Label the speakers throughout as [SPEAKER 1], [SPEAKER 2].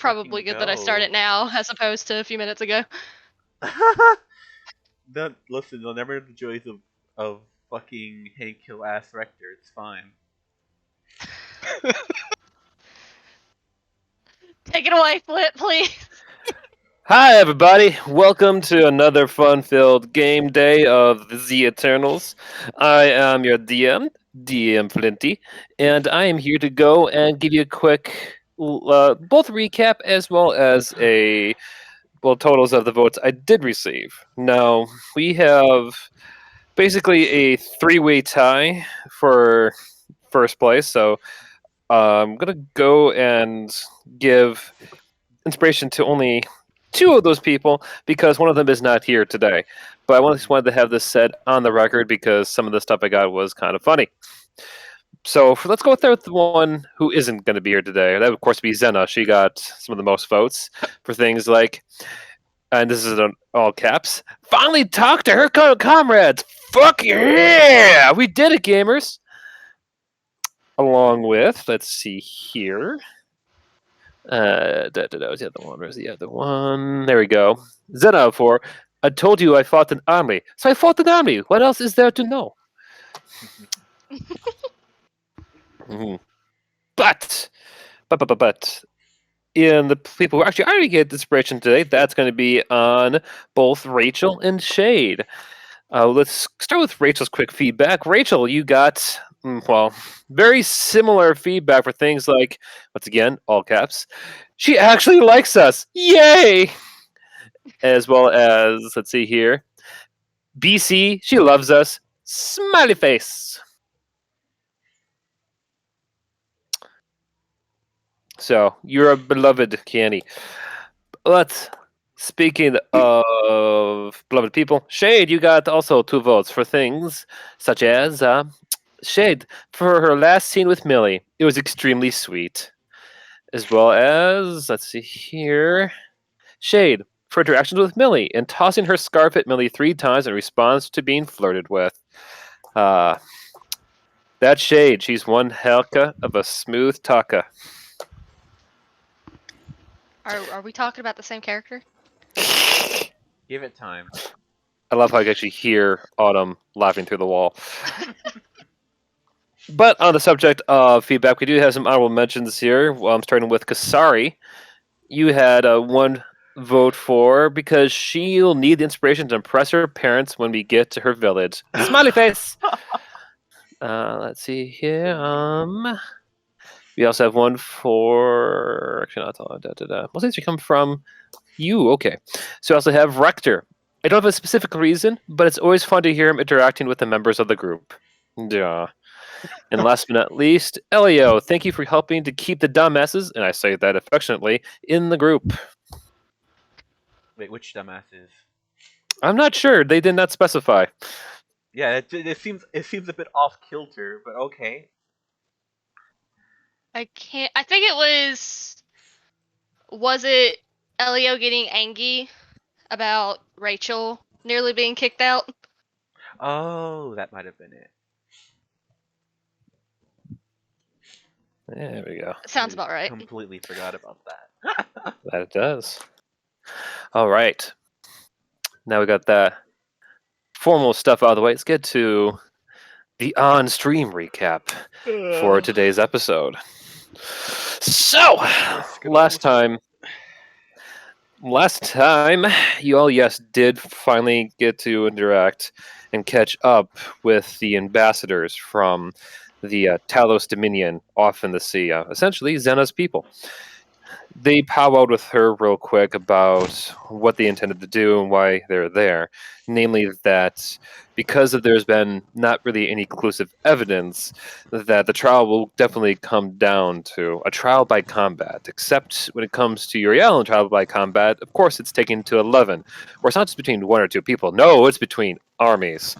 [SPEAKER 1] probably good that I start it now as opposed to a few minutes ago.
[SPEAKER 2] Listen, they'll never know the joys of fucking Hank Hill ass Rector. It's fine.
[SPEAKER 1] Take it away, Flip, please.
[SPEAKER 3] Hi, everybody. Welcome to another fun-filled game day of the Eternals. I am your DM Flinty, and I am here to go and give you a quick both recap as well as totals of the votes I did receive. Now, we have basically a three-way tie for first place, so I'm going to go and give inspiration to only two of those people because one of them is not here today. But I just wanted to have this said on the record because some of the stuff I got was kind of funny. So let's go with the one who isn't going to be here today. That would, of course, be Zena. She got some of the most votes for things like, and this is in all caps, finally talk to her comrades. Fuck yeah! We did it, gamers! Along with, let's see here. Was the other one? Where's the other one? There we go. Zena for, I told you I fought an army. So I fought an army. What else is there to know? Mhm. But, in the people who actually already get inspiration today, that's going to be on both Rachel and Shade. Let's start with Rachel's quick feedback. Rachel, you got, very similar feedback for things like, once again, all caps, she actually likes us. Yay! As well as, let's see here, BC, she loves us. Smiley face. So, you're a beloved Canny. Speaking of beloved people, Shade, you got also 2 votes for things such as Shade for her last scene with Millie. It was extremely sweet. As well as, let's see here, Shade for interactions with Millie and tossing her scarf at Millie 3 times in response to being flirted with. That Shade, she's one hellca of a smooth talker.
[SPEAKER 1] Are we talking about the same character?
[SPEAKER 2] Give it time.
[SPEAKER 3] I love how I can actually hear Autumn laughing through the wall. But on the subject of feedback, we do have some honorable mentions here. I'm starting with Kasari. You had one vote for because she'll need the inspiration to impress her parents when we get to her village. Smiley face. Let's see here. We also have one for. Actually, not all. Most things come from you. Okay. So we also have Rector. I don't have a specific reason, but it's always fun to hear him interacting with the members of the group. Yeah. And last but not least, Elio, thank you for helping to keep the dumbasses, and I say that affectionately, in the group.
[SPEAKER 2] Wait, which dumbasses?
[SPEAKER 3] I'm not sure. They did not specify.
[SPEAKER 2] Yeah, it seems a bit off kilter, but okay.
[SPEAKER 1] I can't. I think it was. Was it Elio getting angry about Rachel nearly being kicked out?
[SPEAKER 2] Oh, that might have been it.
[SPEAKER 3] There we go.
[SPEAKER 1] Sounds about right.
[SPEAKER 2] Completely forgot about that.
[SPEAKER 3] That it does. All right. Now we got that formal stuff out of the way. Let's get to the on-stream recap for today's episode. So, last time, you all, yes, did finally get to interact and catch up with the ambassadors from the Talos Dominion off in the sea, essentially Zena's people. They powwowed with her real quick about what they intended to do and why they're there. Namely, that because there's been not really any conclusive evidence, that the trial will definitely come down to a trial by combat. Except when it comes to Uryale and trial by combat, of course, it's taken to 11. Where it's not just between 1 or 2 people. No, it's between armies.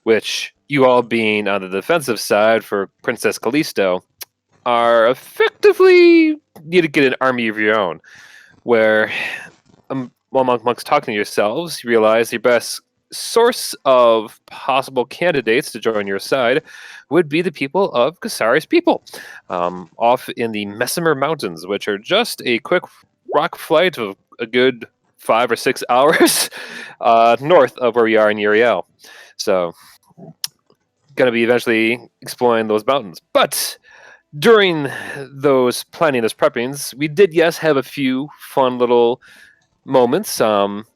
[SPEAKER 3] Which, you all being on the defensive side for Princess Callisto, are effectively need to get an army of your own, where amongst talking to yourselves, you realize your best source of possible candidates to join your side would be the people of Kasari's people, off in the Messimer Mountains, which are just a quick rock flight of a good 5 or 6 hours north of where we are in Uryale. So, going to be eventually exploring those mountains. But during those planning, those preppings, we did, yes, have a few fun little moments,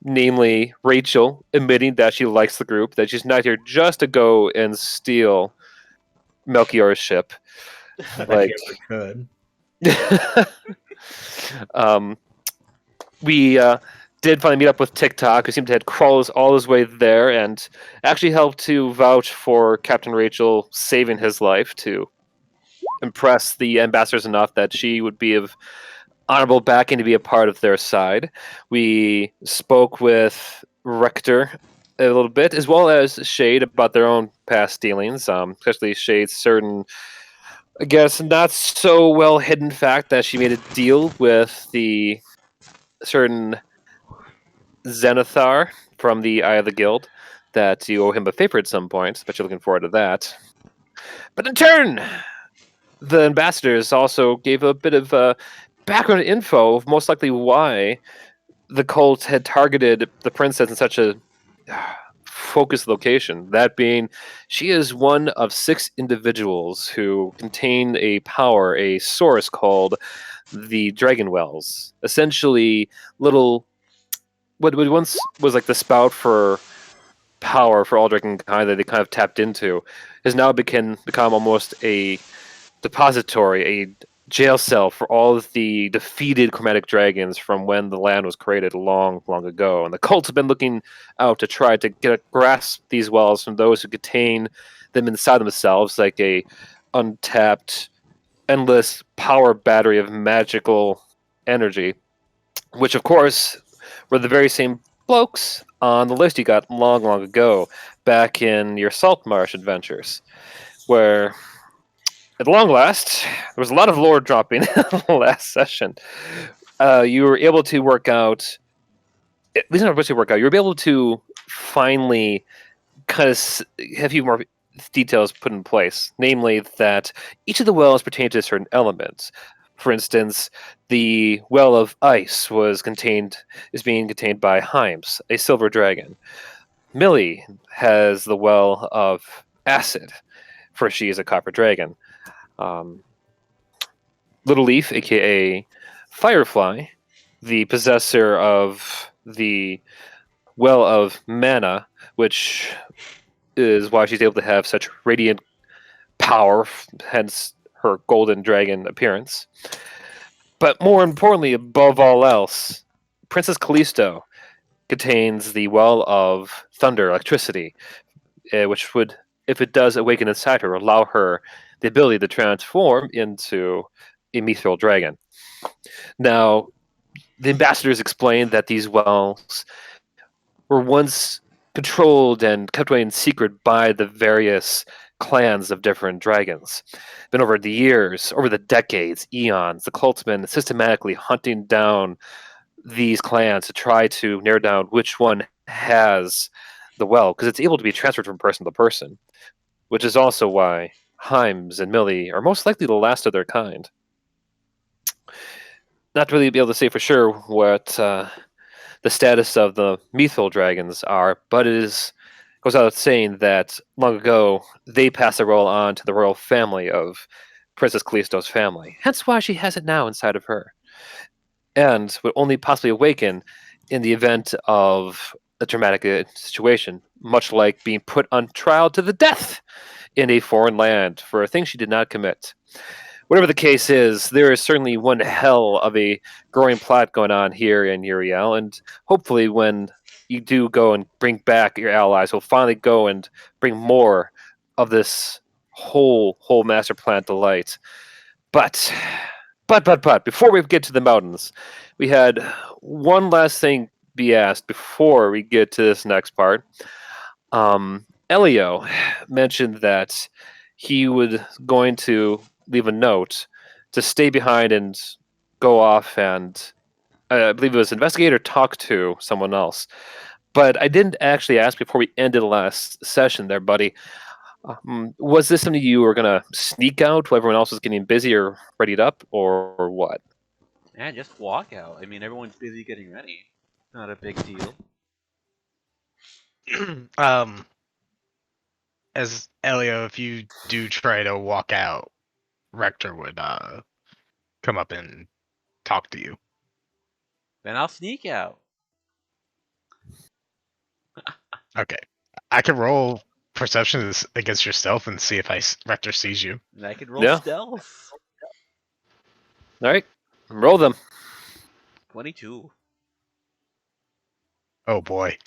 [SPEAKER 3] namely Rachel admitting that she likes the group, that she's not here just to go and steal Melchior's ship.
[SPEAKER 4] But
[SPEAKER 3] Like,
[SPEAKER 4] she ever could.
[SPEAKER 3] um, we did finally meet up with TikTok, who seemed to have crawled all his way there and actually helped to vouch for Captain Rachel saving his life to impress the ambassadors enough that she would be of honorable backing to be a part of their side. We spoke with Rector a little bit, as well as Shade about their own past dealings, especially Shade's certain, I guess, not so well hidden fact that she made a deal with the certain Zenithar from the Eye of the Guild, that you owe him a favor at some point, but you're looking forward to that. But in turn, the ambassadors also gave a bit of background info of most likely why the cult had targeted the princess in such a focused location. That being, she is one of 6 individuals who contain a power, a source called the Dragon Wells. Essentially, little what once was like the spout for power for all dragonkind that they kind of tapped into, has now become almost a depository, a jail cell for all of the defeated chromatic dragons from when the land was created long, long ago. And the cults have been looking out to try to get a grasp these wells from those who contain them inside themselves, like a untapped, endless power battery of magical energy, which of course were the very same blokes on the list you got long, long ago, back in your Saltmarsh adventures, where at long last, there was a lot of lore dropping last session. You were able to work out, at least not able to work out, you were able to finally kind of have a few more details put in place. Namely, that each of the wells pertain to certain elements. For instance, the well of ice is being contained by Himes, a silver dragon. Millie has the well of acid, for she is a copper dragon. Um, Little Leaf, aka Firefly, the possessor of the Well of Mana, which is why she's able to have such radiant power, hence her golden dragon appearance. But more importantly, above all else, Princess Callisto contains the Well of Thunder, electricity, which would, if it does awaken inside her, allow her the ability to transform into a mithril dragon. Now, the ambassadors explained that these wells were once controlled and kept away in secret by the various clans of different dragons. Then over the years, over the decades, eons, the cult's been systematically hunting down these clans to try to narrow down which one has the well, because it's able to be transferred from person to person, which is also why Himes and Millie are most likely the last of their kind. Not to really be able to say for sure what the status of the Mithril dragons are, but goes without saying that long ago they passed the role on to the royal family of Princess Callisto's family. Hence why she has it now inside of her, and would only possibly awaken in the event of a dramatic situation, much like being put on trial to the death in a foreign land for a thing she did not commit. Whatever the case is, there is certainly one hell of a growing plot going on here in Uriel, and hopefully when you do go and bring back your allies, we'll finally go and bring more of this whole master plan to light. But before we get to the mountains, we had one last thing be asked before we get to this next part. Elio mentioned that he was going to leave a note to stay behind and go off and I believe it was investigate or talk to someone else. But I didn't actually ask before we ended the last session there, buddy. Was this something you were gonna sneak out while everyone else was getting busy or readied up, or what?
[SPEAKER 2] Yeah, just walk out. I mean, everyone's busy getting ready. Not a big deal.
[SPEAKER 5] um, as Elio, if you do try to walk out, Rector would come up and talk to you.
[SPEAKER 2] Then I'll sneak out.
[SPEAKER 5] Okay, I could roll perception against yourself and see if Rector sees you.
[SPEAKER 2] And I can roll
[SPEAKER 3] Yeah.
[SPEAKER 2] stealth.
[SPEAKER 3] All right, roll them.
[SPEAKER 2] 22.
[SPEAKER 5] Oh boy.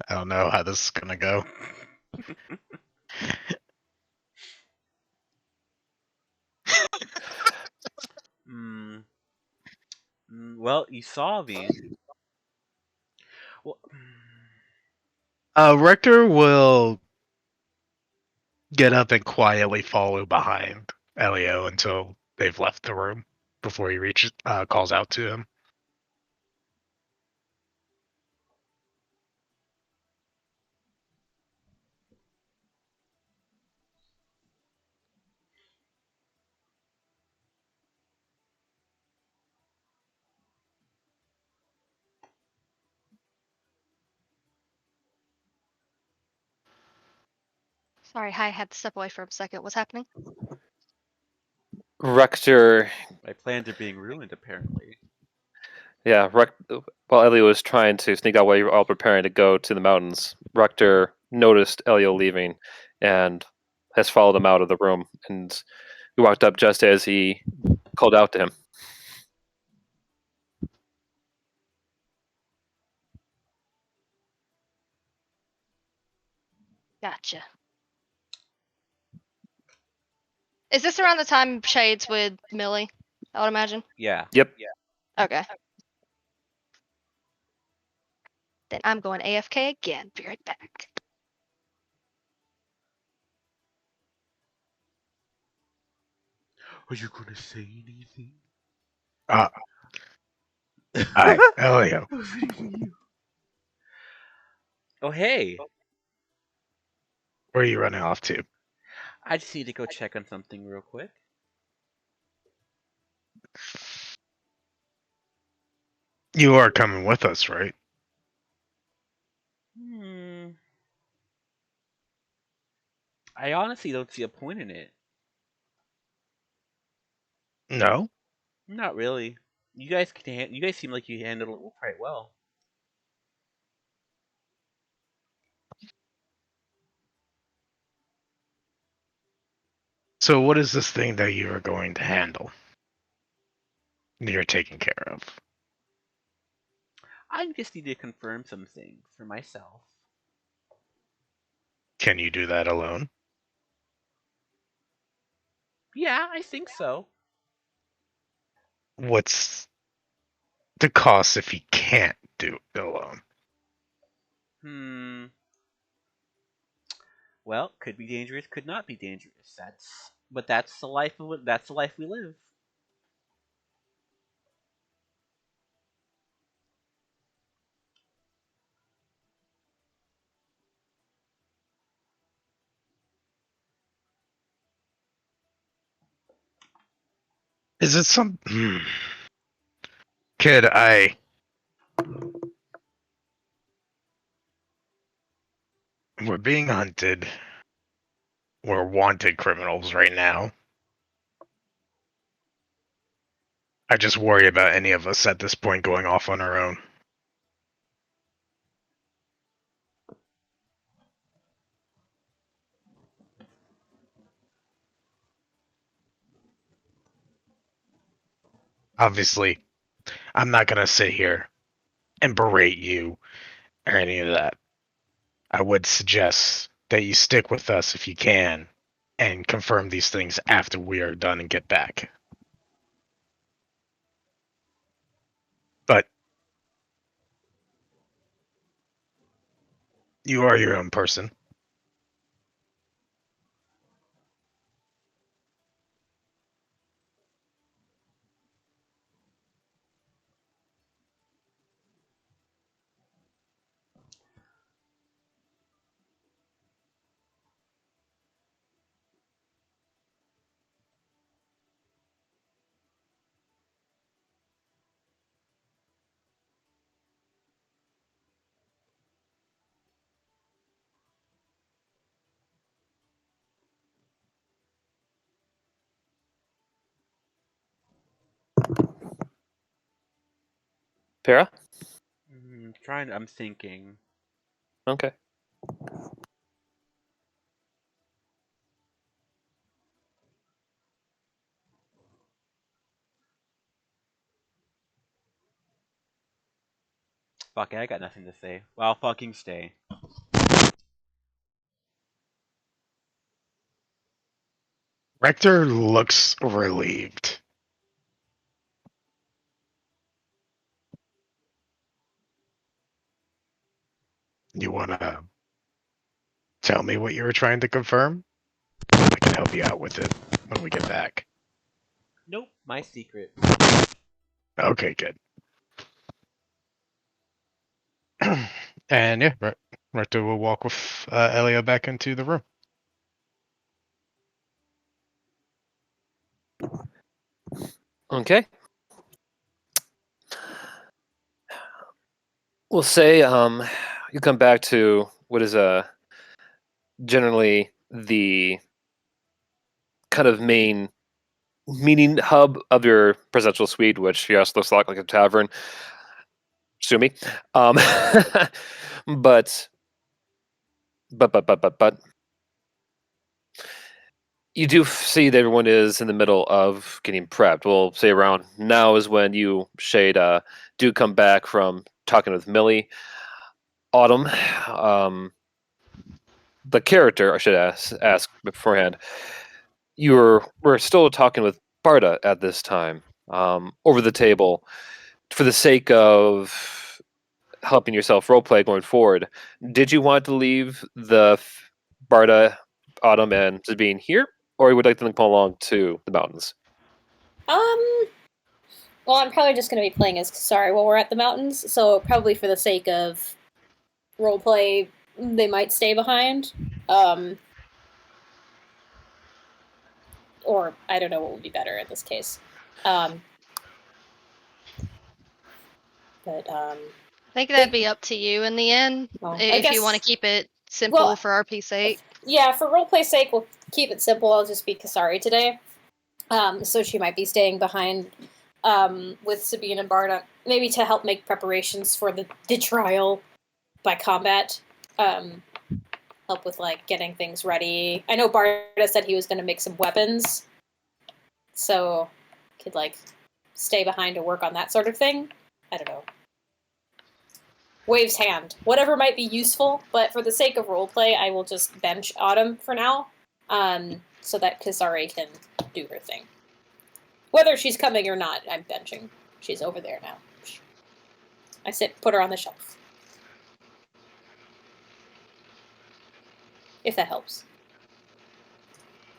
[SPEAKER 5] I don't know how this is gonna go.
[SPEAKER 2] Hmm. Well, you saw me. Well,
[SPEAKER 5] Rector will get up and quietly follow behind Elio until they've left the room before he reaches calls out to him.
[SPEAKER 1] Sorry, I had to step away for a second. What's happening?
[SPEAKER 3] Rector,
[SPEAKER 2] my plans are being ruined, apparently.
[SPEAKER 3] yeah, while Elio was trying to sneak out while you were all preparing to go to the mountains, Rector noticed Elio leaving and has followed him out of the room. And we walked up just as he called out to him.
[SPEAKER 1] Gotcha. Is this around the time Shades with Millie? I would imagine.
[SPEAKER 2] Yeah.
[SPEAKER 3] Yep.
[SPEAKER 1] Okay. Then I'm going AFK again. Be right back.
[SPEAKER 2] Are you gonna say anything?
[SPEAKER 5] Hi, Elio.
[SPEAKER 2] Oh, hey.
[SPEAKER 5] Where are you running off to?
[SPEAKER 2] I just need to go check on something real quick.
[SPEAKER 5] You are coming with us, right?
[SPEAKER 2] Hmm. I honestly don't see a point in it.
[SPEAKER 5] No?
[SPEAKER 2] Not really. You guys you guys seem like you handled it quite well.
[SPEAKER 5] So what is this thing that you are going to handle? That you're taking care of?
[SPEAKER 2] I just need to confirm some things for myself.
[SPEAKER 5] Can you do that alone?
[SPEAKER 2] Yeah, I think so.
[SPEAKER 5] What's the cost if he can't do it alone?
[SPEAKER 2] Hmm. Well, could be dangerous, could not be dangerous. That's the life of that's the life we live.
[SPEAKER 5] Is it some... Kid, we're being hunted. We're wanted criminals right now. I just worry about any of us at this point going off on our own. Obviously, I'm not going to sit here and berate you or any of that. I would suggest that you stick with us if you can and confirm these things after we are done and get back. But you are your own person.
[SPEAKER 3] Para?
[SPEAKER 2] I'm thinking.
[SPEAKER 3] Okay.
[SPEAKER 2] Fuck it, I got nothing to say. Well, I'll fucking stay.
[SPEAKER 5] Rector looks relieved. You wanna tell me what you were trying to confirm? I can help you out with it when we get back.
[SPEAKER 2] Nope, my secret.
[SPEAKER 5] Okay, good. And yeah, Rector will walk with Elio back into the room.
[SPEAKER 3] Okay. We'll say you come back to what is generally the kind of main meeting hub of your presidential suite, which yes looks like a tavern. Sue me. But but you do see that everyone is in the middle of getting prepped. We'll say around now is when you, Shade, do come back from talking with Millie. Autumn, the character, I should ask beforehand. We're still talking with Barda at this time, over the table, for the sake of helping yourself roleplay going forward. Did you want to leave Barda, Autumn, and Sabine here, or would you like them to come along to the mountains?
[SPEAKER 6] Well, I'm probably just going to be playing as Kasari while we're at the mountains, so probably for the sake of roleplay, they might stay behind. Or I don't know what would be better in this case. But
[SPEAKER 1] I think that'd be up to you in the end,
[SPEAKER 6] well, I
[SPEAKER 1] if
[SPEAKER 6] guess
[SPEAKER 1] you want to keep it simple
[SPEAKER 6] Well,
[SPEAKER 1] for RP's sake.
[SPEAKER 6] yeah, for roleplay's sake, we'll keep it simple. I'll just be Kasari today. So she might be staying behind with Sabine and Barda, maybe to help make preparations for the trial by combat. Help with like getting things ready. I know Barda said he was going to make some weapons, so could like stay behind to work on that sort of thing. I don't know. Wave's hand, whatever might be useful, but for the sake of roleplay, I will just bench Autumn for now, so that Kasari can do her thing. Whether she's coming or not, I'm benching. She's over there now. I put her on the shelf. If that helps.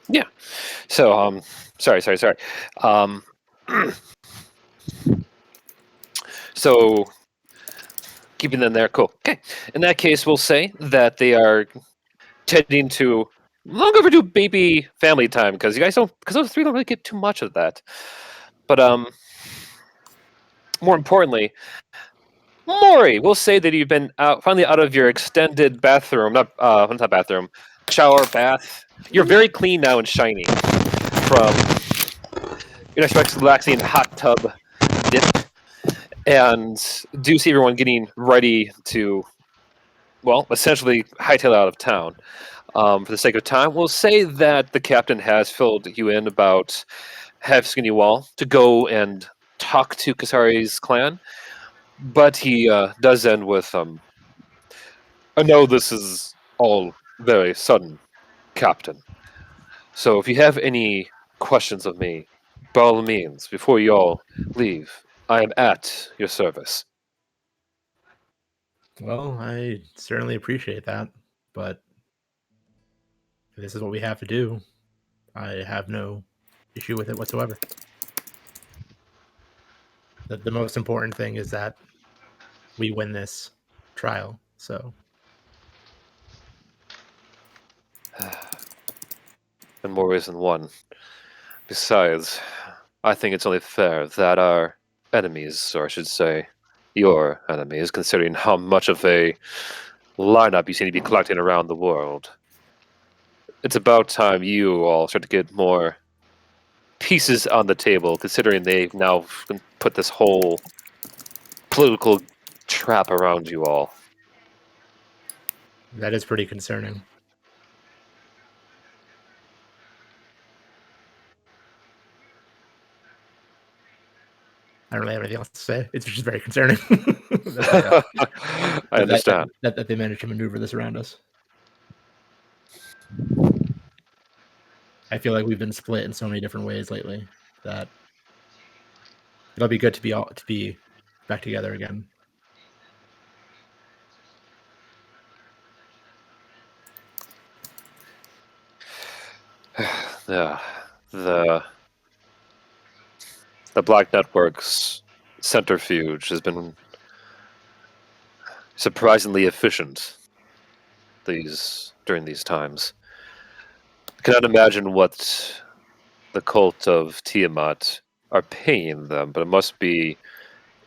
[SPEAKER 3] Yeah. So, sorry. So, keeping them there, cool. Okay. In that case, we'll say that they are tending to long overdue baby family time because those three don't really get too much of that. But more importantly, Maury, we'll say that you've been finally out of your extended bathroom, not bathroom, shower, bath. You're very clean now and shiny from your next relaxing hot tub dip, and do see everyone getting ready to, well, essentially hightail out of town. For the sake of time, we'll say that the captain has filled you in about half Skinny Wall to go and talk to Kasari's clan, but he does end with, I know this is all very sudden, Captain. So if you have any questions of me, by all means, before you all leave, I am at your service.
[SPEAKER 4] Well, I certainly appreciate that, but if this is what we have to do, I have no issue with it whatsoever. The most important thing is that we win this trial. So,
[SPEAKER 3] And more ways than one. Besides, I think it's only fair that our enemies, or I should say, your enemies, considering how much of a lineup you seem to be collecting around the world, it's about time you all start to get more pieces on the table, considering they've now put this whole political trap around you all.
[SPEAKER 4] That is pretty concerning. I don't really have anything else to say. It's just very concerning
[SPEAKER 3] I understand.
[SPEAKER 4] that they managed to maneuver this around us. I feel like we've been split in so many different ways lately that it'll be good to be back together again.
[SPEAKER 3] Yeah, the Black Network's centrifuge has been surprisingly efficient during these times. I cannot imagine what the cult of Tiamat are paying them, but it must be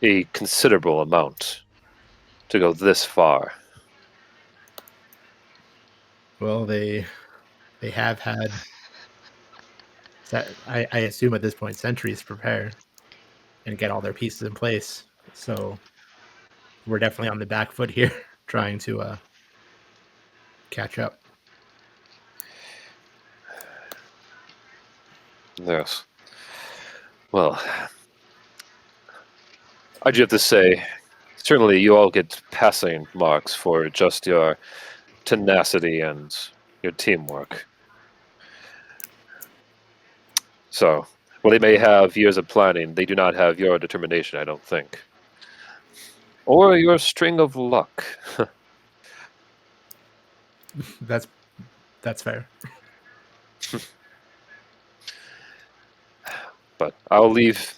[SPEAKER 3] a considerable amount to go this far.
[SPEAKER 4] Well, they have had, I assume at this point, centuries to prepare and get all their pieces in place. So we're definitely on the back foot here, trying to catch up.
[SPEAKER 3] Yes. Well, I do have to say, certainly you all get passing marks for just your tenacity and your teamwork. So, while they may have years of planning, they do not have your determination, I don't think. Or your string of luck.
[SPEAKER 4] That's fair.
[SPEAKER 3] But I'll leave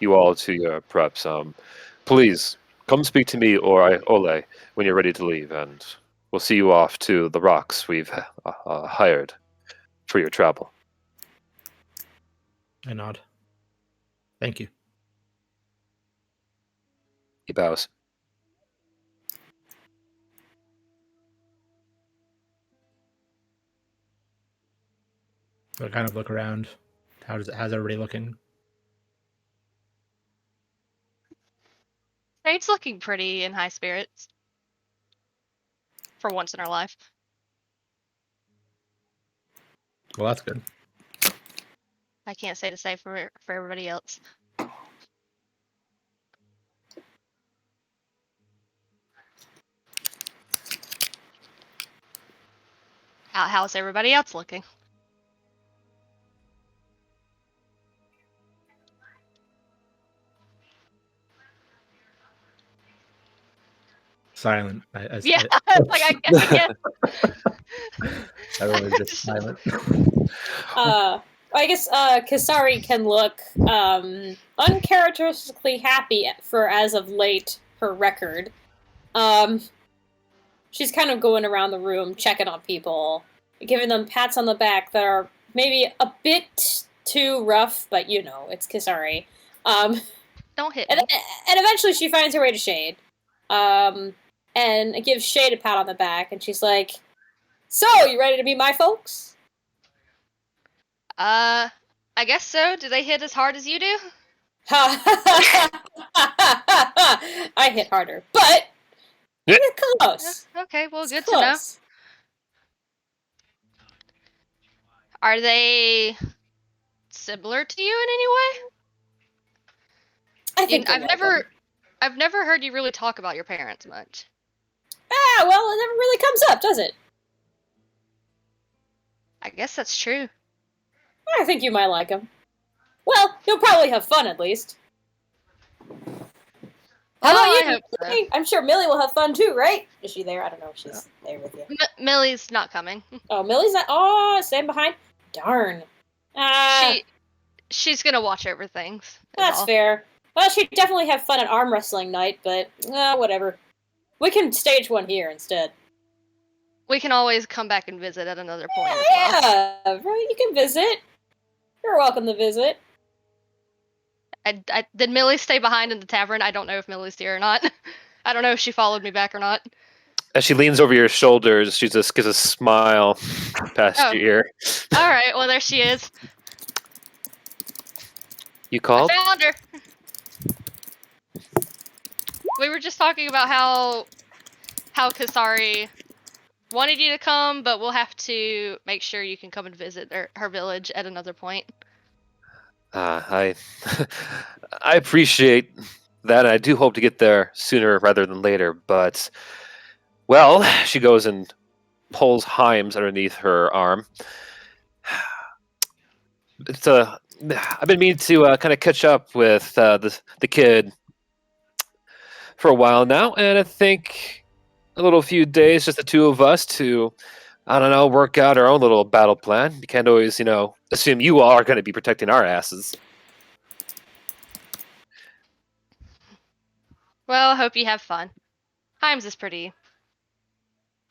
[SPEAKER 3] you all to your preps. Please, come speak to me or Ole when you're ready to leave, and we'll see you off to the rocks we've hired for your travel.
[SPEAKER 4] I nod. Thank you.
[SPEAKER 3] He bows.
[SPEAKER 4] So I kind of look around. How's everybody looking?
[SPEAKER 1] Shade's looking pretty in high spirits. For once in her life.
[SPEAKER 4] Well, that's good.
[SPEAKER 1] I can't say the same for everybody else. How's everybody else looking?
[SPEAKER 4] Silent.
[SPEAKER 1] Yeah, like I guess.
[SPEAKER 4] Everyone's just silent.
[SPEAKER 6] I guess Kasari can look uncharacteristically happy for as of late her record. She's kind of going around the room checking on people, giving them pats on the back that are maybe a bit too rough, but you know, it's Kasari.
[SPEAKER 1] Don't hit
[SPEAKER 6] and,
[SPEAKER 1] me.
[SPEAKER 6] and eventually she finds her way to Shade. And gives Shade a pat on the back, and she's like, "So, you ready to be my folks?"
[SPEAKER 1] I guess so. Do they hit as hard as you do?
[SPEAKER 6] I hit harder, but
[SPEAKER 3] Yeah.
[SPEAKER 6] it's close.
[SPEAKER 1] Okay, well,
[SPEAKER 6] It's
[SPEAKER 1] good to know.
[SPEAKER 6] close.
[SPEAKER 1] Are they similar to you in any way?
[SPEAKER 6] I think
[SPEAKER 1] I've never heard you really talk about your parents much.
[SPEAKER 6] Ah, well, it never really comes up, does it?
[SPEAKER 1] I guess that's true.
[SPEAKER 6] I think you might like them. Well, you'll probably have fun at least. How about
[SPEAKER 1] I
[SPEAKER 6] you?
[SPEAKER 1] hope so.
[SPEAKER 6] Millie? I'm sure Millie will have fun too, right? Is she there? I don't know if she's there with you.
[SPEAKER 1] Millie's not coming.
[SPEAKER 6] Oh, Millie's not. Oh, staying behind. Darn.
[SPEAKER 1] She's gonna watch over things.
[SPEAKER 6] That's fair. Well, she'd definitely have fun at arm wrestling night, but whatever. We can stage one here instead.
[SPEAKER 1] We can always come back and visit at another point as well.
[SPEAKER 6] Yeah, right. You can visit. You're welcome to visit.
[SPEAKER 1] Did Millie stay behind in the tavern? I don't know if Millie's here or not. I don't know if she followed me back or not.
[SPEAKER 3] As she leans over your shoulders, she just gives a smile past your ear.
[SPEAKER 1] All right, well there she is.
[SPEAKER 3] You called?
[SPEAKER 1] I found her. We were just talking about how Kasari wanted you to come, but we'll have to make sure you can come and visit her village at another point.
[SPEAKER 3] I I appreciate that. I do hope to get there sooner rather than later. But well, she goes and pulls Himes underneath her arm. It's I've been meaning to kind of catch up with the kid for a while now, and I think a little few days, just the two of us, to I don't know, work out our own little battle plan. You can't always, assume you all are going to be protecting our asses.
[SPEAKER 1] Well, I hope you have fun. Himes is pretty.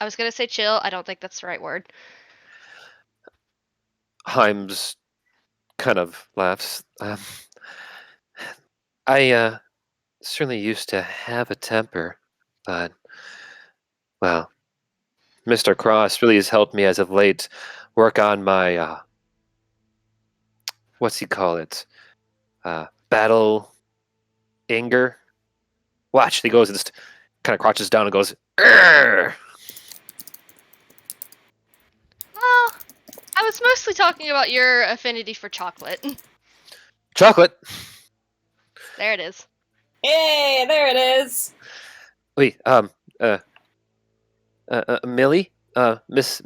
[SPEAKER 1] I was gonna say chill. I don't think that's the right word.
[SPEAKER 3] Himes kind of laughs. I certainly used to have a temper, but well, Mr. Cross really has helped me as of late work on my what's he call it? Battle anger. Watch, he goes and just kind of crouches down and goes, "Urgh!"
[SPEAKER 1] Well, I was mostly talking about your affinity for chocolate.
[SPEAKER 3] Chocolate.
[SPEAKER 1] There it is.
[SPEAKER 6] Hey, there it is.
[SPEAKER 3] Wait, Millie, Miss,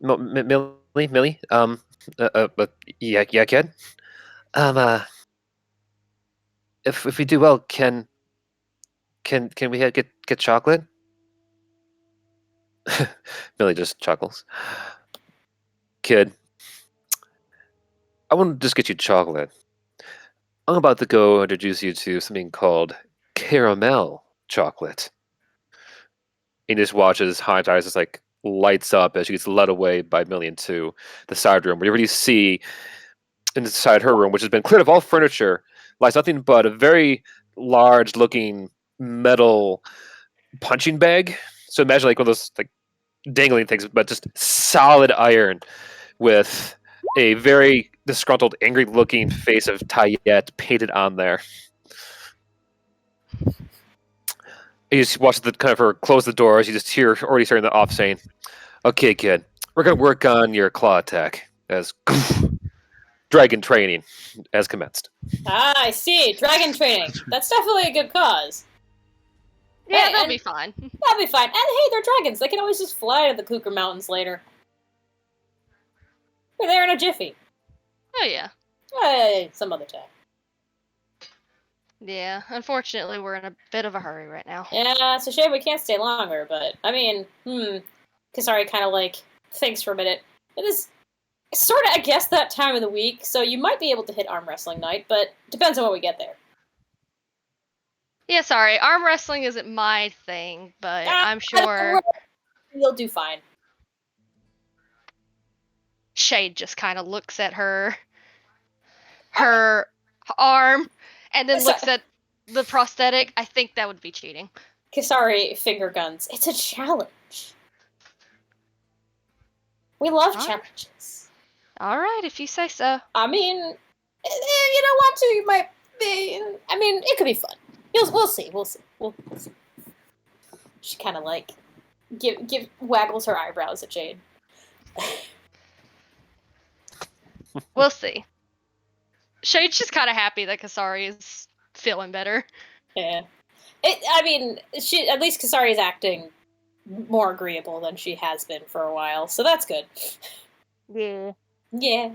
[SPEAKER 3] Millie, yeah, kid. If we do well, can we get chocolate? Millie just chuckles. Kid, I want to just get you chocolate. I'm about to go introduce you to something called caramel chocolate. He just watches Himes' eyes just like lights up as she gets led away by Millie into the side room, where you already see inside her room, which has been cleared of all furniture, lies nothing but a very large looking metal punching bag. So imagine like one of those like dangling things, but just solid iron with a very disgruntled, angry looking face of Tayet painted on there. You just watch the kind of her close the doors. You just hear already starting the off saying, "Okay, kid, we're gonna work on your claw attack as dragon training has commenced."
[SPEAKER 6] Ah, I see. Dragon training. That's definitely a good cause.
[SPEAKER 1] Yeah,
[SPEAKER 6] Hey,
[SPEAKER 1] they'll
[SPEAKER 6] and-
[SPEAKER 1] be fine.
[SPEAKER 6] That'll be fine. And hey, they're dragons. They can always just fly to the Cougar Mountains later. We're there in a jiffy.
[SPEAKER 1] Oh yeah.
[SPEAKER 6] Hey, some other time.
[SPEAKER 1] Yeah, unfortunately, we're in a bit of a hurry right now.
[SPEAKER 6] Yeah, it's a shame we can't stay longer, but I mean, Kasari kind of like thinks for a minute. It is sort of, I guess, that time of the week, so you might be able to hit arm wrestling night, but depends on when we get there.
[SPEAKER 1] Yeah, sorry, arm wrestling isn't my thing, but I'm sure
[SPEAKER 6] You'll do fine.
[SPEAKER 1] Shade just kind of looks at her arm and then looks at the prosthetic. I think that would be cheating.
[SPEAKER 6] Kasari finger guns. It's a challenge. We love
[SPEAKER 1] Alright.
[SPEAKER 6] challenges.
[SPEAKER 1] All right, if you say so.
[SPEAKER 6] I mean, you don't want to, you might be. I mean, it could be fun. We'll see. We'll see. We'll see. She kind of like waggles her eyebrows at Jade.
[SPEAKER 1] We'll see. Shade's just kind of happy that Kasari is feeling better.
[SPEAKER 6] Yeah. I mean, at least Kasari is acting more agreeable than she has been for a while, so that's good.
[SPEAKER 1] Yeah.
[SPEAKER 6] Yeah.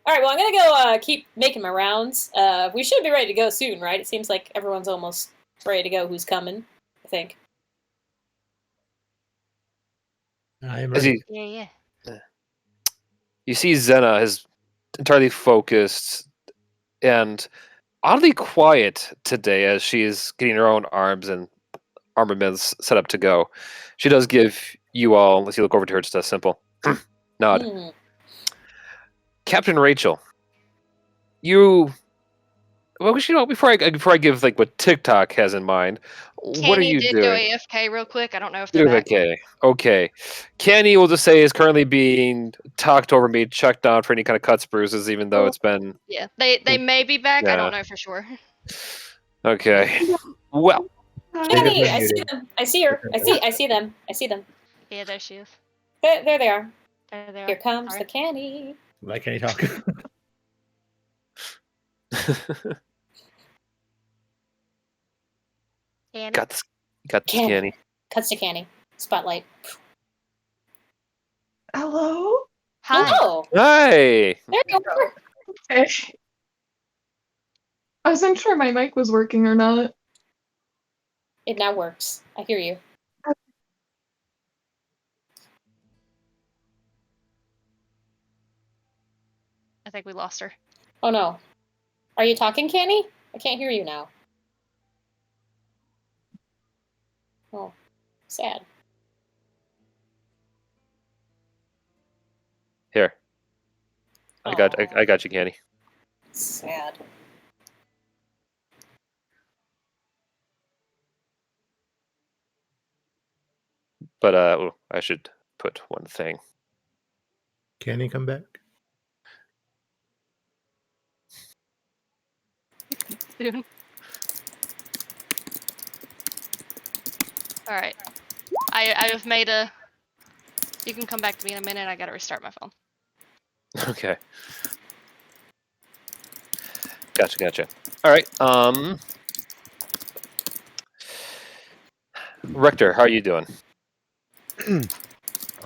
[SPEAKER 6] Alright, well, I'm gonna go keep making my rounds. We should be ready to go soon, right? It seems like everyone's almost ready to go who's coming, I think.
[SPEAKER 4] I am
[SPEAKER 3] As
[SPEAKER 4] ready.
[SPEAKER 1] Yeah.
[SPEAKER 3] you see Zena is entirely focused and oddly quiet today as she is getting her own arms and armaments set up to go. She does give you all, unless you look over to her, just a simple nod.
[SPEAKER 6] Hmm.
[SPEAKER 3] Captain Rachel, you. Well, before I give like what TikTok has in mind, what are
[SPEAKER 1] Kenny
[SPEAKER 3] you
[SPEAKER 1] did
[SPEAKER 3] doing?
[SPEAKER 1] go AFK real quick. I don't know if they're back.
[SPEAKER 3] Okay. Kenny, we'll just say, is currently being talked over me, checked on for any kind of cuts, bruises, even though it's been.
[SPEAKER 1] Yeah, they may be back. I
[SPEAKER 3] Yeah.
[SPEAKER 1] don't know for sure.
[SPEAKER 3] Okay. Well,
[SPEAKER 6] Kenny, I see
[SPEAKER 4] muted.
[SPEAKER 6] them. I see her. I see them. I see them.
[SPEAKER 1] Yeah, there she is.
[SPEAKER 6] There they are.
[SPEAKER 1] There they are.
[SPEAKER 6] Here comes
[SPEAKER 1] Sorry.
[SPEAKER 6] the Kenny.
[SPEAKER 4] Let Kenny talk.
[SPEAKER 1] Annie.
[SPEAKER 3] got this
[SPEAKER 6] Kenny.
[SPEAKER 3] Kenny.
[SPEAKER 6] Cuts to Kenny. Spotlight.
[SPEAKER 7] Hello?
[SPEAKER 1] Hi.
[SPEAKER 6] Hello.
[SPEAKER 3] Hi.
[SPEAKER 6] There you are.
[SPEAKER 7] Hey. I wasn't sure my mic was working or not.
[SPEAKER 6] It now works. I hear you.
[SPEAKER 1] I think we lost her.
[SPEAKER 6] Oh no. Are you talking, Kenny? I can't hear you now. Oh, sad.
[SPEAKER 3] Here. I got you, Kenny.
[SPEAKER 6] Sad.
[SPEAKER 3] But I should put one thing.
[SPEAKER 4] Kenny, come back.
[SPEAKER 1] Soon. All right. I have made a. You can come back to me in a minute. I gotta restart my phone.
[SPEAKER 3] Okay. Gotcha. All right. Rector, how are you doing?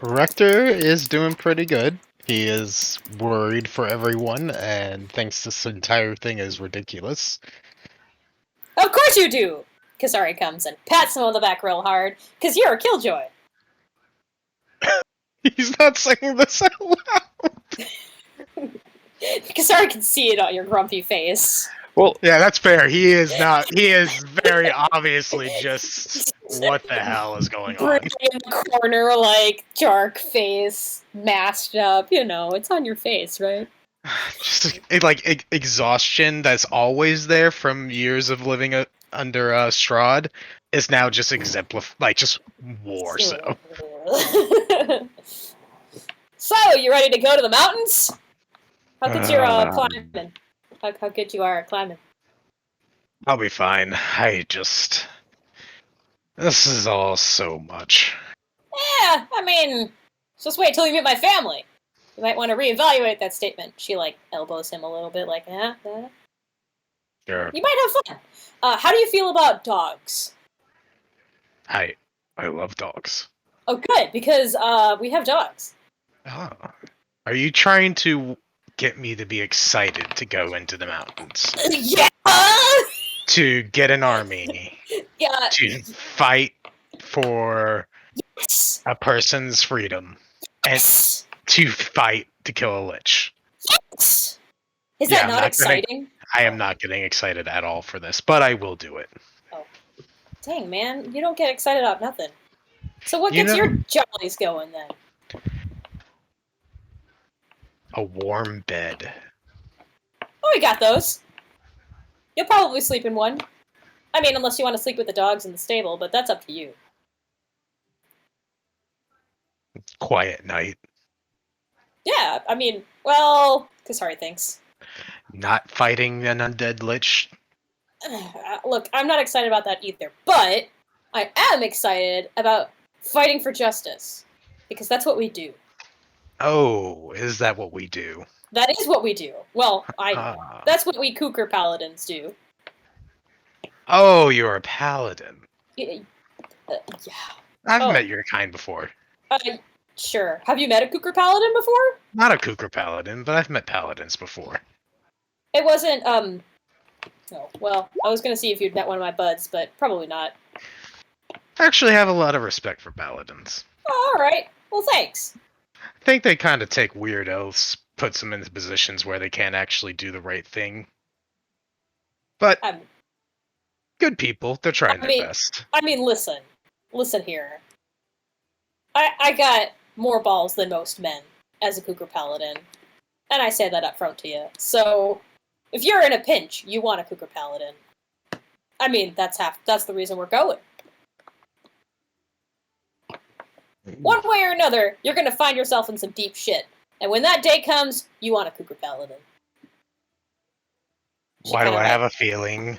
[SPEAKER 5] Rector is doing pretty good. He is worried for everyone and thinks this entire thing is ridiculous.
[SPEAKER 6] Of course you do! Kasari comes and pats him on the back real hard, because you're a killjoy.
[SPEAKER 5] He's not saying this out loud.
[SPEAKER 6] Kasari can see it on your grumpy face.
[SPEAKER 3] Well,
[SPEAKER 5] Yeah, that's fair. He is not. He is very obviously just. What the hell is going on?
[SPEAKER 6] Brooding in the corner, like, dark face, masked up. You know, it's on your face, right?
[SPEAKER 5] Just like exhaustion that's always there from years of living under Strahd is now just like just more so.
[SPEAKER 6] So, you ready to go to the mountains? How good your climbing? How good you are at climbing?
[SPEAKER 5] I'll be fine. This is all so much.
[SPEAKER 6] Yeah, I mean, just wait till you meet my family. You might want to reevaluate that statement. She, like, elbows him a little bit, like,
[SPEAKER 5] Sure.
[SPEAKER 6] You might have fun. How do you feel about dogs?
[SPEAKER 5] I love dogs.
[SPEAKER 6] Oh, good, because, we have dogs.
[SPEAKER 5] Ah. Are you trying to get me to be excited to go into the mountains?
[SPEAKER 6] Yeah!
[SPEAKER 5] To get an army?
[SPEAKER 6] Yeah.
[SPEAKER 5] To fight for
[SPEAKER 6] Yes!
[SPEAKER 5] a person's freedom? And
[SPEAKER 6] Yes!
[SPEAKER 5] to fight to kill a lich?
[SPEAKER 6] Yes! Is
[SPEAKER 5] Yeah,
[SPEAKER 6] that not exciting?
[SPEAKER 5] I am not getting excited at all for this, but I will do it.
[SPEAKER 6] Dang, man, you don't get excited about nothing. So what
[SPEAKER 5] You
[SPEAKER 6] gets
[SPEAKER 5] know-
[SPEAKER 6] your jollies going, then?
[SPEAKER 5] A warm bed.
[SPEAKER 6] Oh, we got those. You'll probably sleep in one. I mean, unless you want to sleep with the dogs in the stable, but that's up to you.
[SPEAKER 5] Quiet night.
[SPEAKER 6] Yeah, I mean, well, Kasari thinks.
[SPEAKER 5] Not fighting an undead lich.
[SPEAKER 6] Look, I'm not excited about that either, but I am excited about fighting for justice. Because that's what we do.
[SPEAKER 5] Oh, is that what we do?
[SPEAKER 6] That is what we do. Well, I do.
[SPEAKER 5] Ah.
[SPEAKER 6] That's what we Cougar Paladins do.
[SPEAKER 5] Oh, you're a paladin.
[SPEAKER 6] Yeah.
[SPEAKER 5] I've
[SPEAKER 6] Oh.
[SPEAKER 5] met your kind before.
[SPEAKER 6] Sure. Have you met a Cougar Paladin before?
[SPEAKER 5] Not a Cougar paladin, but I've met paladins before.
[SPEAKER 6] It wasn't, no. Well, I was gonna see if you'd met one of my buds, but probably not.
[SPEAKER 5] I actually have a lot of respect for paladins.
[SPEAKER 6] Oh, alright. Well, thanks.
[SPEAKER 5] I think they kind of take weird oaths, puts them into positions where they can't actually do the right thing. But
[SPEAKER 6] I'm,
[SPEAKER 5] good people, they're trying
[SPEAKER 6] I
[SPEAKER 5] their best.
[SPEAKER 6] I mean, listen. Listen here. I got more balls than most men as a Cougar Paladin. And I say that up front to you. So, if you're in a pinch, you want a Cougar Paladin. I mean, that's the reason we're going. One way or another, you're gonna find yourself in some deep shit. And when that day comes, you want a Cougar Paladin.
[SPEAKER 5] Why do I have a feeling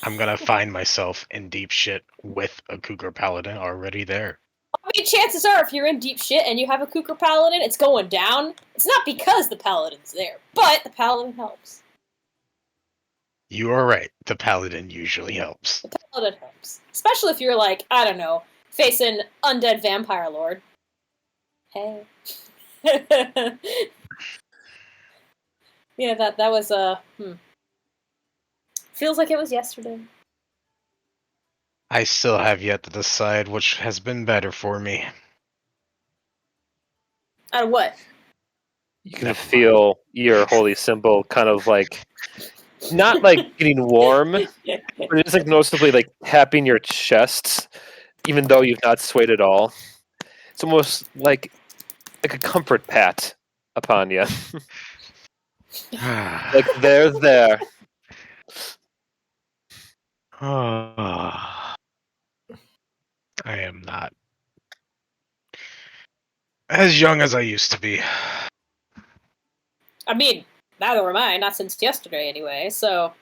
[SPEAKER 5] I'm gonna find myself in deep shit with a cougar paladin already there.
[SPEAKER 6] I mean, chances are, if you're in deep shit and you have a cougar paladin, it's going down. It's not because the paladin's there, but the paladin helps.
[SPEAKER 5] You are right. The paladin usually helps.
[SPEAKER 6] The paladin helps. Especially if you're, like, I don't know, facing undead vampire lord. Hey. Yeah, that was, Feels like it was yesterday.
[SPEAKER 5] I still have yet to decide which has been better for me.
[SPEAKER 6] Out of what?
[SPEAKER 3] You can
[SPEAKER 5] Never
[SPEAKER 3] feel your holy symbol kind of like not like getting warm, but it's like noticeably like tapping your chest, even though you've not swayed at all. It's almost like a comfort pat upon you. Like there.
[SPEAKER 5] I am not as young as I used to be.
[SPEAKER 6] I mean, neither am I, not since yesterday anyway, so...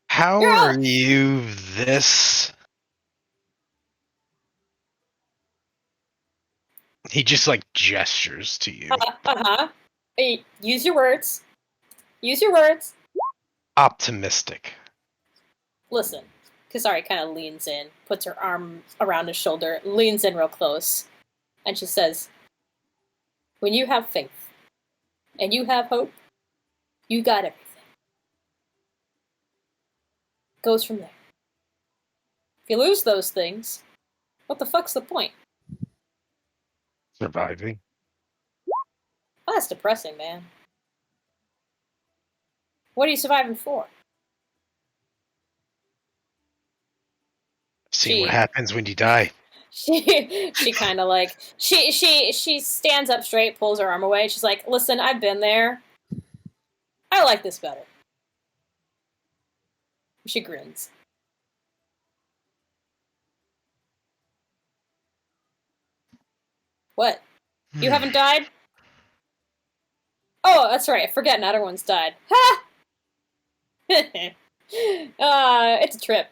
[SPEAKER 5] How
[SPEAKER 6] You're
[SPEAKER 5] are
[SPEAKER 6] out.
[SPEAKER 5] you this? He just like gestures to you.
[SPEAKER 6] Uh-huh. Hey, use your words. Use your words.
[SPEAKER 5] Optimistic.
[SPEAKER 6] Listen. Kasari kind of leans in, puts her arm around his shoulder, leans in real close, and she says, when you have faith, and you have hope, you got everything. Goes from there. If you lose those things, what the fuck's the point?
[SPEAKER 5] Surviving.
[SPEAKER 6] Oh, that's depressing, man. What are you surviving for?
[SPEAKER 5] See what happens when you die.
[SPEAKER 6] She kind of like she stands up straight, pulls her arm away. She's like, "Listen, I've been there. I like this better." She grins. What? You haven't died? Oh, that's right. I forget. Not everyone's died. Ha! It's a trip.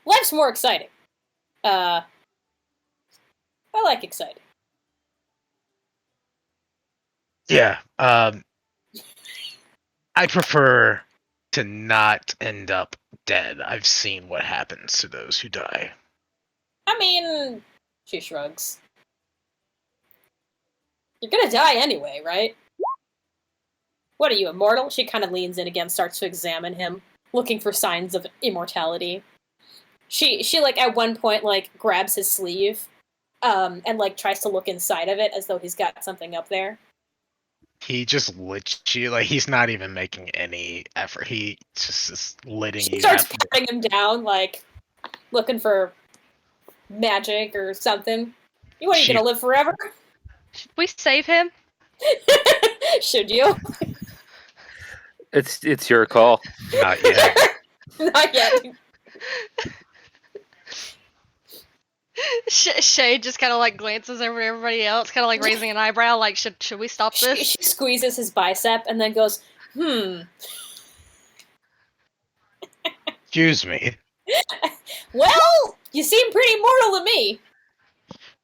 [SPEAKER 6] Life's more exciting. I like exciting.
[SPEAKER 5] Yeah. I prefer to not end up dead. I've seen what happens to those who die.
[SPEAKER 6] I mean, she shrugs. You're gonna die anyway, right? What are you, immortal? She kind of leans in again, starts to examine him, looking for signs of immortality. She like at one point like grabs his sleeve, and like tries to look inside of it as though he's got something up there.
[SPEAKER 5] He just lets you, like, he's not even making any effort. He just is letting
[SPEAKER 6] She
[SPEAKER 5] you
[SPEAKER 6] starts
[SPEAKER 5] have.
[SPEAKER 6] patting him down, like looking for magic or something. What are you
[SPEAKER 5] She-
[SPEAKER 6] gonna live forever?
[SPEAKER 1] Should we save him?
[SPEAKER 6] Should you?
[SPEAKER 3] It's your call.
[SPEAKER 5] Not yet.
[SPEAKER 6] Not yet.
[SPEAKER 1] Shay just kind of like glances over to everybody else, kind of like raising an eyebrow, like should we stop
[SPEAKER 6] She
[SPEAKER 1] this?
[SPEAKER 6] squeezes his bicep and then goes,
[SPEAKER 5] Excuse me.
[SPEAKER 6] Well, you seem pretty mortal to me.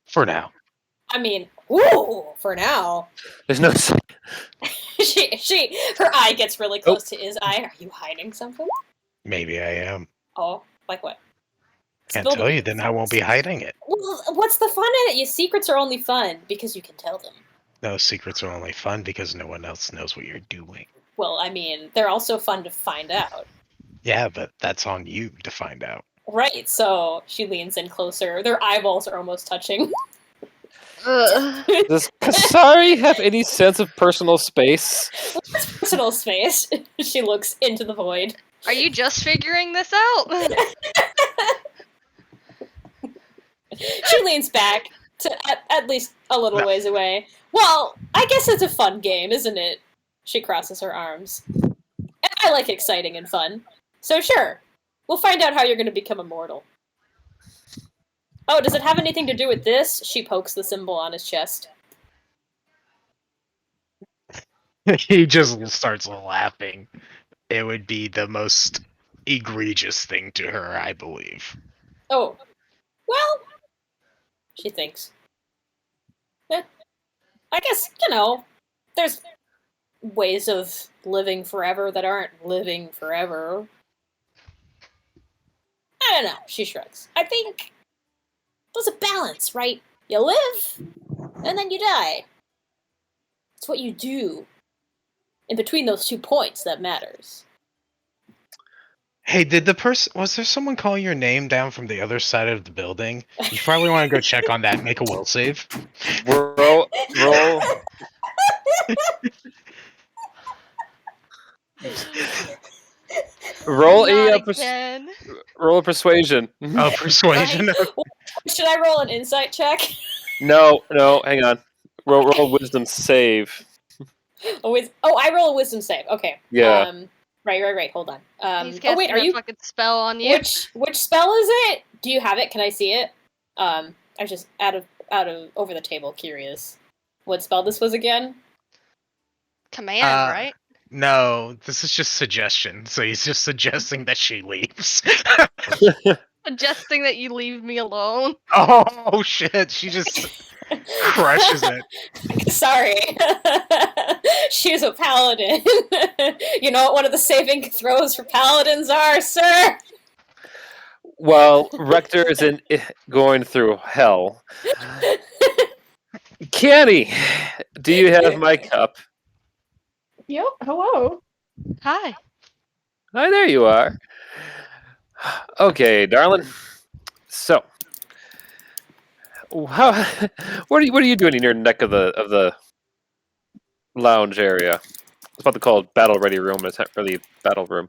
[SPEAKER 5] For now.
[SPEAKER 6] I mean, ooh, for now.
[SPEAKER 3] There's no.
[SPEAKER 6] Her eye gets really close to his eye. Are you hiding something?
[SPEAKER 5] Maybe I am.
[SPEAKER 6] Oh, like what?
[SPEAKER 5] Can't
[SPEAKER 6] Spill
[SPEAKER 5] tell
[SPEAKER 6] the
[SPEAKER 5] you, then I won't be hiding it.
[SPEAKER 6] Well, what's the fun in it? Your secrets are only fun because you can tell them.
[SPEAKER 5] No, secrets are only fun because no one else knows what you're doing.
[SPEAKER 6] Well, I mean, they're also fun to find out.
[SPEAKER 5] Yeah, but that's on you to find out.
[SPEAKER 6] Right, so she leans in closer. Their eyeballs are almost touching.
[SPEAKER 3] Does Kasari have any sense of personal space?
[SPEAKER 6] What's personal space? She looks into the void.
[SPEAKER 1] Are you just figuring this out?
[SPEAKER 6] She leans back to at least a little ways away. Well, I guess it's a fun game, isn't it? She crosses her arms. And I like exciting and fun. So sure, we'll find out how you're going to become immortal. Oh, does it have anything to do with this? She pokes the symbol on his chest.
[SPEAKER 5] He just starts laughing. It would be the most egregious thing to her, I believe.
[SPEAKER 6] Oh, well, she thinks. I guess, there's ways of living forever that aren't living forever. I don't know, she shrugs. I think there's a balance, right? You live, and then you die. It's what you do in between those 2 points that matters.
[SPEAKER 5] Hey, was there someone calling your name down from the other side of the building? You probably want to go check on that and make a will save.
[SPEAKER 3] Roll. Roll
[SPEAKER 1] Not
[SPEAKER 3] a
[SPEAKER 1] again.
[SPEAKER 3] roll a persuasion.
[SPEAKER 5] Oh, persuasion.
[SPEAKER 6] Should I roll an insight check?
[SPEAKER 3] No, hang on. Roll a wisdom save.
[SPEAKER 6] I roll a wisdom save. Okay.
[SPEAKER 3] Yeah.
[SPEAKER 6] Right. Hold on.
[SPEAKER 1] He's casting
[SPEAKER 6] are
[SPEAKER 1] a
[SPEAKER 6] you?
[SPEAKER 1] fucking spell on you.
[SPEAKER 6] Which spell is it? Do you have it? Can I see it? I'm just out of over the table curious. What spell this was again?
[SPEAKER 1] Command, right?
[SPEAKER 5] No, this is just suggestion. So he's just suggesting that she leaves.
[SPEAKER 1] Suggesting that you leave me alone.
[SPEAKER 5] Oh shit! She just crushes it.
[SPEAKER 6] Sorry. She's a paladin. You know what one of the saving throws for paladins are, sir?
[SPEAKER 3] Well, Rector is going through hell. Kenny, do you have my cup?
[SPEAKER 7] Yep, hello.
[SPEAKER 1] Hi.
[SPEAKER 3] Hi, there you are. Okay, darling. So, what are you doing in your neck of the lounge area? I was about to call it battle ready room, but it's not really battle room.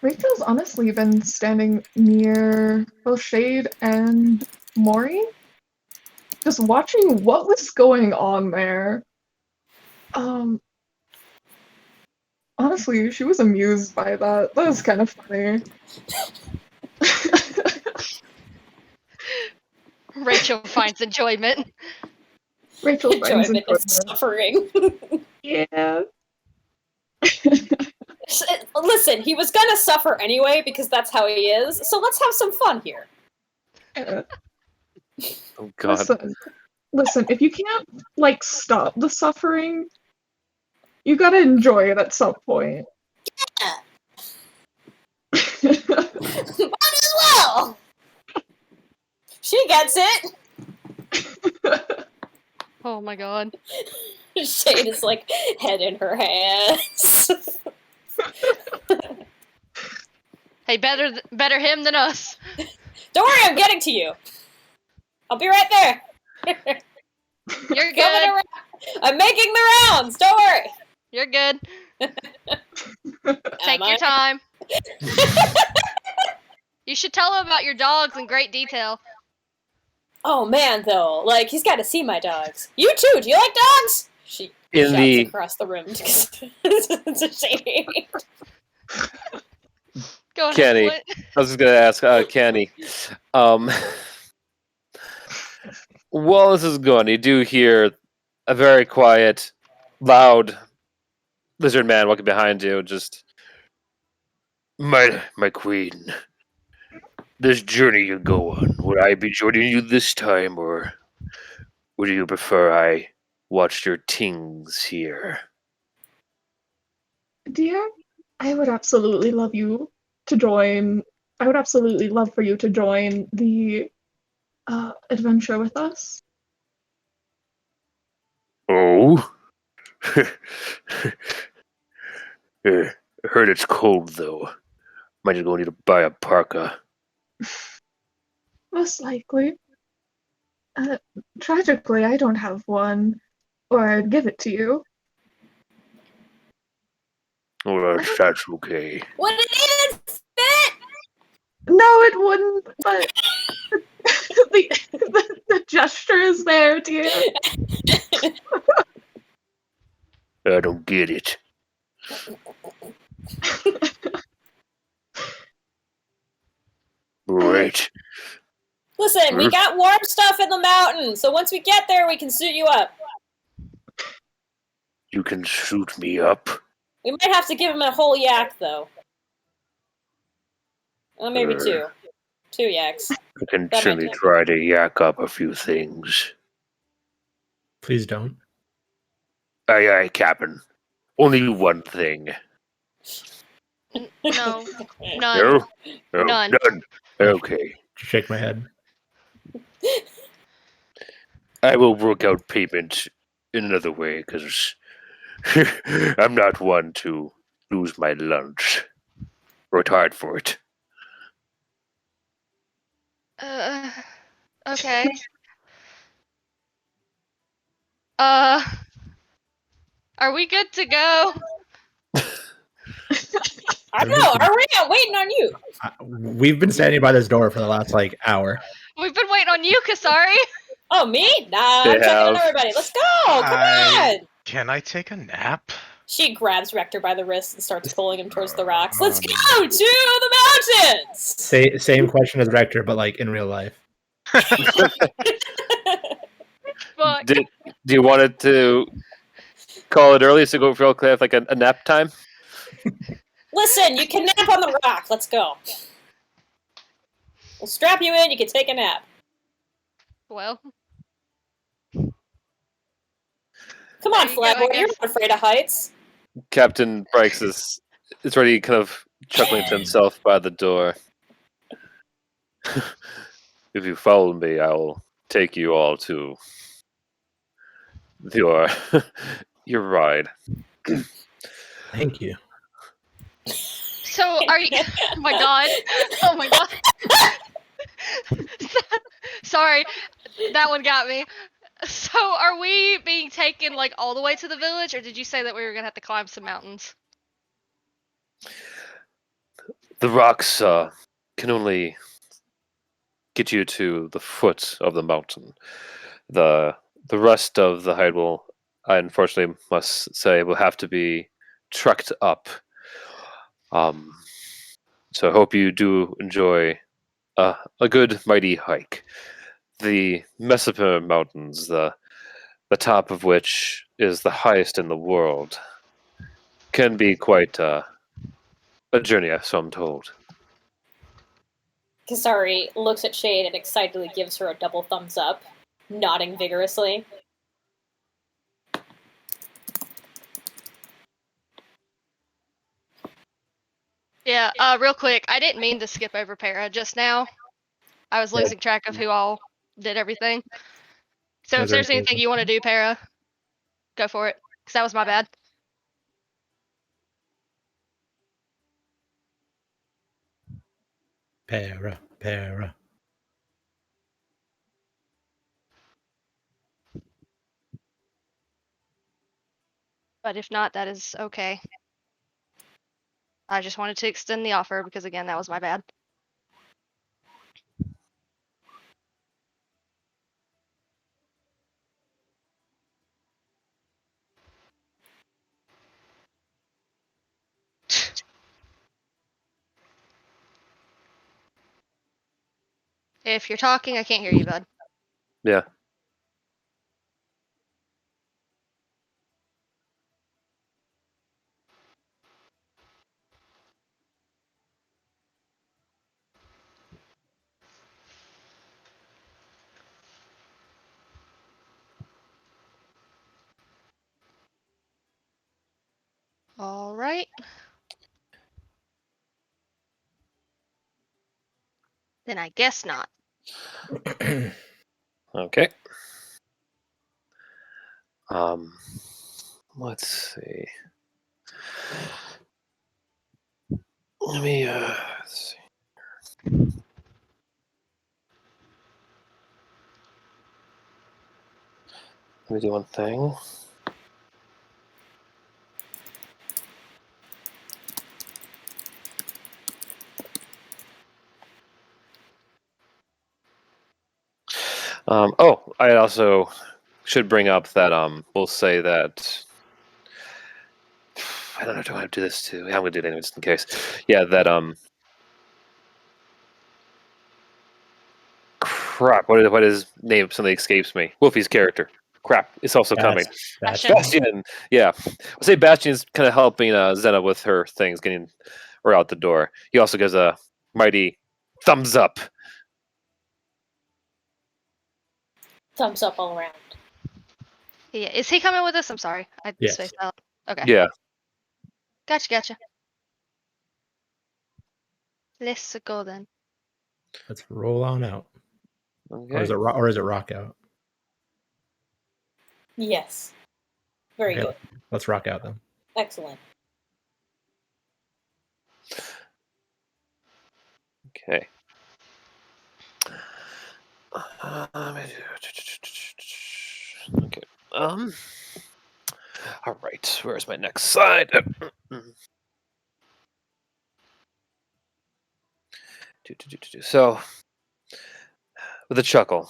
[SPEAKER 7] Rachel's honestly been standing near both Shade and Maury, just watching what was going on there. Honestly, she was amused by that. That was kind of funny.
[SPEAKER 1] Rachel finds enjoyment.
[SPEAKER 7] Rachel finds
[SPEAKER 6] Enjoyment and
[SPEAKER 7] enjoyment.
[SPEAKER 6] suffering.
[SPEAKER 7] Yeah.
[SPEAKER 6] Listen, he was gonna suffer anyway because that's how he is. So let's have some fun here.
[SPEAKER 7] Yeah.
[SPEAKER 3] Oh God.
[SPEAKER 7] Listen, if you can't stop the suffering, you gotta enjoy it at some point.
[SPEAKER 6] Might as well. She gets it.
[SPEAKER 1] Oh my god.
[SPEAKER 6] Shade is head in her hands.
[SPEAKER 1] Hey, better him than us.
[SPEAKER 6] Don't worry, I'm getting to you. I'll be right there.
[SPEAKER 1] You're
[SPEAKER 6] Coming
[SPEAKER 1] good.
[SPEAKER 6] around. I'm making the rounds. Don't worry.
[SPEAKER 1] You're good. Take
[SPEAKER 6] Am
[SPEAKER 1] your
[SPEAKER 6] I?
[SPEAKER 1] time. You should tell him about your dogs in great detail.
[SPEAKER 6] Oh man, though, he's got to see my dogs. You too. Do you like dogs? She shouts across the room to Shade.
[SPEAKER 1] Go ahead,
[SPEAKER 3] Kenny,
[SPEAKER 1] Flint.
[SPEAKER 3] I was just gonna ask, Kenny. While this is going, you do hear a very quiet, loud lizard man walking behind you. Just, my queen, this journey you go on, would I be joining you this time, or would you prefer I watched your tings here?
[SPEAKER 7] Dear, I would absolutely love you to join. I would absolutely love for you to join the adventure with us.
[SPEAKER 3] Oh? I heard it's cold, though. Might just go need to buy a parka.
[SPEAKER 7] Most likely. Tragically, I don't have one, or I'd give it to you.
[SPEAKER 3] Oh, that's okay.
[SPEAKER 6] Would it even fit?
[SPEAKER 7] No, it wouldn't, but the gesture is there, dear.
[SPEAKER 3] I don't get it. Right.
[SPEAKER 6] Listen, we got warm stuff in the mountain, so once we get there, we can suit you up.
[SPEAKER 3] You can suit me up.
[SPEAKER 6] We might have to give him a whole yak, though. Well, maybe two. 2 yaks.
[SPEAKER 3] Potentially try to yak up a few things.
[SPEAKER 4] Please don't.
[SPEAKER 3] Aye, aye, Captain. Only one thing.
[SPEAKER 1] No, none.
[SPEAKER 3] No? No,
[SPEAKER 1] None.
[SPEAKER 3] none. Okay.
[SPEAKER 4] Shake my head.
[SPEAKER 3] I will work out payment in another way, because I'm not one to lose my lunch. Worked hard for it.
[SPEAKER 1] Okay. Are we good to go?
[SPEAKER 6] I don't know. Are we? I'm waiting on you.
[SPEAKER 4] We've been standing by this door for the last hour.
[SPEAKER 1] We've been waiting on you, Kasari.
[SPEAKER 6] Oh, me? Nah,
[SPEAKER 3] They
[SPEAKER 6] I'm checking on
[SPEAKER 3] have.
[SPEAKER 6] everybody. Let's go! Come on!
[SPEAKER 5] Can I take a nap?
[SPEAKER 6] She grabs Rector by the wrist and starts pulling him towards the rocks. Let's go to the mountains!
[SPEAKER 4] Same question as Rector, but in real life.
[SPEAKER 1] Fuck.
[SPEAKER 3] Do you want it to call it early so go real clear like a nap time?
[SPEAKER 6] Listen, you can nap on the rock. Let's go. We'll strap you in. You can take a nap.
[SPEAKER 1] Well,
[SPEAKER 6] Come on,
[SPEAKER 1] There you go, I
[SPEAKER 6] Flatboy. You're
[SPEAKER 1] guess.
[SPEAKER 6] not afraid of heights.
[SPEAKER 3] Captain Brikes is already kind of chuckling to himself by the door. If you follow me, I will take you all to your ride.
[SPEAKER 4] Thank you.
[SPEAKER 1] so are you? Oh my god. Oh my god. Sorry, that one got me. So are we being taken all the way to the village, or did you say that we were gonna have to climb some mountains?
[SPEAKER 3] The rocks can only get you to the foot of the mountain. The rest of the height will, I unfortunately must say, will have to be trucked up. So I hope you do enjoy a good mighty hike. The Messaper Mountains, the top of which is the highest in the world, can be quite a journey, so I'm told.
[SPEAKER 6] Kasari looks at Shade and excitedly gives her a double thumbs up, nodding vigorously.
[SPEAKER 1] Yeah. Real quick, I didn't mean to skip over Para just now. I was losing track of who all did everything. So if there's anything you want to do, Para, go for it. Because that was my bad.
[SPEAKER 4] Para.
[SPEAKER 1] But if not, that is okay. I just wanted to extend the offer because, again, that was my bad. If you're talking, I can't hear you, bud.
[SPEAKER 3] Yeah.
[SPEAKER 1] All right. Then I guess not.
[SPEAKER 3] Okay. Let's see. Let me let's see. Let me do one thing. I also should bring up that we'll say that I don't know. Do I have to do this too? Yeah, I'm gonna do it anyway, just in case. Yeah, that crap. What is name? Something escapes me. Wolfie's character. Crap, it's also coming.
[SPEAKER 1] Bastion.
[SPEAKER 3] Bastion, yeah. I'll say Bastion's kind of helping Zena with her things, getting her out the door. He also gives a mighty thumbs up.
[SPEAKER 6] Thumbs up all around.
[SPEAKER 1] Yeah, is he coming with us? I'm sorry, I
[SPEAKER 4] Yes.
[SPEAKER 1] spaced out. Okay,
[SPEAKER 3] Yeah.
[SPEAKER 1] gotcha. Let's go then.
[SPEAKER 4] Let's roll on out.
[SPEAKER 3] Okay.
[SPEAKER 4] Or is it rock out?
[SPEAKER 6] Yes. Very
[SPEAKER 4] Okay,
[SPEAKER 6] good.
[SPEAKER 4] let's rock out then.
[SPEAKER 6] Excellent.
[SPEAKER 3] Okay. Okay. All right. Where's my next slide? So, with a chuckle,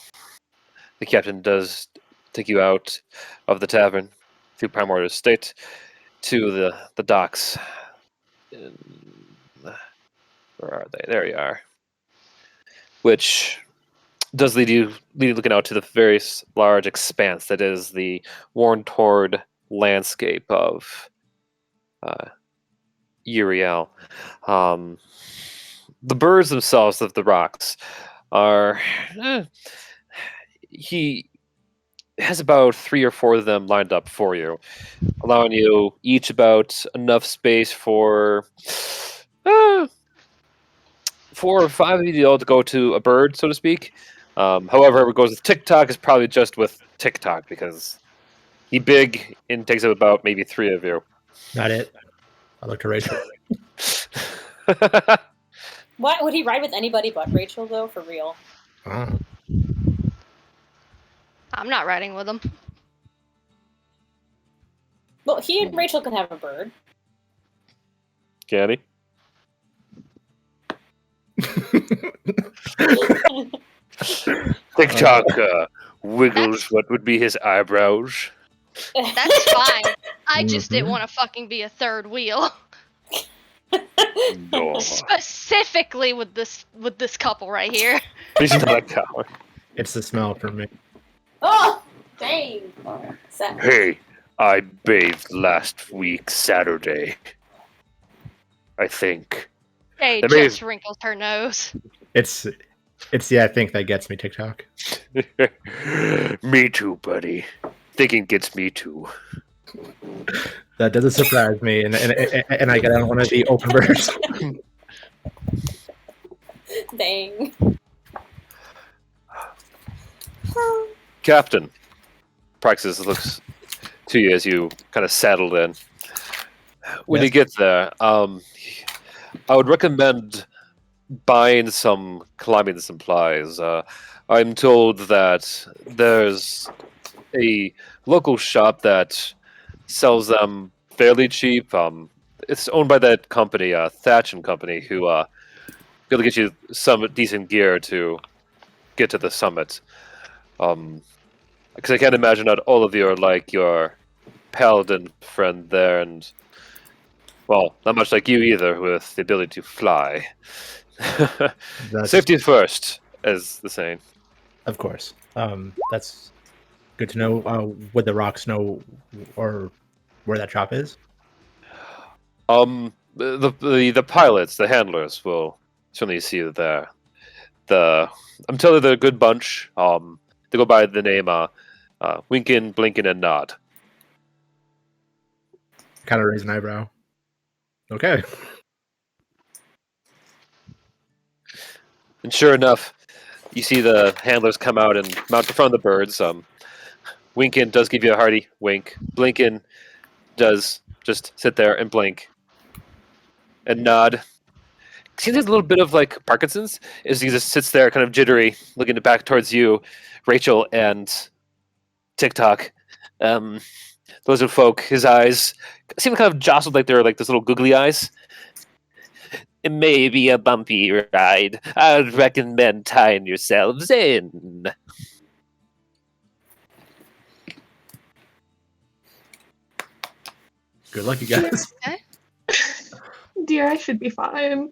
[SPEAKER 3] the captain does take you out of the tavern through Primordial Estate to the docks. Where are they? There you are. Which does lead you looking out to the very large expanse that is the worn-torn landscape of Uryale. The birds themselves of the rocks are. He has about 3 or 4 of them lined up for you, allowing you each about enough space for 4 or 5 of you all to go to a bird, so to speak. However, it goes with TikTok is probably just with TikTok because he big and takes up about maybe 3 of you.
[SPEAKER 4] Not it. I look to Rachel.
[SPEAKER 6] Why would he ride with anybody but Rachel though? For real?
[SPEAKER 4] Ah,
[SPEAKER 1] I'm not riding with him.
[SPEAKER 6] Well, he and Rachel can have a bird.
[SPEAKER 3] Can he? TikTok wiggles what would be his eyebrows.
[SPEAKER 1] That's fine. I just didn't
[SPEAKER 4] Mhm.
[SPEAKER 1] want to fucking be a third wheel.
[SPEAKER 3] No.
[SPEAKER 1] Specifically with this couple right here.
[SPEAKER 3] He's not a coward.
[SPEAKER 4] It's the smell for me.
[SPEAKER 6] Oh, dang! Sad.
[SPEAKER 3] Hey, I bathed last week Saturday. I think.
[SPEAKER 1] Hey,
[SPEAKER 3] That may-
[SPEAKER 1] just wrinkles her nose.
[SPEAKER 4] It's the I think that gets me TikTok.
[SPEAKER 3] Me too, buddy. Thinking gets me too.
[SPEAKER 4] That doesn't surprise me, and I get on one of the open birds.
[SPEAKER 6] Dang.
[SPEAKER 3] Captain, Praxis looks to you as you kind of settled in. When you
[SPEAKER 4] Yes.
[SPEAKER 3] get there, I would recommend buying some climbing supplies. I'm told that there's a local shop that sells them fairly cheap. It's owned by that company, Thatch and Company, who going to get you some decent gear to get to the summit. Because I can't imagine that all of you are like your paladin friend there, and well, not much like you either, with the ability to fly.
[SPEAKER 4] That's,
[SPEAKER 3] Safety first, as the saying.
[SPEAKER 4] of course. That's good to know. Would the rocks know or where that shop is?
[SPEAKER 3] The pilots, the handlers, will certainly see you there. I'm telling you, they're a good bunch. They go by the name Winkin, Blinkin, and Nod.
[SPEAKER 4] Kind of raise an eyebrow. Okay.
[SPEAKER 3] And sure enough, you see the handlers come out and mount in front of the birds. Winkin does give you a hearty wink. Blinkin does just sit there and blink. And Nod seems like a little bit of like Parkinson's, as he just sits there kind of jittery, looking back towards you, Rachel, and TikTok. Those are folk. His eyes seem kind of jostled, like they're like those little googly eyes. It may be a bumpy ride. I'd recommend tying yourselves in.
[SPEAKER 4] Good luck, you guys.
[SPEAKER 7] Dear, I should be fine.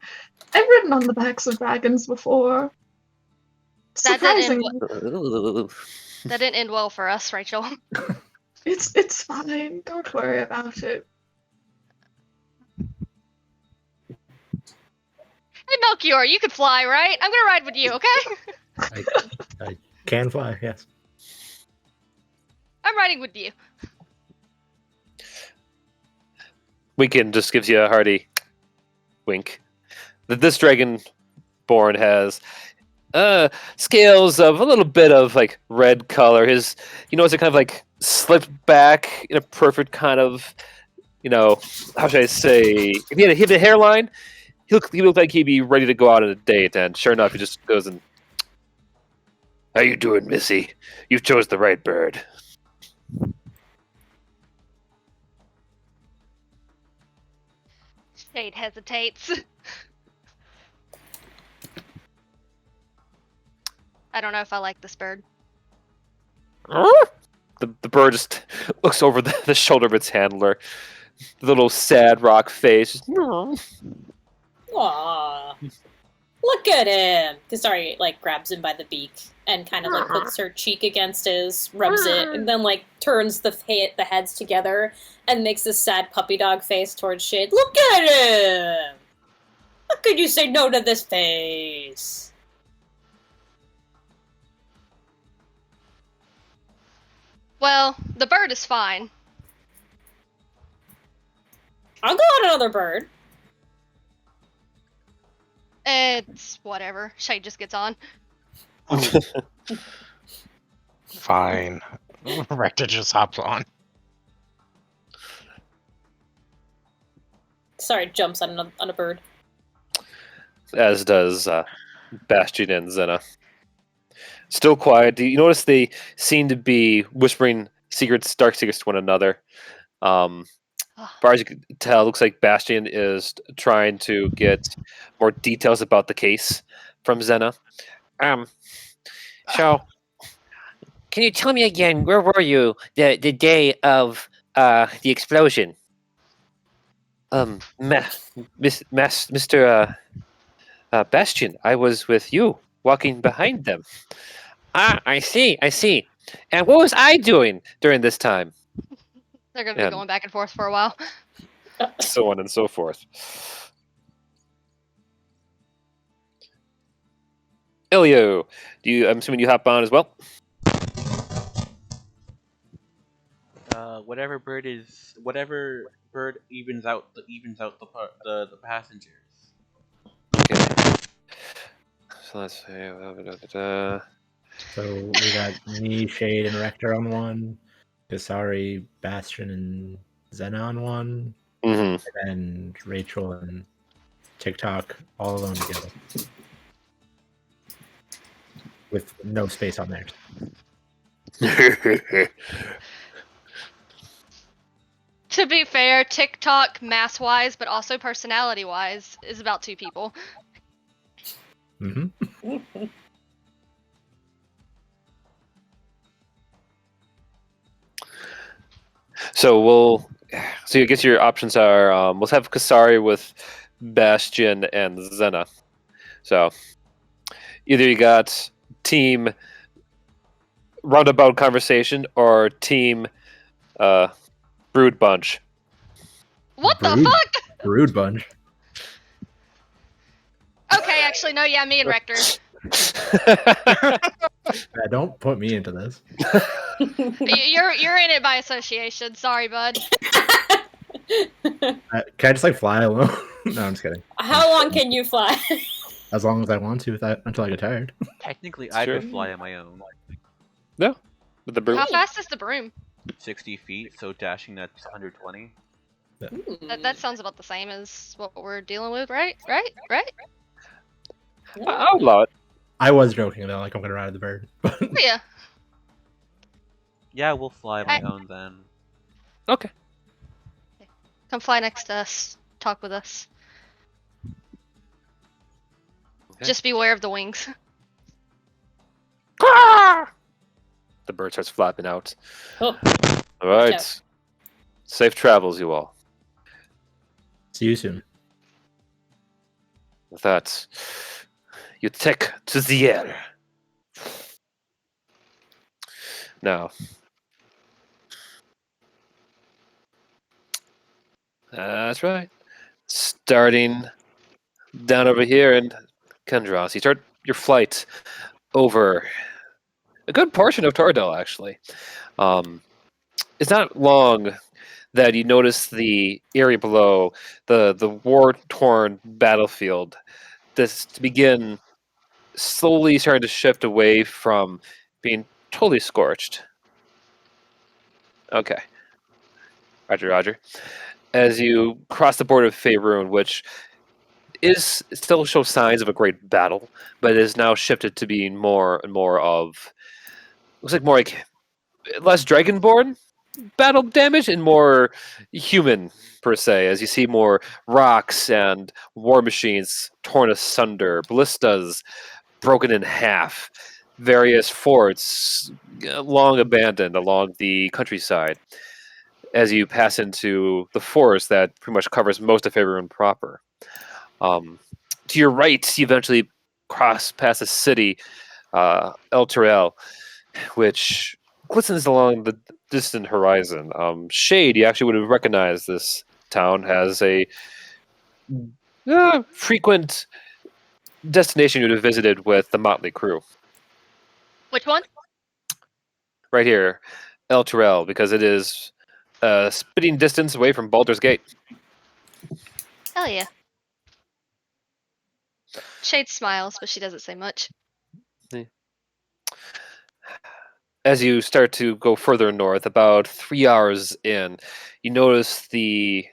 [SPEAKER 7] I've ridden on the backs of dragons before.
[SPEAKER 1] That didn't
[SPEAKER 7] Surprisingly.
[SPEAKER 1] That didn't end well for us, Rachel.
[SPEAKER 7] It's fine. Don't worry about it.
[SPEAKER 1] Hey, Melchior, you could fly, right? I'm gonna ride with you, okay?
[SPEAKER 4] I can fly, yes.
[SPEAKER 1] I'm riding with you.
[SPEAKER 3] Winkin just gives you a hearty wink. This dragonborn has scales of a little bit of like red color. His, it's a kind of like slipped back in a perfect kind of, how should I say? If he had a hairline, he looked like he'd be ready to go out on a date. And sure enough, he just goes and, "How you doing, Missy? You chose the right bird."
[SPEAKER 1] Shade hesitates. I don't know if I like this bird.
[SPEAKER 3] The bird just looks over the shoulder of its handler. The little sad rock face. Just,
[SPEAKER 6] Aww. Look at him. Kasari grabs him by the beak and kind of puts her cheek against his, rubs it, and then turns the heads together and makes this sad puppy dog face towards Shade. Look at him. How could you say no to this face?
[SPEAKER 1] Well, the bird is fine.
[SPEAKER 6] I'll go on another bird.
[SPEAKER 1] It's whatever. Shade just gets on.
[SPEAKER 5] Fine. Rector just hops on.
[SPEAKER 6] Sorry, jumps on a bird.
[SPEAKER 3] as does Bastion and Zena. Still quiet. You notice they seem to be whispering dark secrets to one another. As far as you can tell, it looks like Bastion is trying to get more details about the case from Zena.
[SPEAKER 8] So, can you tell me again, where were you the day of the explosion?
[SPEAKER 3] Mr. Bastion, I was with you, walking behind them.
[SPEAKER 8] Ah, I see. And what was I doing during this time?
[SPEAKER 1] They're gonna be going back and forth for a while.
[SPEAKER 3] So on and so forth. Ilio, I'm assuming you hop on as well?
[SPEAKER 2] Whatever bird evens out the passengers.
[SPEAKER 3] Okay. So let's see.
[SPEAKER 4] So we got me, Shade, and Rector on one. Kasari, Bastion, and Zena on one.
[SPEAKER 3] Mm-hmm.
[SPEAKER 4] And Rachel and TikTok all alone together. With no space on theirs.
[SPEAKER 1] To be fair, TikTok mass-wise, but also personality-wise, is about 2 people.
[SPEAKER 4] Mm-hmm.
[SPEAKER 3] So I guess your options are let's have Kasari with Bastion and Zena. So either you got team roundabout conversation or team brood bunch.
[SPEAKER 1] What the fuck?
[SPEAKER 4] Brood bunch.
[SPEAKER 1] Okay, actually, no, yeah, me and Rector.
[SPEAKER 4] Don't put me into this.
[SPEAKER 1] You're in it by association. Sorry, bud.
[SPEAKER 4] Can I just fly alone? No, I'm just kidding.
[SPEAKER 6] How long can you fly?
[SPEAKER 4] As long as I want to, until I get tired.
[SPEAKER 2] Technically, I
[SPEAKER 3] Sure.
[SPEAKER 2] could fly on my own.
[SPEAKER 3] No, with the brood.
[SPEAKER 1] How fast is the broom?
[SPEAKER 2] 60 feet, so dashing that's 120.
[SPEAKER 1] That sounds about the same as what we're dealing with, right?
[SPEAKER 3] I'll allow it.
[SPEAKER 4] I was joking though, I'm gonna ride the bird.
[SPEAKER 1] Oh, yeah.
[SPEAKER 2] Yeah, we'll fly on my own then.
[SPEAKER 3] Okay.
[SPEAKER 1] Come fly next to us. Talk with us.
[SPEAKER 3] Okay.
[SPEAKER 1] Just beware of the wings.
[SPEAKER 3] The bird starts flapping out.
[SPEAKER 6] Oh.
[SPEAKER 3] All right.
[SPEAKER 6] Watch
[SPEAKER 3] Safe travels, you all.
[SPEAKER 4] See you soon.
[SPEAKER 3] With that, you take to the air. Now, that's right. Starting down over here in Kendros, you start your flight over a good portion of Tordel, actually. It's not long that you notice the area below the war-torn battlefield. This to begin slowly starting to shift away from being totally scorched. Okay, Roger, Roger. As you cross the border of Faerun, which is still shows signs of a great battle, but it is now shifted to being more and more of looks like more like less dragonborn battle damage and more human per se, as you see more rocks and war machines torn asunder, ballistas broken in half, various forts long abandoned along the countryside. As you pass into the forest that pretty much covers most of Faerun proper. To your right, you eventually cross past a city, Uryale, which glistens along the distant horizon. Shade, you actually would have recognized this town as a frequent destination you'd have visited with the Motley Crew.
[SPEAKER 1] Which one?
[SPEAKER 3] Right here, Uryale, because it is a spitting distance away from Baldur's Gate.
[SPEAKER 1] Hell yeah. Shade smiles, but she doesn't say much.
[SPEAKER 3] As you start to go further north, about 3 hours in, you notice the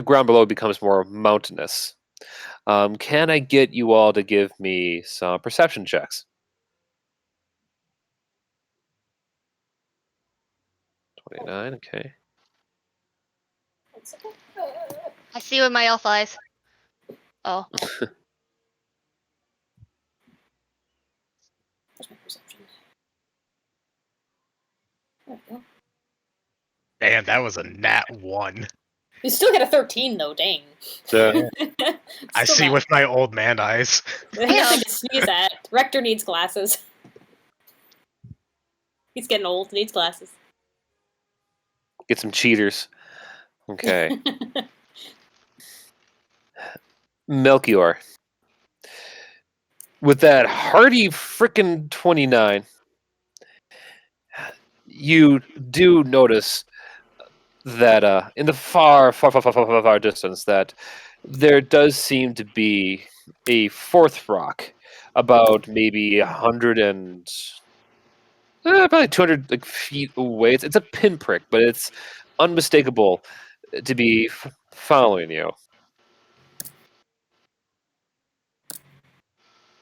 [SPEAKER 3] ground below becomes more mountainous. Can I get you all to give me some perception checks? 29, okay.
[SPEAKER 1] I see with my elf eyes. Oh.
[SPEAKER 6] Where's my perception? There we go.
[SPEAKER 5] Man, that was a nat 1.
[SPEAKER 6] You still get a 13 though, dang.
[SPEAKER 3] So,
[SPEAKER 5] I
[SPEAKER 6] Still
[SPEAKER 5] see
[SPEAKER 6] bad.
[SPEAKER 5] with my old man eyes.
[SPEAKER 6] Nothing to sneeze at. Rector needs glasses. He's getting old, needs glasses.
[SPEAKER 3] get some cheaters. Okay. Melchior. With that hearty frickin' 29, you do notice that in the far distance that there does seem to be a fourth rock about maybe 100 and probably 200 like, feet away. It's a pinprick, but it's unmistakable to be following you.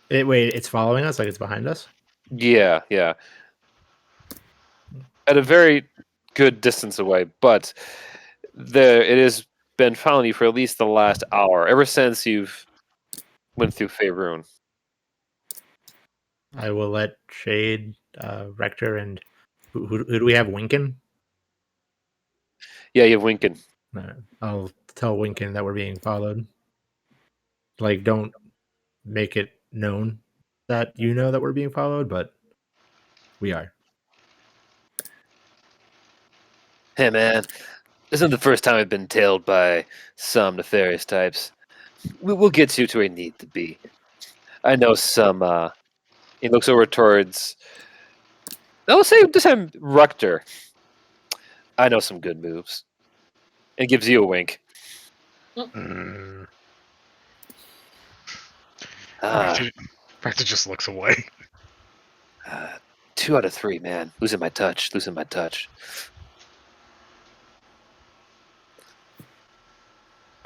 [SPEAKER 4] Wait, it's following us? Like it's behind us?
[SPEAKER 3] Yeah. At a very good distance away, but it has been following you for at least the last hour, ever since you've went through Faerun.
[SPEAKER 4] I will let Shade, Rector, and who do we have? Winkin?
[SPEAKER 3] Yeah, you have Winkin.
[SPEAKER 4] I'll tell Winkin that we're being followed. Like, don't make it known that you know that we're being followed, but we are.
[SPEAKER 3] Hey man, this isn't the first time I've been tailed by some nefarious types. We'll get you to where you need to be. I know some. He looks over towards. I'll say this time, Rector. I know some good moves, and gives you a wink.
[SPEAKER 5] Mm.
[SPEAKER 3] Ah,
[SPEAKER 5] Rector just looks away.
[SPEAKER 3] 2 out of 3, man. Losing my touch.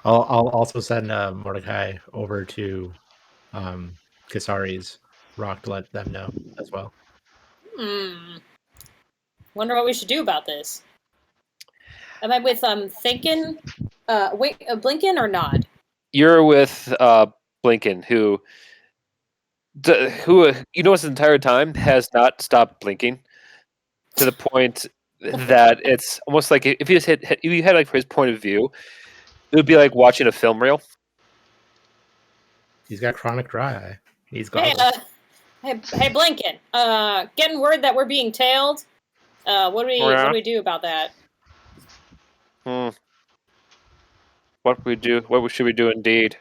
[SPEAKER 4] I'll also send Mordecai over to Kasari's rock to let them know as well.
[SPEAKER 6] Wonder what we should do about this. Am I with thinking? Blinken or Nod?
[SPEAKER 3] You're with Blinken, who you know, this entire time has not stopped blinking to the point that it's almost like if you if you had like his point of view, it would be like watching a film reel.
[SPEAKER 4] He's got chronic dry eye. He's
[SPEAKER 6] Hey,
[SPEAKER 4] goggles.
[SPEAKER 6] hey, Blinken. Getting word that we're being tailed. What do we do about that?
[SPEAKER 3] What we do? What should we do? Indeed.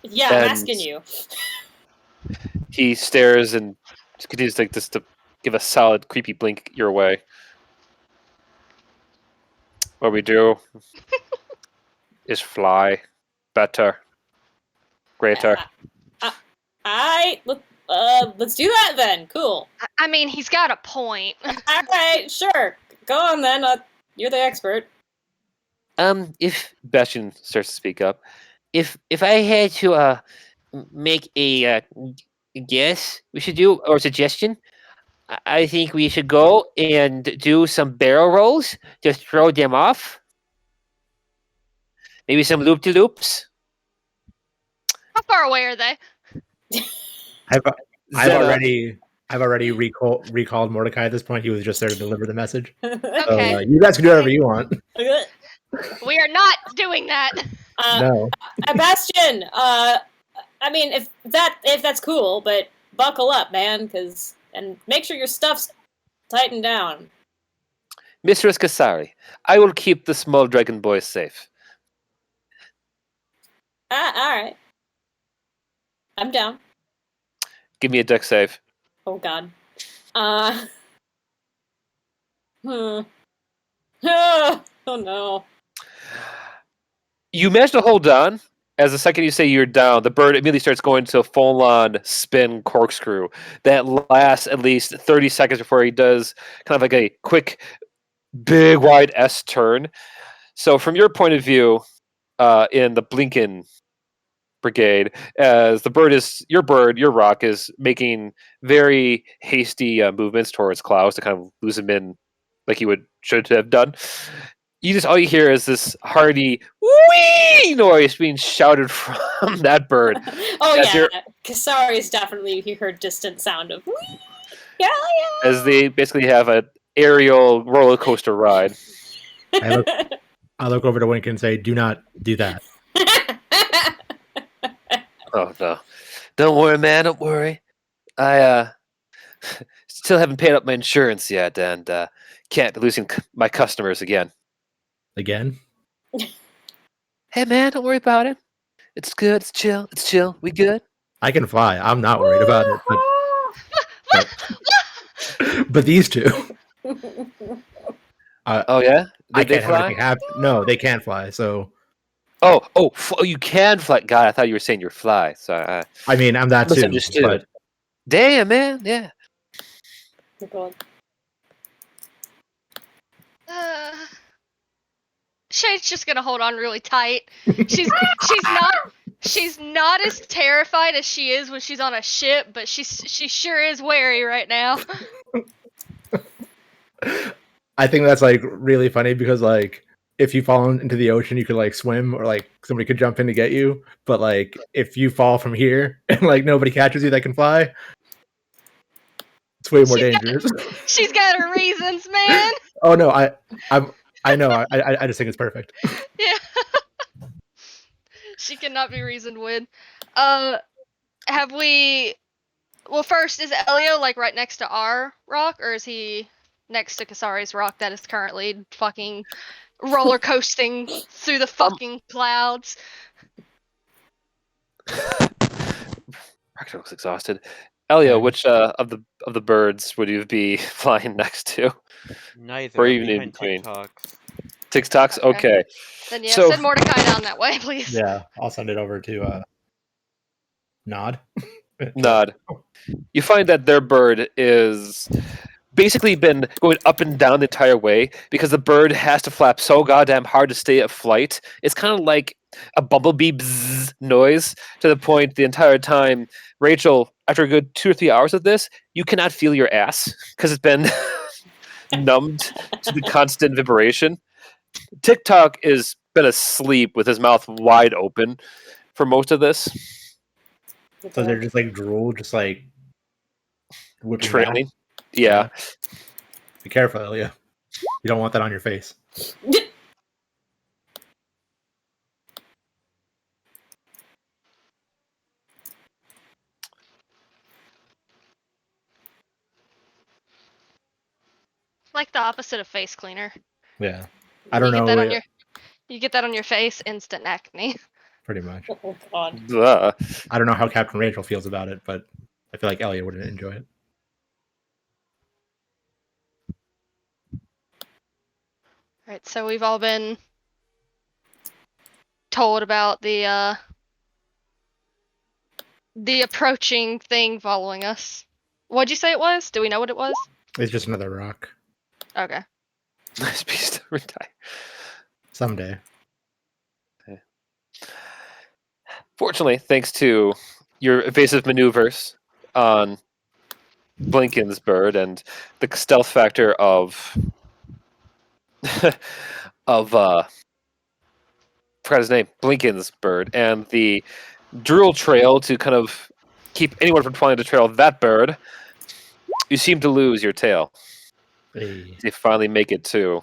[SPEAKER 6] Yeah, I'm asking you.
[SPEAKER 3] He stares and continues like just to give a solid, creepy blink your way. What we do is fly better, greater.
[SPEAKER 6] Let's do that then. Cool.
[SPEAKER 1] I mean, he's got a point.
[SPEAKER 6] All right, sure. Go on then. You're the expert.
[SPEAKER 3] If Bastion starts to speak up,
[SPEAKER 8] If I had to make a guess, we should do or suggestion. I think we should go and do some barrel rolls to throw them off. Maybe some loop de loops.
[SPEAKER 1] How far away are they?
[SPEAKER 4] I've already recalled Mordecai at this point. He was just there to deliver the message.
[SPEAKER 1] Okay.
[SPEAKER 4] So, you guys can do whatever you want.
[SPEAKER 1] We are not doing that.
[SPEAKER 4] No.
[SPEAKER 6] Bastion. I mean, if that's cool, but buckle up, man, and make sure your stuff's tightened down.
[SPEAKER 3] Mistress Kasari, I will keep the small dragon boy safe.
[SPEAKER 6] All right. I'm down.
[SPEAKER 3] Give me a deck save.
[SPEAKER 6] Oh God. Oh no.
[SPEAKER 3] You manage to hold on. As the second you say you're down, the bird immediately starts going to a full-on spin corkscrew that lasts at least 30 seconds before he does kind of like a quick, big, wide S turn. So from your point of view, in the Blinken brigade, as your rock is making very hasty movements towards Klaus to kind of lose him in like you should have done. All you hear is this hearty wee noise being shouted from that bird.
[SPEAKER 6] Oh yeah, Kasari's definitely heard distant sound of wee. Yeah.
[SPEAKER 3] As they basically have an aerial roller coaster ride.
[SPEAKER 4] I look over to Wink and say, "Do not do that."
[SPEAKER 3] Oh no! Don't worry, man. Don't worry. I still haven't paid up my insurance yet, and can't be losing my customers again.
[SPEAKER 4] Again?
[SPEAKER 3] Hey, man, don't worry about it. It's good. It's chill. It's chill. We good?
[SPEAKER 4] I can fly. I'm not worried about it. But these two.
[SPEAKER 3] Oh yeah,
[SPEAKER 4] I
[SPEAKER 3] they
[SPEAKER 4] can't
[SPEAKER 3] fly?
[SPEAKER 4] have No, they can't fly. So.
[SPEAKER 3] Oh, you can fly. God, I thought you were saying you're fly. So
[SPEAKER 4] I mean, I'm that too.
[SPEAKER 3] Misunderstood.
[SPEAKER 4] But...
[SPEAKER 3] Damn, man. Yeah.
[SPEAKER 1] Shade's just gonna hold on really tight. She's not as terrified as she is when she's on a ship, but she sure is wary right now.
[SPEAKER 4] I think that's like really funny because like if you fall into the ocean, you could like swim or like somebody could jump in to get you. But like if you fall from here and like nobody catches you that can fly, it's way more dangerous.
[SPEAKER 1] She's got her reasons, man.
[SPEAKER 4] Oh no, I know. I just think it's perfect.
[SPEAKER 1] Yeah. She cannot be reasoned with. Well, first, is Elio like right next to our rock, or is he next to Kasari's rock that is currently fucking roller coasting through the fucking clouds?
[SPEAKER 3] Rector looks exhausted. Elio, which of the birds would you be flying next to?
[SPEAKER 2] Neither.
[SPEAKER 3] Or
[SPEAKER 2] I'm
[SPEAKER 3] even in
[SPEAKER 2] behind
[SPEAKER 3] between?
[SPEAKER 2] TikToks.
[SPEAKER 3] TikToks? Okay.
[SPEAKER 1] Then yeah,
[SPEAKER 3] So-
[SPEAKER 1] send Mordecai down that way, please.
[SPEAKER 4] Yeah, I'll send it over to Nod.
[SPEAKER 3] Nod. You find that their bird is basically been going up and down the entire way because the bird has to flap so goddamn hard to stay afloat. It's kind of like a bumblebee bzzz noise to the point the entire time. Rachel, after a good 2 or 3 hours of this, you cannot feel your ass because it's been numbed to the constant vibration. TikTok has been asleep with his mouth wide open for most of this.
[SPEAKER 4] So they're just like drool, just like whipping
[SPEAKER 3] Training.
[SPEAKER 4] down.
[SPEAKER 3] Yeah.
[SPEAKER 4] Be careful, Elia. You don't want that on your face.
[SPEAKER 1] Like the opposite of face cleaner.
[SPEAKER 4] Yeah. I don't
[SPEAKER 1] you
[SPEAKER 4] know.
[SPEAKER 1] Get that on your, you get that on your face, instant acne.
[SPEAKER 4] Pretty much.
[SPEAKER 6] Oh god.
[SPEAKER 3] Ugh.
[SPEAKER 4] I don't know how Captain Rachel feels about it, but I feel like Elliot wouldn't enjoy it.
[SPEAKER 1] Right, so we've all been told about the approaching thing following us. What'd you say it was? Do we know what it was?
[SPEAKER 4] It's just another rock.
[SPEAKER 1] Okay.
[SPEAKER 3] Nice piece to retire.
[SPEAKER 4] Someday.
[SPEAKER 3] Fortunately, thanks to your evasive maneuvers on Blinken's bird and the stealth factor of of forgot his name, Blinken's bird, and the drill trail to kind of keep anyone from trying to trail that bird, you seem to lose your tail.
[SPEAKER 4] Hey.
[SPEAKER 3] You finally make it to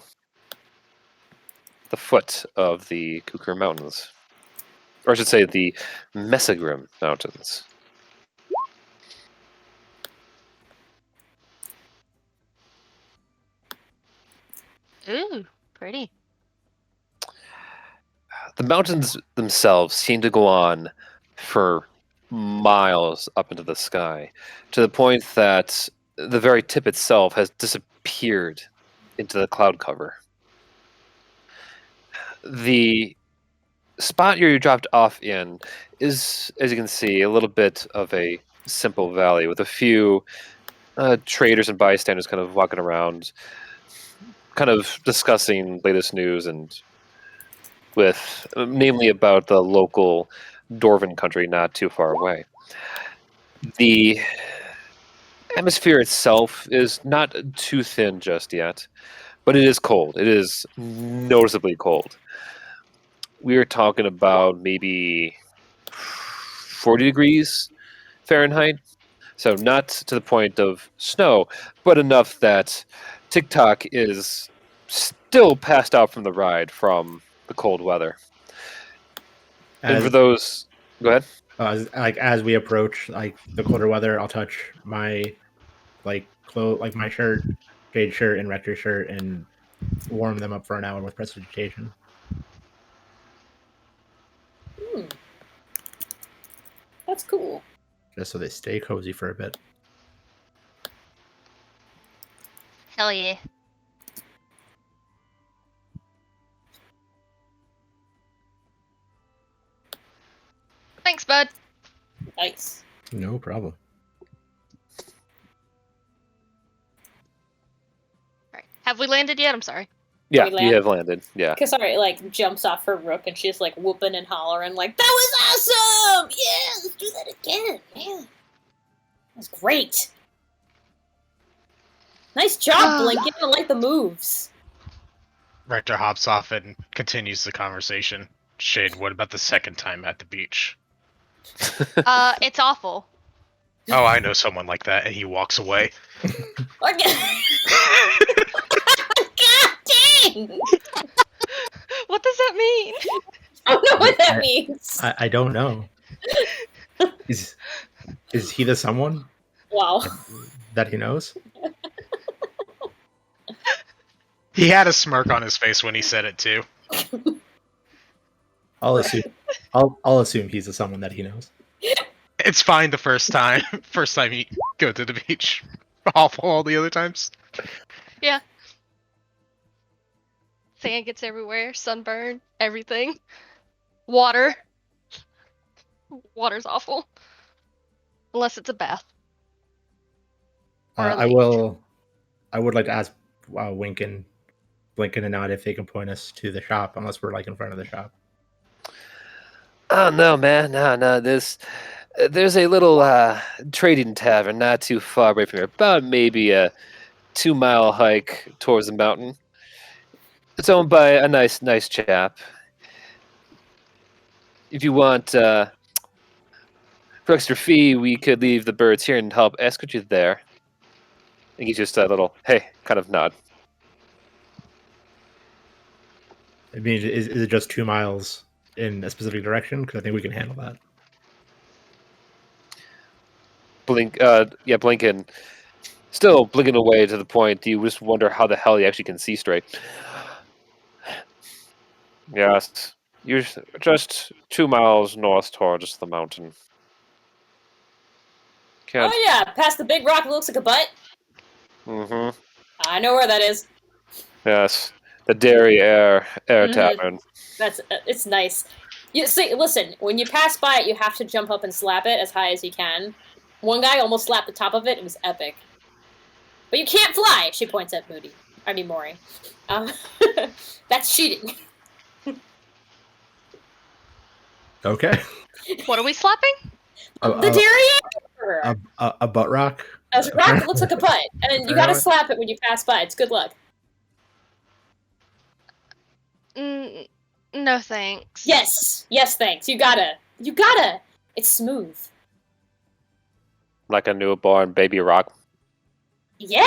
[SPEAKER 3] the foot of the Kukr Mountains. Or I should say the Messagrim Mountains.
[SPEAKER 1] Ooh, pretty.
[SPEAKER 3] The mountains themselves seem to go on for miles up into the sky, to the point that the very tip itself has disappeared into the cloud cover. The spot you dropped off in is, as you can see, a little bit of a simple valley with a few traders and bystanders kind of walking around, kind of discussing latest news and with namely about the local Dwarven country not too far away. The atmosphere itself is not too thin just yet, but it is cold. It is noticeably cold. We are talking about maybe 40 degrees Fahrenheit. So not to the point of snow, but enough that TikTok is still passed out from the ride from the cold weather. And for those, go ahead.
[SPEAKER 4] As we approach like the colder weather, I'll touch my my shirt, shade shirt, and rector shirt, and warm them up for an hour with prestidigitation.
[SPEAKER 6] That's cool.
[SPEAKER 4] Just so they stay cozy for a bit.
[SPEAKER 1] Hell yeah. Thanks, bud.
[SPEAKER 6] Nice.
[SPEAKER 4] No problem.
[SPEAKER 1] Alright. Have we landed yet? I'm sorry.
[SPEAKER 3] Yeah,
[SPEAKER 6] We
[SPEAKER 3] you
[SPEAKER 6] land?
[SPEAKER 3] have landed. Yeah.
[SPEAKER 6] Kasari like jumps off her rook and she's like whooping and hollering like, "That was awesome! Yeah, let's do that again, man. That was great. Nice job, Blinken. I like the moves."
[SPEAKER 5] Rector hops off and continues the conversation. Shade, what about the second time at the beach?
[SPEAKER 1] It's awful.
[SPEAKER 5] Oh, I know someone like that, and he walks away.
[SPEAKER 6] God dang!
[SPEAKER 1] What does that mean?
[SPEAKER 6] I don't know what that means.
[SPEAKER 4] I don't know. Is he the someone
[SPEAKER 6] Wow.
[SPEAKER 4] that he knows?
[SPEAKER 5] He had a smirk on his face when he said it too.
[SPEAKER 4] I'll assume he's the someone that he knows.
[SPEAKER 5] It's fine the first time. First time you go to the beach. Awful all the other times.
[SPEAKER 1] Yeah. Sand gets everywhere, sunburn, everything. Water. Water's awful. Unless it's a bath. Or a
[SPEAKER 4] I
[SPEAKER 1] lake.
[SPEAKER 4] would like to ask Blinken and Nod if they can point us to the shop, unless we're like in front of the shop.
[SPEAKER 3] Oh no, man, no. There's a little trading tavern not too far away from here, about maybe a 2-mile hike towards the mountain. It's owned by a nice chap. If you want for extra fee, we could leave the birds here and help escort you there. And he's just a little hey kind of nod.
[SPEAKER 4] I mean, is it just 2 miles in a specific direction? Because I think we can handle that.
[SPEAKER 3] Blinken still blinking away to the point you just wonder how the hell he actually can see straight. Yes, you're just 2 miles north towards the mountain. Can't.
[SPEAKER 6] Oh yeah, past the big rock that looks like a butt.
[SPEAKER 3] Mm-hmm.
[SPEAKER 6] I know where that is.
[SPEAKER 3] Yes, the Dairy Air Tavern.
[SPEAKER 6] That's it's nice. You see, listen, when you pass by it, you have to jump up and slap it as high as you can. One guy almost slapped the top of it. It was epic. But you can't fly. She points at Mori. That's cheating.
[SPEAKER 4] Okay.
[SPEAKER 1] What are we slapping?
[SPEAKER 6] The Dairy Air.
[SPEAKER 4] A butt rock.
[SPEAKER 6] A rock that looks like a butt, and you gotta slap it when you pass by. It's good luck.
[SPEAKER 1] No thanks.
[SPEAKER 6] Yes, thanks. You gotta. It's smooth.
[SPEAKER 3] Like a newborn baby rock.
[SPEAKER 6] Yeah.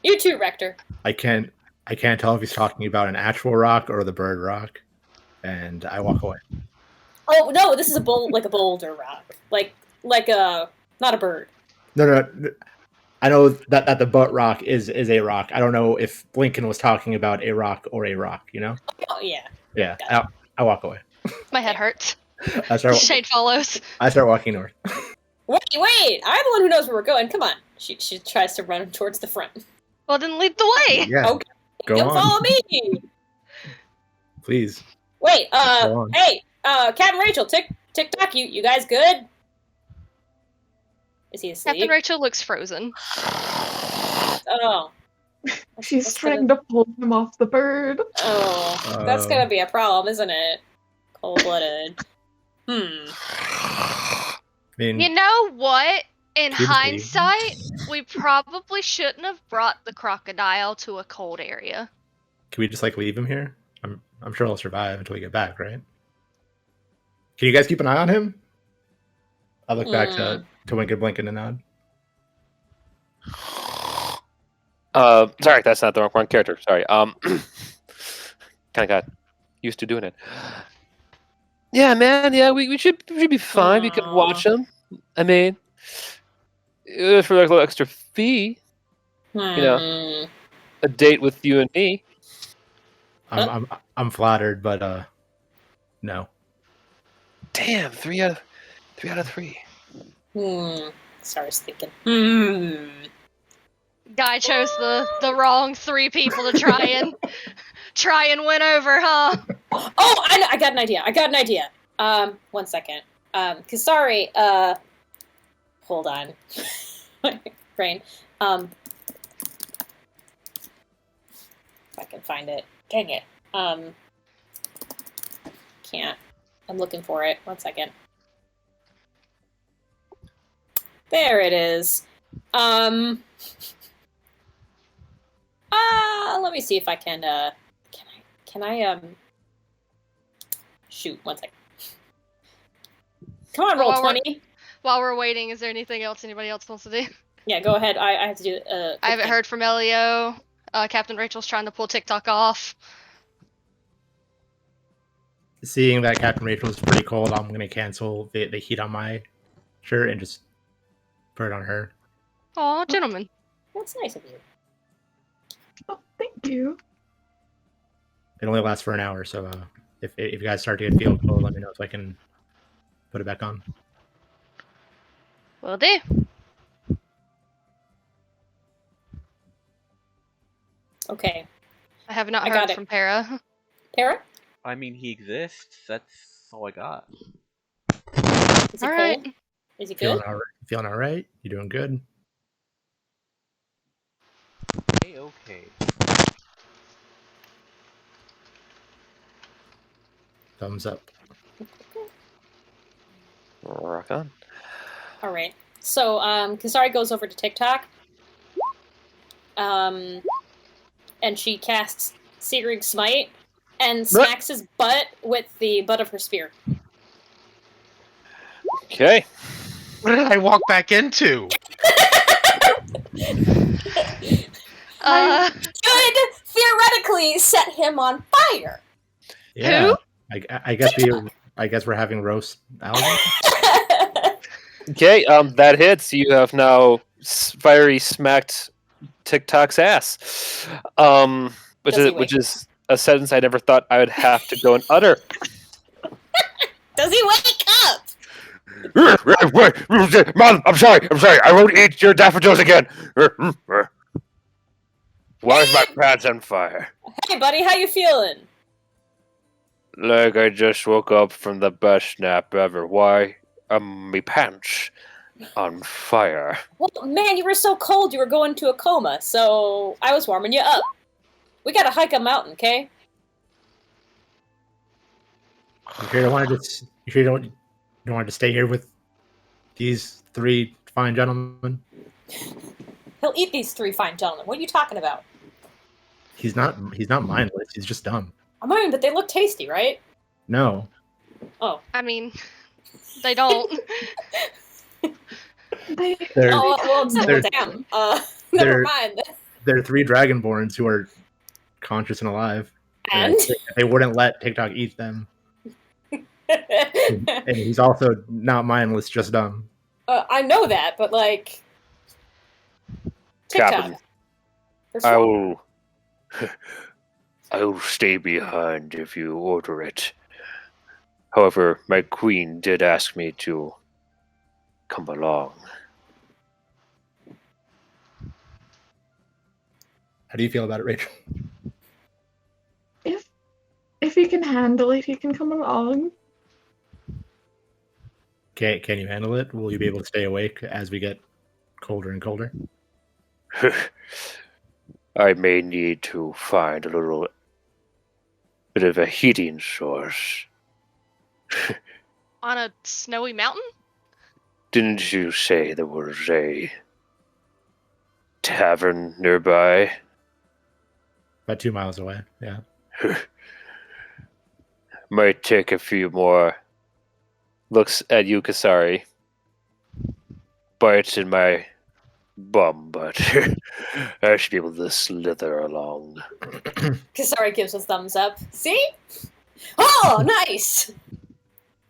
[SPEAKER 6] You too, Rector.
[SPEAKER 4] I can't tell if he's talking about an actual rock or the bird rock, and I walk away.
[SPEAKER 6] Oh no, this is a boulder rock, like a not a bird.
[SPEAKER 4] No. I know that the butt rock is a rock. I don't know if Blinken was talking about a rock or a rock. You know?
[SPEAKER 6] Oh yeah.
[SPEAKER 4] Yeah.
[SPEAKER 6] Gotcha.
[SPEAKER 4] I walk away.
[SPEAKER 1] My head hurts.
[SPEAKER 4] Shade
[SPEAKER 1] follows.
[SPEAKER 4] I start walking north.
[SPEAKER 6] Wait! I'm the one who knows where we're going. Come on. She tries to run towards the front.
[SPEAKER 1] Well, then lead the way.
[SPEAKER 4] Yeah.
[SPEAKER 6] Okay.
[SPEAKER 4] Go
[SPEAKER 6] Don't
[SPEAKER 4] on.
[SPEAKER 6] follow me.
[SPEAKER 4] Please.
[SPEAKER 6] Wait.
[SPEAKER 4] Go on.
[SPEAKER 6] Hey. Captain Rachel. Tick tock. You guys good? Is he asleep?
[SPEAKER 1] Captain Rachel looks frozen.
[SPEAKER 6] Oh.
[SPEAKER 7] She's trying to pull him off the bird.
[SPEAKER 6] Oh, that's gonna be a problem, isn't it? Cold-blooded.
[SPEAKER 4] I mean,
[SPEAKER 1] You know what? In
[SPEAKER 4] Puberty.
[SPEAKER 1] hindsight, we probably shouldn't have brought the crocodile to a cold area.
[SPEAKER 4] can we just leave him here? I'm sure he'll survive until we get back, right? Can you guys keep an eye on him? I look back to Wink and Blink and nod.
[SPEAKER 3] Sorry, that's not the wrong character. Sorry. Kind of got used to doing it. Yeah, man. Yeah, we should be fine. We could watch him. I mean, for a little extra fee, a date with you and me.
[SPEAKER 4] I'm flattered, but no.
[SPEAKER 3] Damn, 3 out of 3.
[SPEAKER 6] Sorry, I was thinking.
[SPEAKER 1] Guy chose the wrong 3 people to try and win over, huh?
[SPEAKER 6] Oh, I know. I got an idea. 1 second. Sorry. Hold on. Brain. If I can find it. Dang it. Can't. I'm looking for it. 1 second. There it is. Let me see if I can, can I, shoot, 1 second. Come on, roll 20.
[SPEAKER 1] While we're waiting, is there anything else anybody else wants to do?
[SPEAKER 6] Yeah, go ahead. I have to do,
[SPEAKER 1] I haven't heard from Elio. Captain Rachel's trying to pull TikTok off.
[SPEAKER 4] Seeing that Captain Rachel is pretty cold, I'm going to cancel the heat on my shirt and just put it on her.
[SPEAKER 1] Aw, gentlemen.
[SPEAKER 6] That's nice of you.
[SPEAKER 7] Oh, thank you.
[SPEAKER 4] It only lasts for an hour, so if you guys start to get feel cold, let me know so I can put it back on.
[SPEAKER 1] Will do.
[SPEAKER 6] Okay.
[SPEAKER 1] I have not
[SPEAKER 6] I
[SPEAKER 1] heard
[SPEAKER 6] got it.
[SPEAKER 1] from Para.
[SPEAKER 6] Para?
[SPEAKER 2] I mean, he exists. That's all I got.
[SPEAKER 6] Is he
[SPEAKER 1] All
[SPEAKER 6] cold?
[SPEAKER 1] right.
[SPEAKER 6] Is he
[SPEAKER 4] Feeling
[SPEAKER 6] good?
[SPEAKER 4] all right? Feeling all right? You doing good?
[SPEAKER 2] Okay.
[SPEAKER 4] Thumbs up.
[SPEAKER 3] Rock on.
[SPEAKER 6] All right. So, Kasari goes over to TikTok. And she casts Searing Smite and smacks his butt with the butt of her spear.
[SPEAKER 3] Okay.
[SPEAKER 5] What did I walk back into?
[SPEAKER 6] Could theoretically set him on fire.
[SPEAKER 4] Yeah. I guess we're having roast alligator.
[SPEAKER 3] Okay, that hits. You have now fiery smacked TikTok's ass. Which is a sentence I never thought I would have to go and utter.
[SPEAKER 6] Does he wake up?
[SPEAKER 3] Mom, I'm sorry. I won't eat your daffodils again. Why is my pants on fire?
[SPEAKER 6] Hey, buddy, how you feeling?
[SPEAKER 3] Like I just woke up from the best nap ever. Why are my pants on fire?
[SPEAKER 6] Well, man, you were so cold you were going to a coma, so I was warming you up. We gotta hike a mountain, okay?
[SPEAKER 4] You sure you don't want to stay here with these three fine gentlemen?
[SPEAKER 6] He'll eat these three fine gentlemen. What are you talking about?
[SPEAKER 4] He's not mindless. He's just dumb.
[SPEAKER 6] I mean, but they look tasty, right?
[SPEAKER 4] No.
[SPEAKER 6] Oh.
[SPEAKER 1] I mean, they don't.
[SPEAKER 4] They're
[SPEAKER 6] well,
[SPEAKER 4] they're-
[SPEAKER 6] damn. Never
[SPEAKER 4] they're-
[SPEAKER 6] mind.
[SPEAKER 4] they're three dragonborns who are conscious and alive.
[SPEAKER 6] And?
[SPEAKER 4] They wouldn't let TikTok eat them. And he's also not mindless, just dumb.
[SPEAKER 6] I know that, but like... TikTok.
[SPEAKER 3] Captain,
[SPEAKER 6] They're
[SPEAKER 3] I
[SPEAKER 6] small.
[SPEAKER 3] will stay behind if you order it. However, my queen did ask me to come along.
[SPEAKER 4] How do you feel about it, Rachel?
[SPEAKER 7] If you can handle it, you can come along.
[SPEAKER 4] Can you handle it? Will you be able to stay awake as we get colder and colder?
[SPEAKER 3] I may need to find a little bit of a heating source.
[SPEAKER 1] On a snowy mountain?
[SPEAKER 3] Didn't you say there was a tavern nearby?
[SPEAKER 4] About 2 miles away, yeah.
[SPEAKER 3] Might take a few more looks at you, Kasari. Bites in my bum, but I should be able to slither along.
[SPEAKER 6] Kasari gives a thumbs up. See? Oh, nice!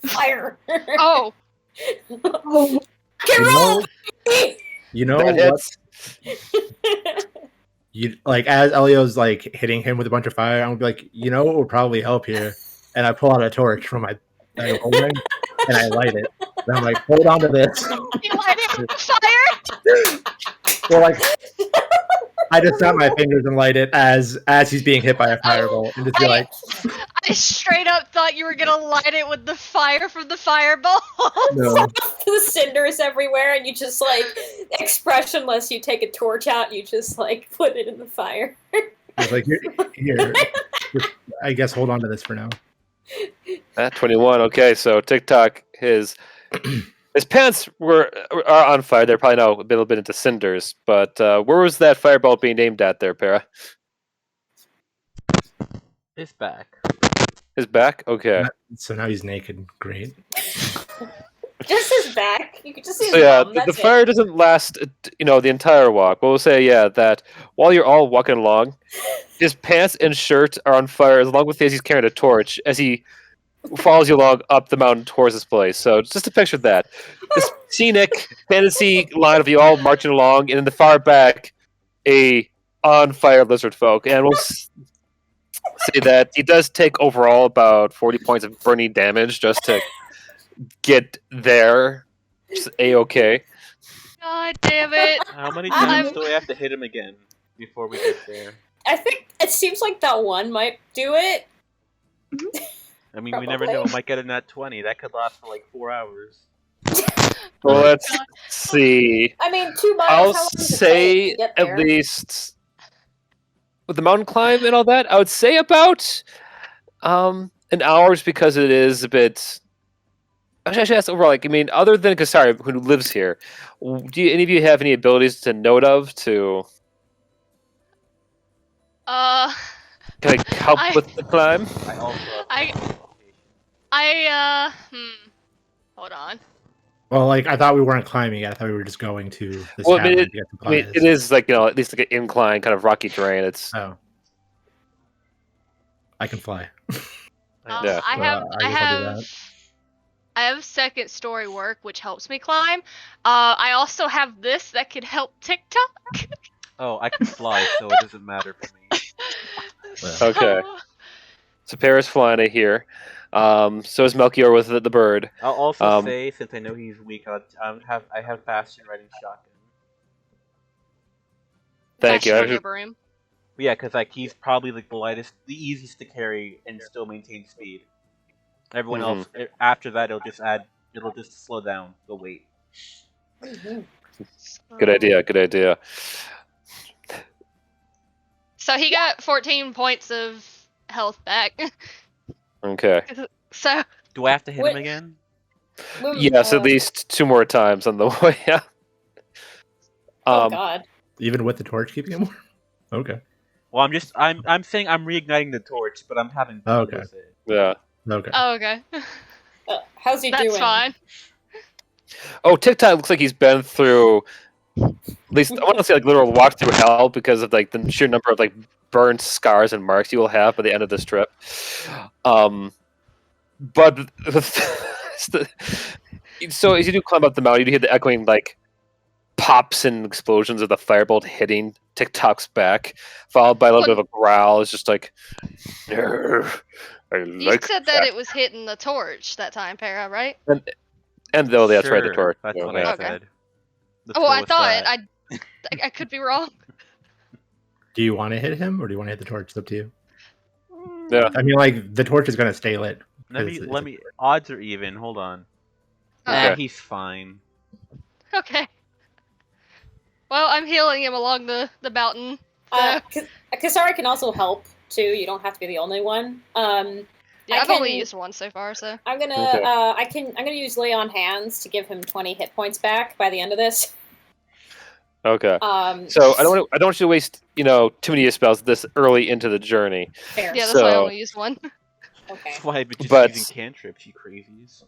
[SPEAKER 6] Fire!
[SPEAKER 1] Oh,
[SPEAKER 7] Oh,
[SPEAKER 6] Get rolled!
[SPEAKER 4] You know
[SPEAKER 3] That
[SPEAKER 4] what?
[SPEAKER 3] hits.
[SPEAKER 4] You like as Elio's like hitting him with a bunch of fire, I'm gonna be like, you know what would probably help here? And I pull out a torch from my bag of holding and I light it. And I'm like, hold on to this.
[SPEAKER 1] you light it with fire?
[SPEAKER 4] Well, like I just snap my fingers and light it as he's being hit by a firebolt, and just be like,
[SPEAKER 1] I straight up thought you were gonna light it with the fire from the fireball.
[SPEAKER 4] no.
[SPEAKER 6] The cinders everywhere, and you just like expressionless. You take a torch out, you just like put it in the fire.
[SPEAKER 4] I was like, here, just, I guess hold on to this for now.
[SPEAKER 3] At 21. Okay, so TikTok, his pants are on fire. They're probably now a little bit into cinders. But where was that fireball being aimed at there, Para?
[SPEAKER 2] His back.
[SPEAKER 3] His back? Okay.
[SPEAKER 4] So now he's naked. Great.
[SPEAKER 6] Just his back. You could just see his
[SPEAKER 3] So yeah,
[SPEAKER 6] bum.
[SPEAKER 3] the
[SPEAKER 6] That's
[SPEAKER 3] fire doesn't last, the entire walk. But we'll say, yeah, that while you're all walking along, his pants and shirt are on fire, along with as he's carrying a torch as he follows you along up the mountain towards this place. So just to picture that, this scenic fantasy line of you all marching along, and in the far back, a on fire lizard folk, and we'll say that he does take overall about 40 points of burning damage just to get there. Just A-okay.
[SPEAKER 1] God damn it.
[SPEAKER 2] How many
[SPEAKER 1] I'm-
[SPEAKER 2] times do I have to hit him again before we get there?
[SPEAKER 6] I think it seems like that one might do it.
[SPEAKER 2] I mean, we never know. Might get a nat 20. That could last for like 4 hours.
[SPEAKER 3] Well, let's see.
[SPEAKER 6] I mean, 2 miles.
[SPEAKER 3] I'll
[SPEAKER 6] how long does it
[SPEAKER 3] say
[SPEAKER 6] take to get
[SPEAKER 3] at
[SPEAKER 6] there?
[SPEAKER 3] least with the mountain climb and all that, I would say about an hour, just because it is a bit. Actually, that's overall. Like, I mean, other than Kasari, who lives here, do any of you have any abilities to note of to
[SPEAKER 1] Uh,
[SPEAKER 3] kind of help
[SPEAKER 1] I-
[SPEAKER 3] with the climb?
[SPEAKER 2] I also have
[SPEAKER 1] hold on.
[SPEAKER 4] Well, like I thought we weren't climbing yet. I thought we were just going to this
[SPEAKER 3] Well, I mean,
[SPEAKER 4] tavern to get
[SPEAKER 3] I mean,
[SPEAKER 4] supplies.
[SPEAKER 3] it is like at least like an incline, kind of rocky terrain. It's
[SPEAKER 4] Oh, I can fly.
[SPEAKER 1] Yeah,
[SPEAKER 3] Yeah,
[SPEAKER 1] I have
[SPEAKER 4] I guess I'll do that.
[SPEAKER 1] I have second story work, which helps me climb. I also have this that could help TikTok.
[SPEAKER 2] Oh, I can fly, so it doesn't matter for me.
[SPEAKER 1] So,
[SPEAKER 3] Okay. So Paris flying here. So is Melchior with the bird.
[SPEAKER 2] I'll also say, since I know he's weak, I have Bastion riding shotgun.
[SPEAKER 3] Thank you.
[SPEAKER 1] Bastion
[SPEAKER 3] I
[SPEAKER 1] on your
[SPEAKER 3] should-
[SPEAKER 1] broom.
[SPEAKER 2] But yeah, because like he's probably like the lightest, the easiest to carry, and still maintain speed. Everyone else after that, it'll just slow down the weight.
[SPEAKER 6] Mhm.
[SPEAKER 3] Good idea. Good idea.
[SPEAKER 1] So he got 14 points of health back.
[SPEAKER 3] Okay.
[SPEAKER 1] So
[SPEAKER 2] Do I have to hit
[SPEAKER 6] Wait.
[SPEAKER 2] him again?
[SPEAKER 3] Yes, at least 2 more times on the way. Yeah.
[SPEAKER 6] Oh God.
[SPEAKER 4] Even with the torch keeping him warm? Okay.
[SPEAKER 2] Well, I'm saying I'm reigniting the torch, but I'm having fun
[SPEAKER 4] Okay.
[SPEAKER 2] with it.
[SPEAKER 3] Yeah.
[SPEAKER 4] Okay.
[SPEAKER 1] oh, okay.
[SPEAKER 6] How's he
[SPEAKER 1] That's
[SPEAKER 6] doing?
[SPEAKER 1] fine.
[SPEAKER 3] Oh, TikTok looks like he's been through at least I want to say like literal walk through hell because of like the sheer number of like burned scars and marks you will have by the end of this trip. But so as you do climb up the mountain, you do hear the echoing like pops and explosions of the firebolt hitting TikTok's back, followed by a little bit of a growl. It's just like, "Nerf, I
[SPEAKER 1] You
[SPEAKER 3] like
[SPEAKER 1] said that it was hitting the torch that time, Para, right?
[SPEAKER 3] And though that's right, the
[SPEAKER 2] Sure,
[SPEAKER 3] torch.
[SPEAKER 2] That's what
[SPEAKER 3] yeah.
[SPEAKER 2] I
[SPEAKER 1] Okay.
[SPEAKER 2] said. Let's
[SPEAKER 1] Oh,
[SPEAKER 2] go
[SPEAKER 1] I
[SPEAKER 2] with
[SPEAKER 1] thought
[SPEAKER 2] that.
[SPEAKER 1] I could be wrong.
[SPEAKER 4] Do you want to hit him or do you want to hit the torch? It's up to you.
[SPEAKER 3] Yeah.
[SPEAKER 4] I mean, like, the torch is going to stay lit.
[SPEAKER 2] Let
[SPEAKER 4] 'cause
[SPEAKER 2] me let me. Odds are even. Hold on.
[SPEAKER 1] Okay.
[SPEAKER 2] Nah, he's fine.
[SPEAKER 1] Okay. Well, I'm healing him along the mountain.
[SPEAKER 6] Kasari can also help too. You don't have to be the only one.
[SPEAKER 1] Yeah, I've only used one so far, so
[SPEAKER 6] I'm gonna
[SPEAKER 3] Okay.
[SPEAKER 6] I'm gonna use Lay on Hands to give him 20 hit points back by the end of this.
[SPEAKER 3] Okay. So I don't want you to waste too many spells this early into the journey.
[SPEAKER 6] Fair.
[SPEAKER 1] yeah, that's why I
[SPEAKER 3] So-
[SPEAKER 1] only used one.
[SPEAKER 6] Okay.
[SPEAKER 2] That's why I've been just
[SPEAKER 3] But-
[SPEAKER 2] using cantrips, you crazies.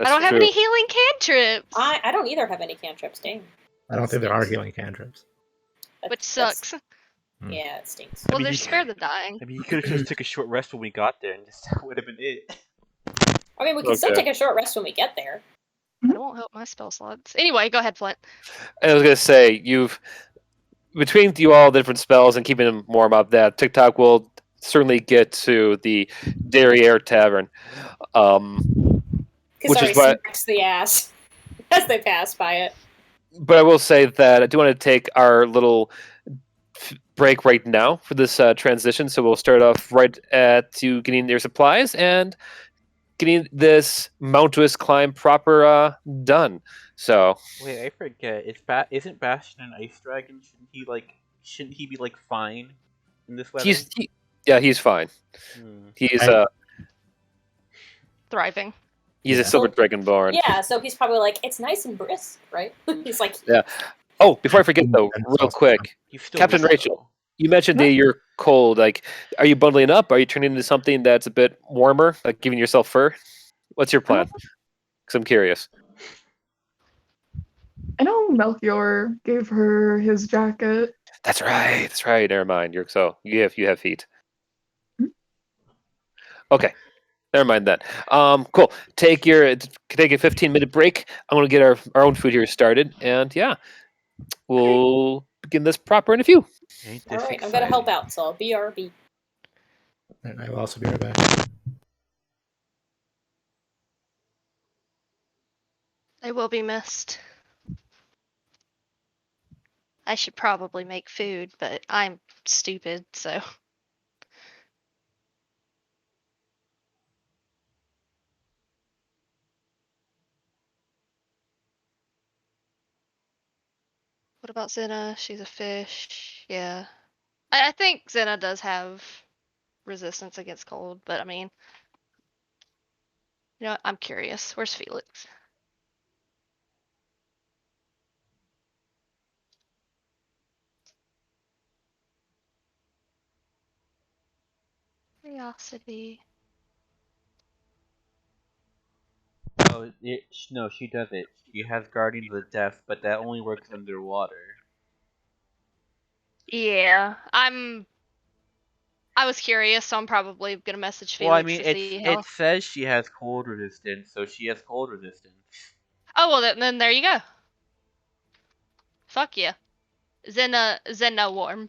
[SPEAKER 1] I don't have
[SPEAKER 3] true.
[SPEAKER 1] any healing cantrips,
[SPEAKER 6] I don't either have any cantrips. Dang.
[SPEAKER 4] I don't think there are healing cantrips.
[SPEAKER 1] which sucks.
[SPEAKER 6] Yeah, it stinks.
[SPEAKER 1] Well,
[SPEAKER 2] mean,
[SPEAKER 1] there's
[SPEAKER 2] you-
[SPEAKER 1] spare the dying.
[SPEAKER 2] I mean, he could have just took a short rest when we got there, and just that would have been it.
[SPEAKER 6] I mean, we can still
[SPEAKER 3] Okay.
[SPEAKER 6] take a short rest when we get there.
[SPEAKER 1] It won't help my spell slots. Anyway, go ahead, Flint.
[SPEAKER 3] I was gonna say you've between you all the different spells and keeping them warm up. That TikTok will certainly get to the Derriere Tavern, which is
[SPEAKER 6] Kasari
[SPEAKER 3] why.
[SPEAKER 6] smacks the ass as they pass by it.
[SPEAKER 3] But I will say that I do want to take our little break right now for this transition. So we'll start off right at you getting your supplies and getting this mountainous climb proper done. So
[SPEAKER 2] Wait, I forget. Isn't Bastion an ice dragon? Shouldn't he be like fine in this weather?
[SPEAKER 3] he's fine. He's
[SPEAKER 1] Thriving.
[SPEAKER 3] a silver dragonborn.
[SPEAKER 6] Yeah, so he's probably like, it's nice and brisk, right? He's like,
[SPEAKER 3] Yeah. Oh, before I forget though, real quick,
[SPEAKER 2] He's still
[SPEAKER 3] Captain
[SPEAKER 2] weak,
[SPEAKER 3] Rachel.
[SPEAKER 2] though.
[SPEAKER 3] you mentioned that you're cold. Like, are you bundling up? Are you turning into something that's a bit warmer, like giving yourself fur? What's your plan? Because I'm curious.
[SPEAKER 7] I know Melchior gave her his jacket.
[SPEAKER 3] That's right. That's right. Never mind. You have feet. Okay. Never mind that. Cool. Take a 15-minute break. I'm gonna get our own food here started, and yeah, we'll begin this proper in a few.
[SPEAKER 2] Ain't
[SPEAKER 6] all
[SPEAKER 2] this
[SPEAKER 6] right, I'm gonna help
[SPEAKER 2] exciting.
[SPEAKER 6] out, so I'll BRB.
[SPEAKER 4] And I will also be right back.
[SPEAKER 1] They will be missed. I should probably make food, but I'm stupid, so. What about Zena? She's a fish. Yeah. I think Zena does have resistance against cold, but I mean, I'm curious. Where's Felix? Curiosity.
[SPEAKER 2] Oh, no, she does it. She has Guardian of the Depth, but that only works underwater.
[SPEAKER 1] Yeah, I'm I was curious, so I'm probably gonna message
[SPEAKER 2] Well, I
[SPEAKER 1] Felix
[SPEAKER 2] mean,
[SPEAKER 1] to see how.
[SPEAKER 2] it says she has cold resistance, so she has cold resistance.
[SPEAKER 1] Oh well, then there you go. Fuck yeah. Zena warm.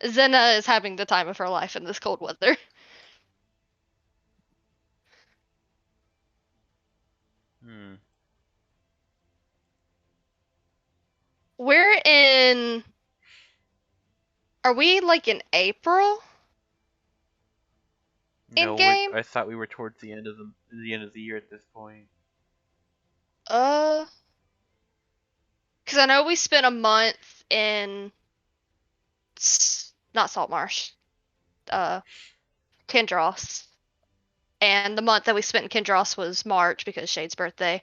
[SPEAKER 1] Zena is having the time of her life in this cold weather.
[SPEAKER 2] Hmm.
[SPEAKER 1] We're in. Are we like in April? In
[SPEAKER 2] No,
[SPEAKER 1] game?
[SPEAKER 2] I thought we were towards the end of the year at this point.
[SPEAKER 1] Uh, because I know we spent a month in not Saltmarsh, uh, Kendros, and the month that we spent in Kendros was March because Shade's birthday.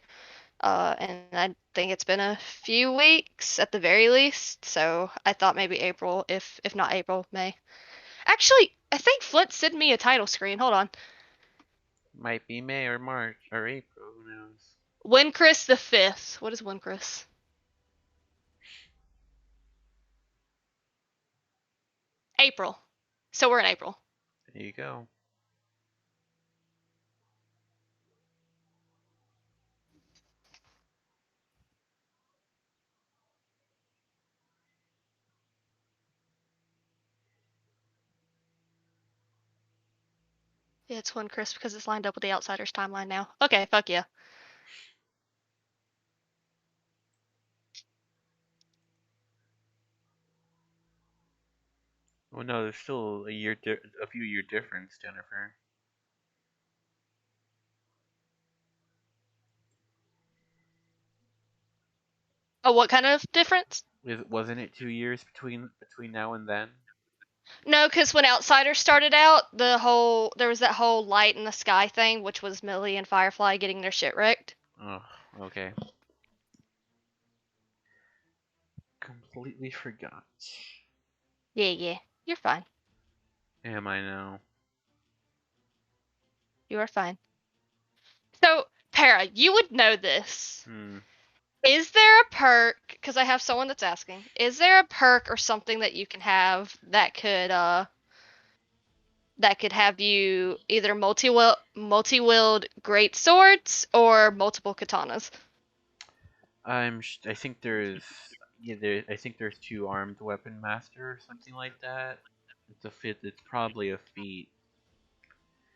[SPEAKER 1] And I think it's been a few weeks at the very least. So I thought maybe April, if not April, May. Actually, I think Flint sent me a title screen. Hold on.
[SPEAKER 2] Might be May or March or April. Who knows?
[SPEAKER 1] Winchris the 5th. What is Winchris? April. So we're in April.
[SPEAKER 2] There you go.
[SPEAKER 1] Yeah, it's Winchris because it's lined up with the Outsiders timeline now. Okay, fuck yeah.
[SPEAKER 2] Well, no, there's still a few year difference, Jennifer.
[SPEAKER 1] Oh, what kind of difference?
[SPEAKER 2] Wasn't it 2 years between now and then?
[SPEAKER 1] No, because when Outsiders started out, there was that whole light in the sky thing, which was Millie and Firefly getting their shit wrecked.
[SPEAKER 2] Oh, okay. Completely forgot.
[SPEAKER 1] Yeah, you're fine.
[SPEAKER 2] Am I now?
[SPEAKER 1] You are fine. So, Para, you would know this.
[SPEAKER 2] Hmm.
[SPEAKER 1] Is there a perk? Because I have someone that's asking. Is there a perk or something that you can have that could have you either multi-wield great swords or multiple katanas?
[SPEAKER 2] I think there's I think there's two armed weapon master or something like that. It's a fit. It's probably a feat.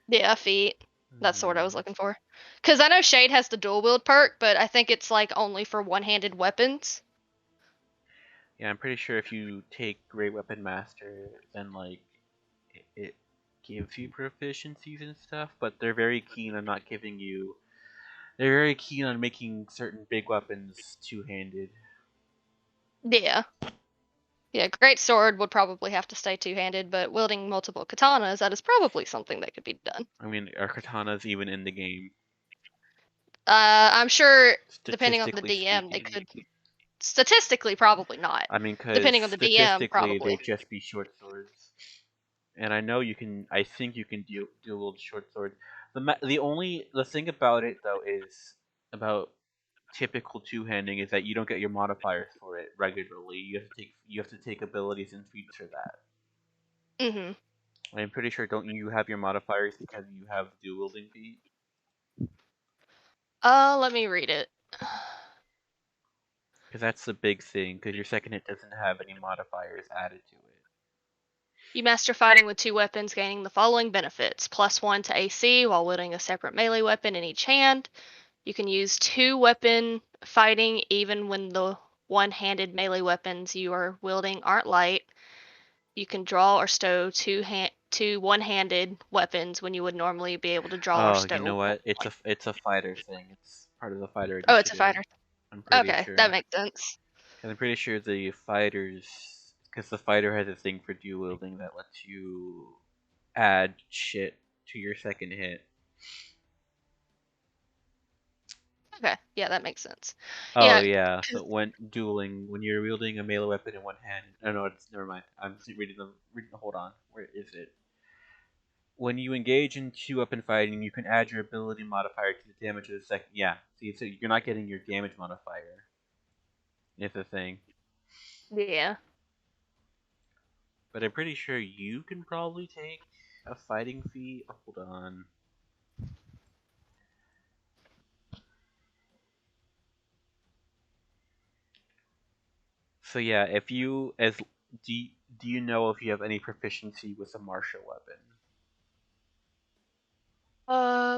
[SPEAKER 1] Yeah, feet. That's the word I was
[SPEAKER 2] Hmm.
[SPEAKER 1] looking for. Because I know Shade has the dual wield perk, but I think it's like only for one-handed weapons.
[SPEAKER 2] Yeah, I'm pretty sure if you take Great Weapon Master, then like it gives you proficiencies and stuff. But they're very keen on not giving you. They're very keen on making certain big weapons two-handed.
[SPEAKER 1] Yeah. Yeah, great sword would probably have to stay two-handed, but wielding multiple katanas, that is probably something that could be done.
[SPEAKER 2] I mean, are katanas even in the game?
[SPEAKER 1] I'm sure, depending on the
[SPEAKER 2] Statistically
[SPEAKER 1] DM, they
[SPEAKER 2] speaking.
[SPEAKER 1] could. Statistically, probably not.
[SPEAKER 2] I mean, because
[SPEAKER 1] Depending on the DM,
[SPEAKER 2] statistically
[SPEAKER 1] probably.
[SPEAKER 2] they'd just be short swords. And I know you can. I think you can dual short sword. The thing about it though is about typical two handing is that you don't get your modifiers for it regularly. You have to take abilities and feats for that.
[SPEAKER 1] Mm-hmm.
[SPEAKER 2] I'm pretty sure don't you have your modifiers because you have dual wielding feat?
[SPEAKER 1] Let me read it.
[SPEAKER 2] Because that's the big thing. Because your second hit doesn't have any modifiers added to it.
[SPEAKER 1] You master fighting with two weapons, gaining the following benefits: +1 to AC while wielding a separate melee weapon in each hand. You can use two weapon fighting even when the one-handed melee weapons you are wielding aren't light. You can draw or stow two one-handed weapons when you would normally be able to draw or
[SPEAKER 2] Oh, you know
[SPEAKER 1] stow.
[SPEAKER 2] what? It's a fighter thing. It's part of the fighter
[SPEAKER 1] Oh, it's a
[SPEAKER 2] initiative.
[SPEAKER 1] fighter.
[SPEAKER 2] I'm pretty
[SPEAKER 1] Okay, that
[SPEAKER 2] sure.
[SPEAKER 1] makes sense.
[SPEAKER 2] And I'm pretty sure the fighters, because the fighter has a thing for dual wielding that lets you add shit to your second hit.
[SPEAKER 1] Okay, yeah, that makes sense.
[SPEAKER 2] Oh
[SPEAKER 1] Yeah,
[SPEAKER 2] yeah. So when you're wielding a melee weapon in one hand, no, it's never mind. I'm reading the Hold on. Where is it? When you engage in two weapon fighting, you can add your ability modifier to the damage of the second. Yeah. See, so you're not getting your damage modifier. It's a thing.
[SPEAKER 1] yeah.
[SPEAKER 2] But I'm pretty sure you can probably take a fighting feat. Hold on. So yeah, if you as do you, do you know if you have any proficiency with a martial weapon?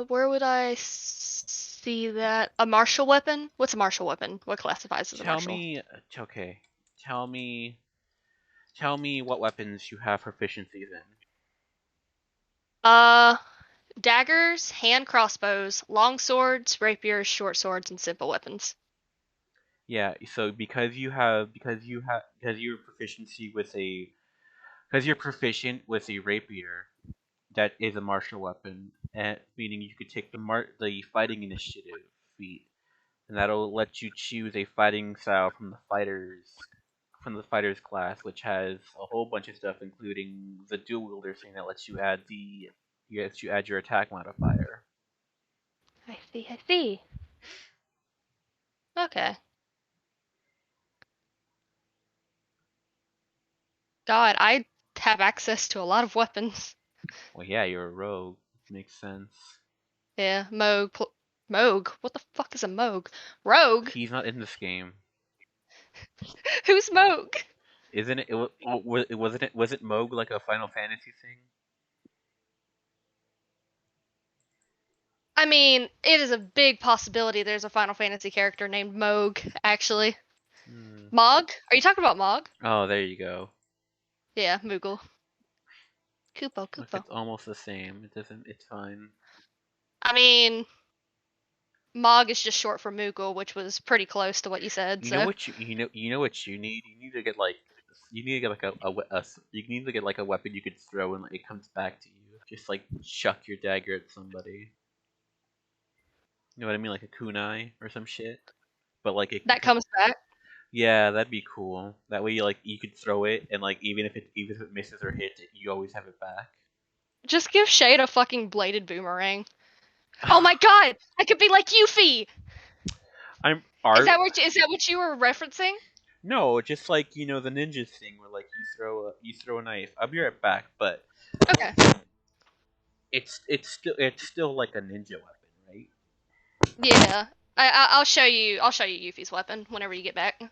[SPEAKER 1] Where would I see that? A martial weapon? What's a martial weapon? What classifies as a
[SPEAKER 2] Tell
[SPEAKER 1] martial?
[SPEAKER 2] me, okay. Tell me, tell me what weapons you have proficiencies in.
[SPEAKER 1] Uh, daggers, hand crossbows, long swords, rapiers, short swords, and simple weapons.
[SPEAKER 2] Yeah, so because you're proficiency with a because you're proficient with a rapier, that is a martial weapon, and meaning you could take the fighting initiative feat, and that'll let you choose a fighting style from the fighters class, which has a whole bunch of stuff, including the dual wielder thing that lets you add your attack modifier.
[SPEAKER 1] I see, I see. Okay. God, I have access to a lot of weapons.
[SPEAKER 2] Well, yeah, you're a rogue. Makes sense.
[SPEAKER 1] Yeah, Moog. What the fuck is a Moog? Rogue?
[SPEAKER 2] He's not in this game,
[SPEAKER 1] Who's Moog?
[SPEAKER 2] isn't it? Wasn't it? Was it Moog like a Final Fantasy thing?
[SPEAKER 1] I mean, it is a big possibility there's a Final Fantasy character named Moog, actually.
[SPEAKER 2] Hmm.
[SPEAKER 1] Mog? Are you talking about Mog?
[SPEAKER 2] Oh, there you go.
[SPEAKER 1] Yeah, Moogle. Kupo,
[SPEAKER 2] Look,
[SPEAKER 1] Kupo.
[SPEAKER 2] it's almost the same. It doesn't. It's fine.
[SPEAKER 1] I mean, Mog is just short for Moogle, which was pretty close to what you said,
[SPEAKER 2] You know
[SPEAKER 1] so.
[SPEAKER 2] what you know what you need. You need to get like you need to get like a weapon you could throw and like, it comes back to you. Just like chuck your dagger at somebody. You know what I mean, like a kunai or some shit. But like it can
[SPEAKER 1] That
[SPEAKER 2] come.
[SPEAKER 1] comes back.
[SPEAKER 2] Yeah, that'd be cool. That way, you could throw it and like even if it misses or hits, you always have it back.
[SPEAKER 1] Just give Shade a fucking bladed boomerang. Oh my god! I could be like Yuffie!
[SPEAKER 2] I'm
[SPEAKER 1] Is
[SPEAKER 2] art.
[SPEAKER 1] that what you were referencing?
[SPEAKER 2] No, just like the ninja thing where like you throw a knife. I'll be right back, but
[SPEAKER 1] Okay.
[SPEAKER 2] it's still like a ninja weapon, right?
[SPEAKER 1] Yeah. I'll show you Yuffie's weapon whenever you get back. It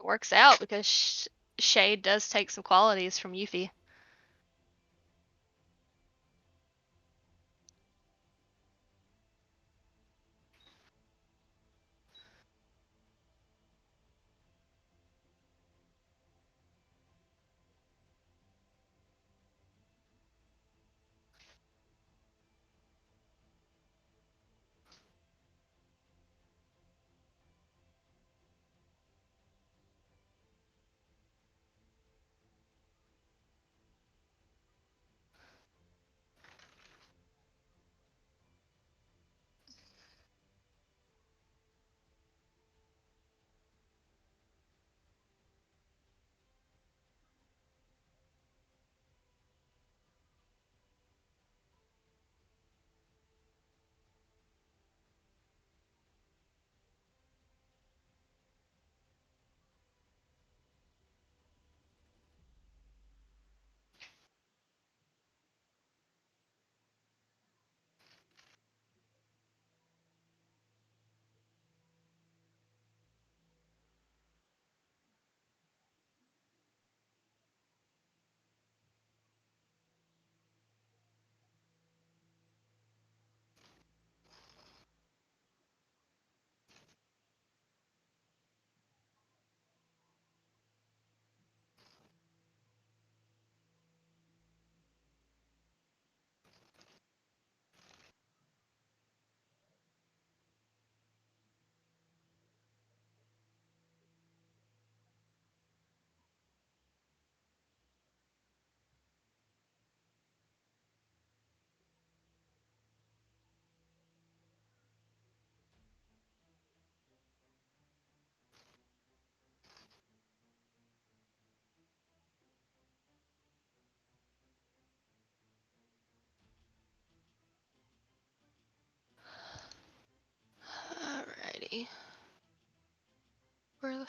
[SPEAKER 1] works out because Shade does take some qualities from Yuffie.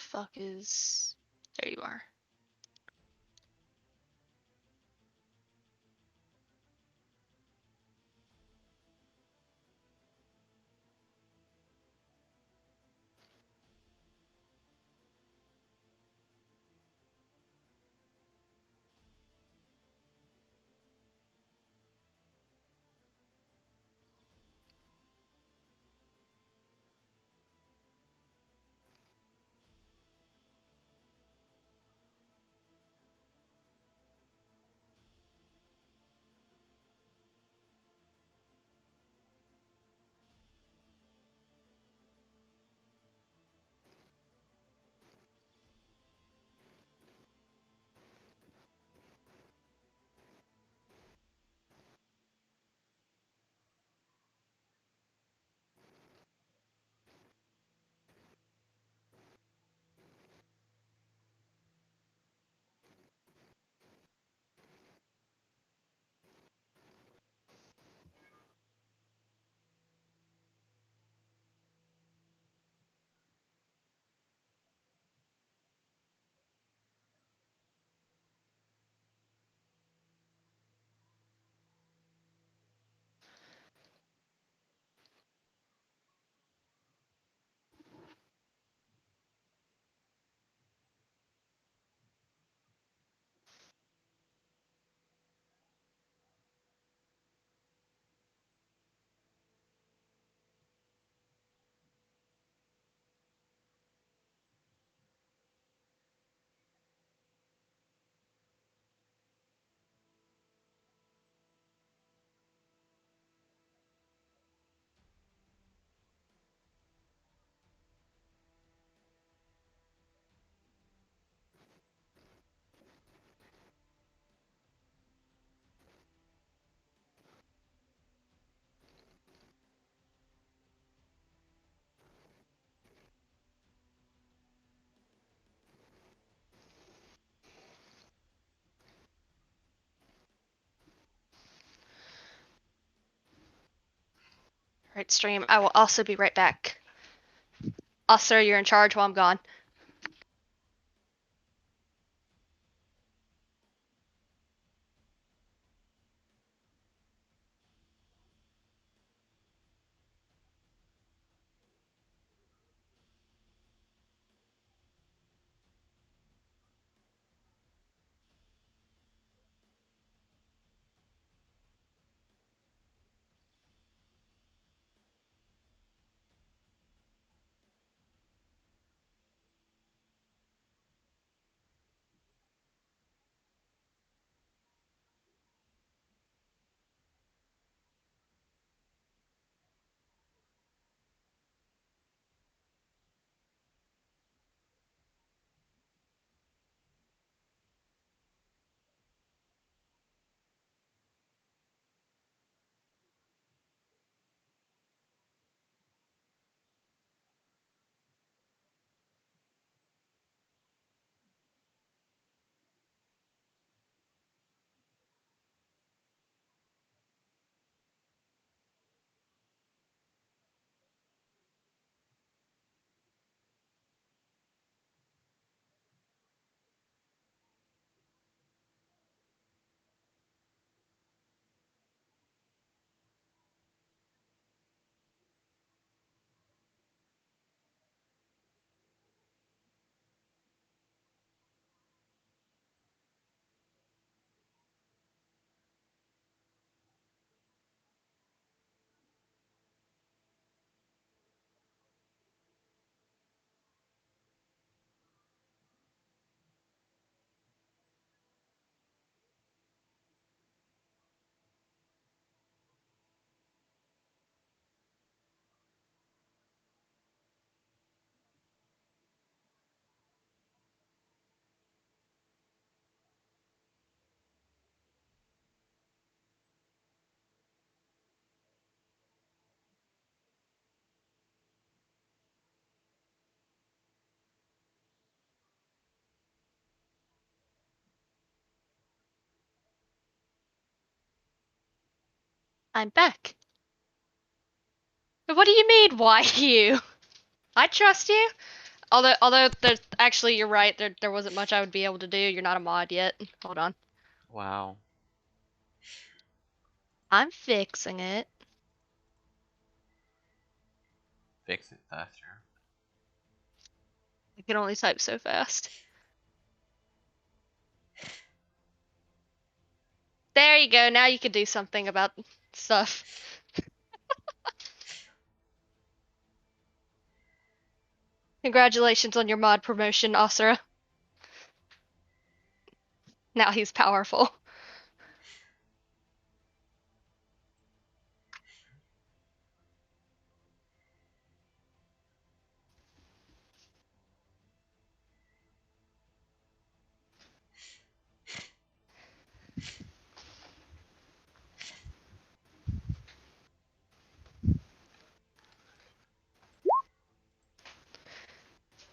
[SPEAKER 1] fuck is... There you are. Right, stream. I will also be right back. Sir, you're in charge while I'm gone. I'm back. What do you mean, why you? I trust you. Although there's actually you're right. There wasn't much I would be able to do. You're not a mod yet. Hold on.
[SPEAKER 2] Wow.
[SPEAKER 1] I'm fixing it.
[SPEAKER 2] Fix it faster.
[SPEAKER 1] I can only type so fast. There you go. Now you can do something about stuff. Congratulations on your mod promotion, Asura. Now he's powerful.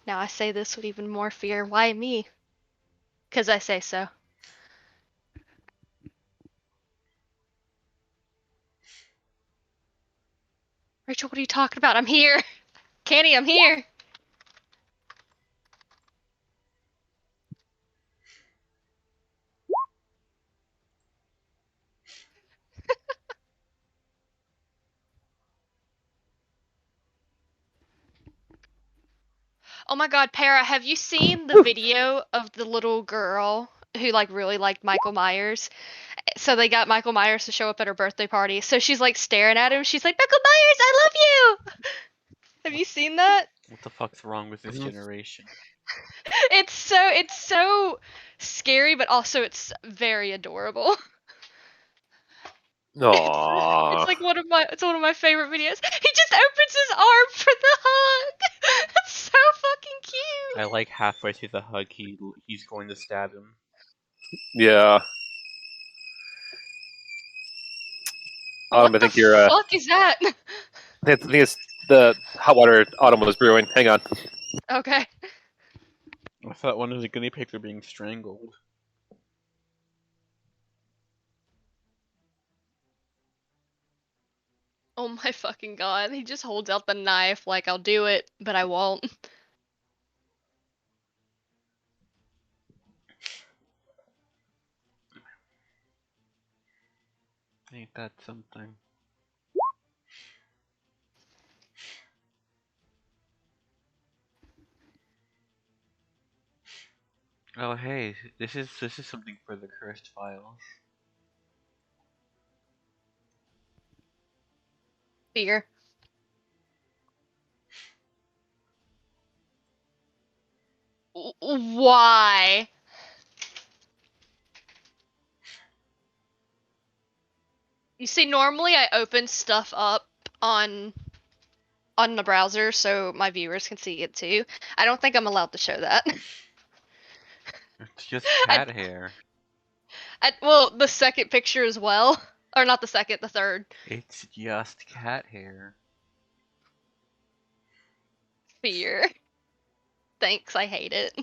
[SPEAKER 1] Now I say this with even more fear. Why me? 'Cause I say so. Rachel, what are you talking about? I'm here. Candy, I'm here. Oh my god, Para, have you seen the video of the little girl who like really liked Michael Myers? So they got Michael Myers to show up at her birthday party. So she's like staring at him. She's like, Michael Myers, I love you. Have you seen that?
[SPEAKER 2] What the fuck's wrong with this
[SPEAKER 3] Mhm.
[SPEAKER 2] generation?
[SPEAKER 1] It's so scary, but also it's very adorable. It's
[SPEAKER 3] Aww.
[SPEAKER 1] like one of my favorite videos. He just opens his arm for the hug. That's so fucking cute.
[SPEAKER 2] I like halfway through the hug, he's going to stab him.
[SPEAKER 3] Yeah.
[SPEAKER 1] What
[SPEAKER 3] I
[SPEAKER 1] the
[SPEAKER 3] think you're.
[SPEAKER 1] fuck is that?
[SPEAKER 3] I think it's the hot water Autumn was brewing. Hang on.
[SPEAKER 1] Okay.
[SPEAKER 2] I thought one of the guinea pigs were being strangled.
[SPEAKER 1] Oh my fucking god. He just holds out the knife like I'll do it, but I won't.
[SPEAKER 2] Ain't that something? Oh hey, this is something for the cursed files.
[SPEAKER 1] Fear. Why? You see, normally I open stuff up on the browser so my viewers can see it too. I don't think I'm allowed to show that.
[SPEAKER 2] It's just
[SPEAKER 1] I,
[SPEAKER 2] cat hair.
[SPEAKER 1] well, the second picture as well, or not the second, the third.
[SPEAKER 2] It's just cat hair.
[SPEAKER 1] Fear. Thanks, I hate it.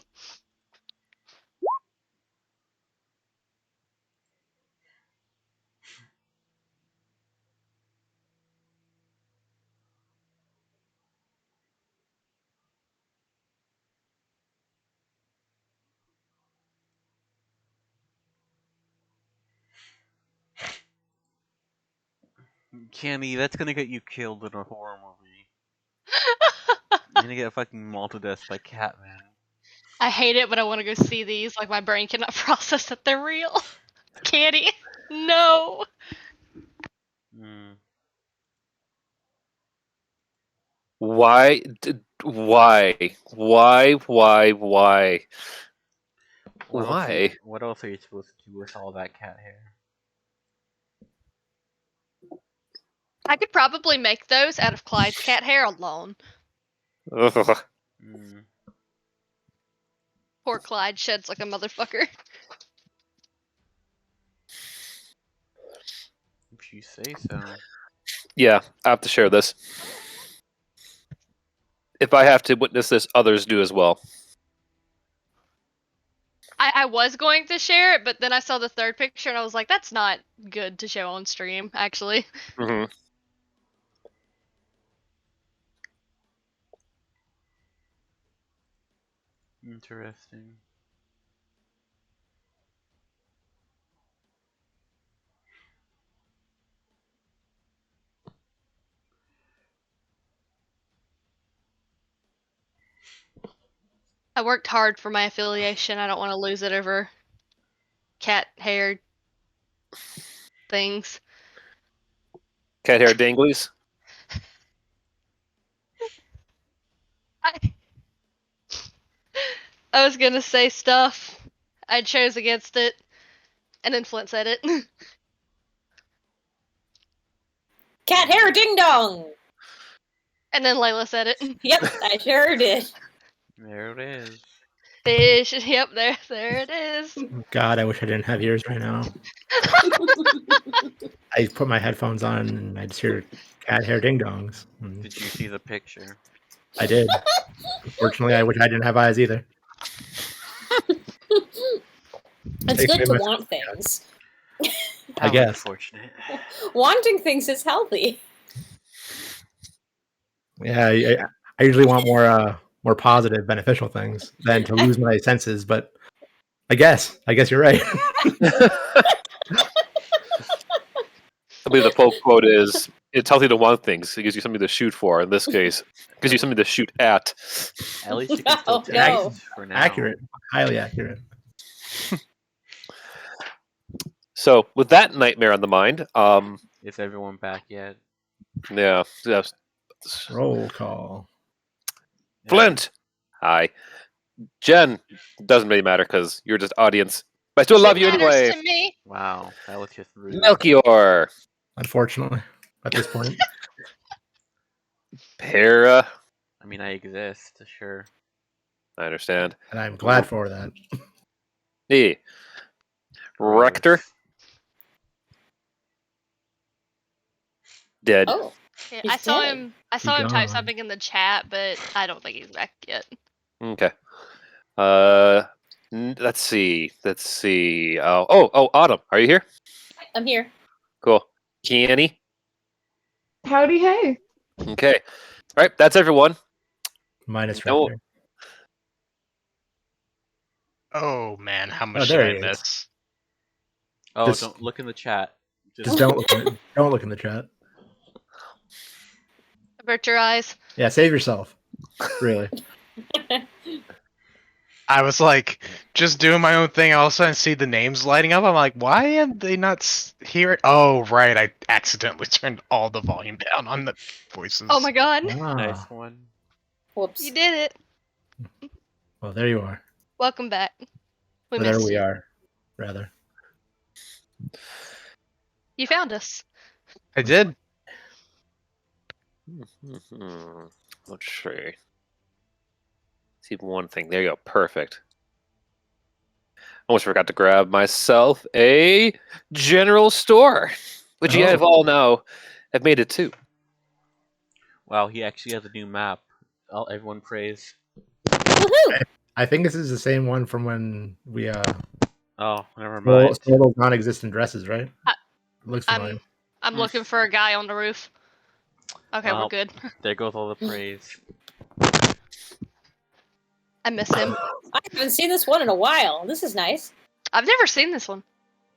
[SPEAKER 2] Cammy, that's gonna get you killed in a horror movie. You're gonna get fucking mauled to death by Catman.
[SPEAKER 1] I hate it, but I want to go see these. Like my brain cannot process that they're real. Candy, no.
[SPEAKER 2] Hmm.
[SPEAKER 3] Why? Why? Why? Why?
[SPEAKER 2] What else are you supposed to do with all that cat hair?
[SPEAKER 1] I could probably make those out of Clyde's cat hair alone.
[SPEAKER 3] Ugh.
[SPEAKER 2] Hmm.
[SPEAKER 1] Poor Clyde sheds like a motherfucker.
[SPEAKER 2] If you say so.
[SPEAKER 3] Yeah, I have to share this. If I have to witness this, others do as well.
[SPEAKER 1] I was going to share it, but then I saw the third picture and I was like, that's not good to show on stream, actually.
[SPEAKER 3] Hmm.
[SPEAKER 2] Interesting.
[SPEAKER 1] I worked hard for my affiliation. I don't want to lose it over cat hair things.
[SPEAKER 3] Cat hair danglies.
[SPEAKER 1] I, I was gonna say stuff. I chose against it, and then Flint said it.
[SPEAKER 6] Cat hair ding dong!
[SPEAKER 1] And then Layla said it.
[SPEAKER 6] Yep, I sure did.
[SPEAKER 2] There it is.
[SPEAKER 1] Fish. Yep, there it is.
[SPEAKER 4] God, I wish I didn't have ears right now. I put my headphones on and I just hear cat hair ding dongs.
[SPEAKER 2] Did you see the picture?
[SPEAKER 4] I did. Unfortunately, I wish I didn't have eyes either.
[SPEAKER 6] It's good to want things.
[SPEAKER 2] How
[SPEAKER 4] guess.
[SPEAKER 2] unfortunate.
[SPEAKER 6] Wanting things is healthy.
[SPEAKER 4] Yeah, I usually want more positive, beneficial things than to lose my senses. But I guess you're right.
[SPEAKER 3] I believe the folk quote is, "It's healthy to want things. It gives you something to shoot for." In this case, it gives you something to shoot at.
[SPEAKER 2] At least you can still
[SPEAKER 6] Oh, no.
[SPEAKER 2] text for now.
[SPEAKER 4] Accurate, highly accurate.
[SPEAKER 3] So, with that nightmare on the mind,
[SPEAKER 2] Is everyone back yet?
[SPEAKER 3] yeah.
[SPEAKER 4] Roll call.
[SPEAKER 3] Flint, hi. Jen, doesn't really matter because you're just audience. But I still love you
[SPEAKER 1] It matters
[SPEAKER 3] anyway.
[SPEAKER 1] to me.
[SPEAKER 2] Wow, that was just rude.
[SPEAKER 3] Melchior,
[SPEAKER 4] Unfortunately, at this point,
[SPEAKER 3] Para.
[SPEAKER 2] I mean, I exist, sure.
[SPEAKER 3] I understand.
[SPEAKER 4] and I'm glad for that.
[SPEAKER 3] Hey, Rector,
[SPEAKER 2] Gross.
[SPEAKER 3] dead.
[SPEAKER 6] Oh,
[SPEAKER 1] Yeah,
[SPEAKER 6] He's
[SPEAKER 1] I saw
[SPEAKER 6] dead.
[SPEAKER 1] him. I saw him type
[SPEAKER 4] gone.
[SPEAKER 1] something in the chat, but I don't think he's back yet.
[SPEAKER 3] Okay. Let's see. Oh, Autumn, are you here?
[SPEAKER 6] I'm here.
[SPEAKER 3] Cool. Kenny.
[SPEAKER 7] Howdy, hey.
[SPEAKER 3] Okay. All right, that's everyone.
[SPEAKER 4] Minus
[SPEAKER 3] No.
[SPEAKER 4] Rector.
[SPEAKER 5] Oh man, how
[SPEAKER 4] Oh,
[SPEAKER 5] much
[SPEAKER 4] there
[SPEAKER 5] did
[SPEAKER 4] he
[SPEAKER 5] I
[SPEAKER 4] is.
[SPEAKER 5] miss?
[SPEAKER 2] Oh,
[SPEAKER 4] Just-
[SPEAKER 2] don't look in the chat.
[SPEAKER 4] Just don't look in the chat.
[SPEAKER 1] Avert your eyes.
[SPEAKER 4] Yeah, save yourself. Really.
[SPEAKER 5] I was like, just doing my own thing. All of a sudden, see the names lighting up. I'm like, why am they not here? Oh, right. I accidentally turned all the volume down on the voices.
[SPEAKER 1] Oh my god,
[SPEAKER 2] Nice
[SPEAKER 4] Ah,
[SPEAKER 2] one.
[SPEAKER 6] Whoops.
[SPEAKER 1] you did it.
[SPEAKER 4] well, there you are.
[SPEAKER 1] Welcome back. We
[SPEAKER 4] Or there
[SPEAKER 1] missed
[SPEAKER 4] we
[SPEAKER 1] you.
[SPEAKER 4] are, rather.
[SPEAKER 1] You found us.
[SPEAKER 5] I did.
[SPEAKER 3] Let's see. See one thing. There you go. Perfect. Almost forgot to grab myself a general store, which you have all now have made it to.
[SPEAKER 2] Wow, he actually has a new map. Everyone praise.
[SPEAKER 6] Woohoo!
[SPEAKER 4] I think this is the same one from when we
[SPEAKER 2] Oh, never mind.
[SPEAKER 4] stole those non-existent dresses, right? Looks familiar.
[SPEAKER 1] I'm looking for a guy on the roof. Okay, we're
[SPEAKER 2] Well,
[SPEAKER 1] good.
[SPEAKER 2] There goes all the praise.
[SPEAKER 1] I miss him.
[SPEAKER 6] I haven't seen this one in a while. This is nice.
[SPEAKER 1] I've never seen this one.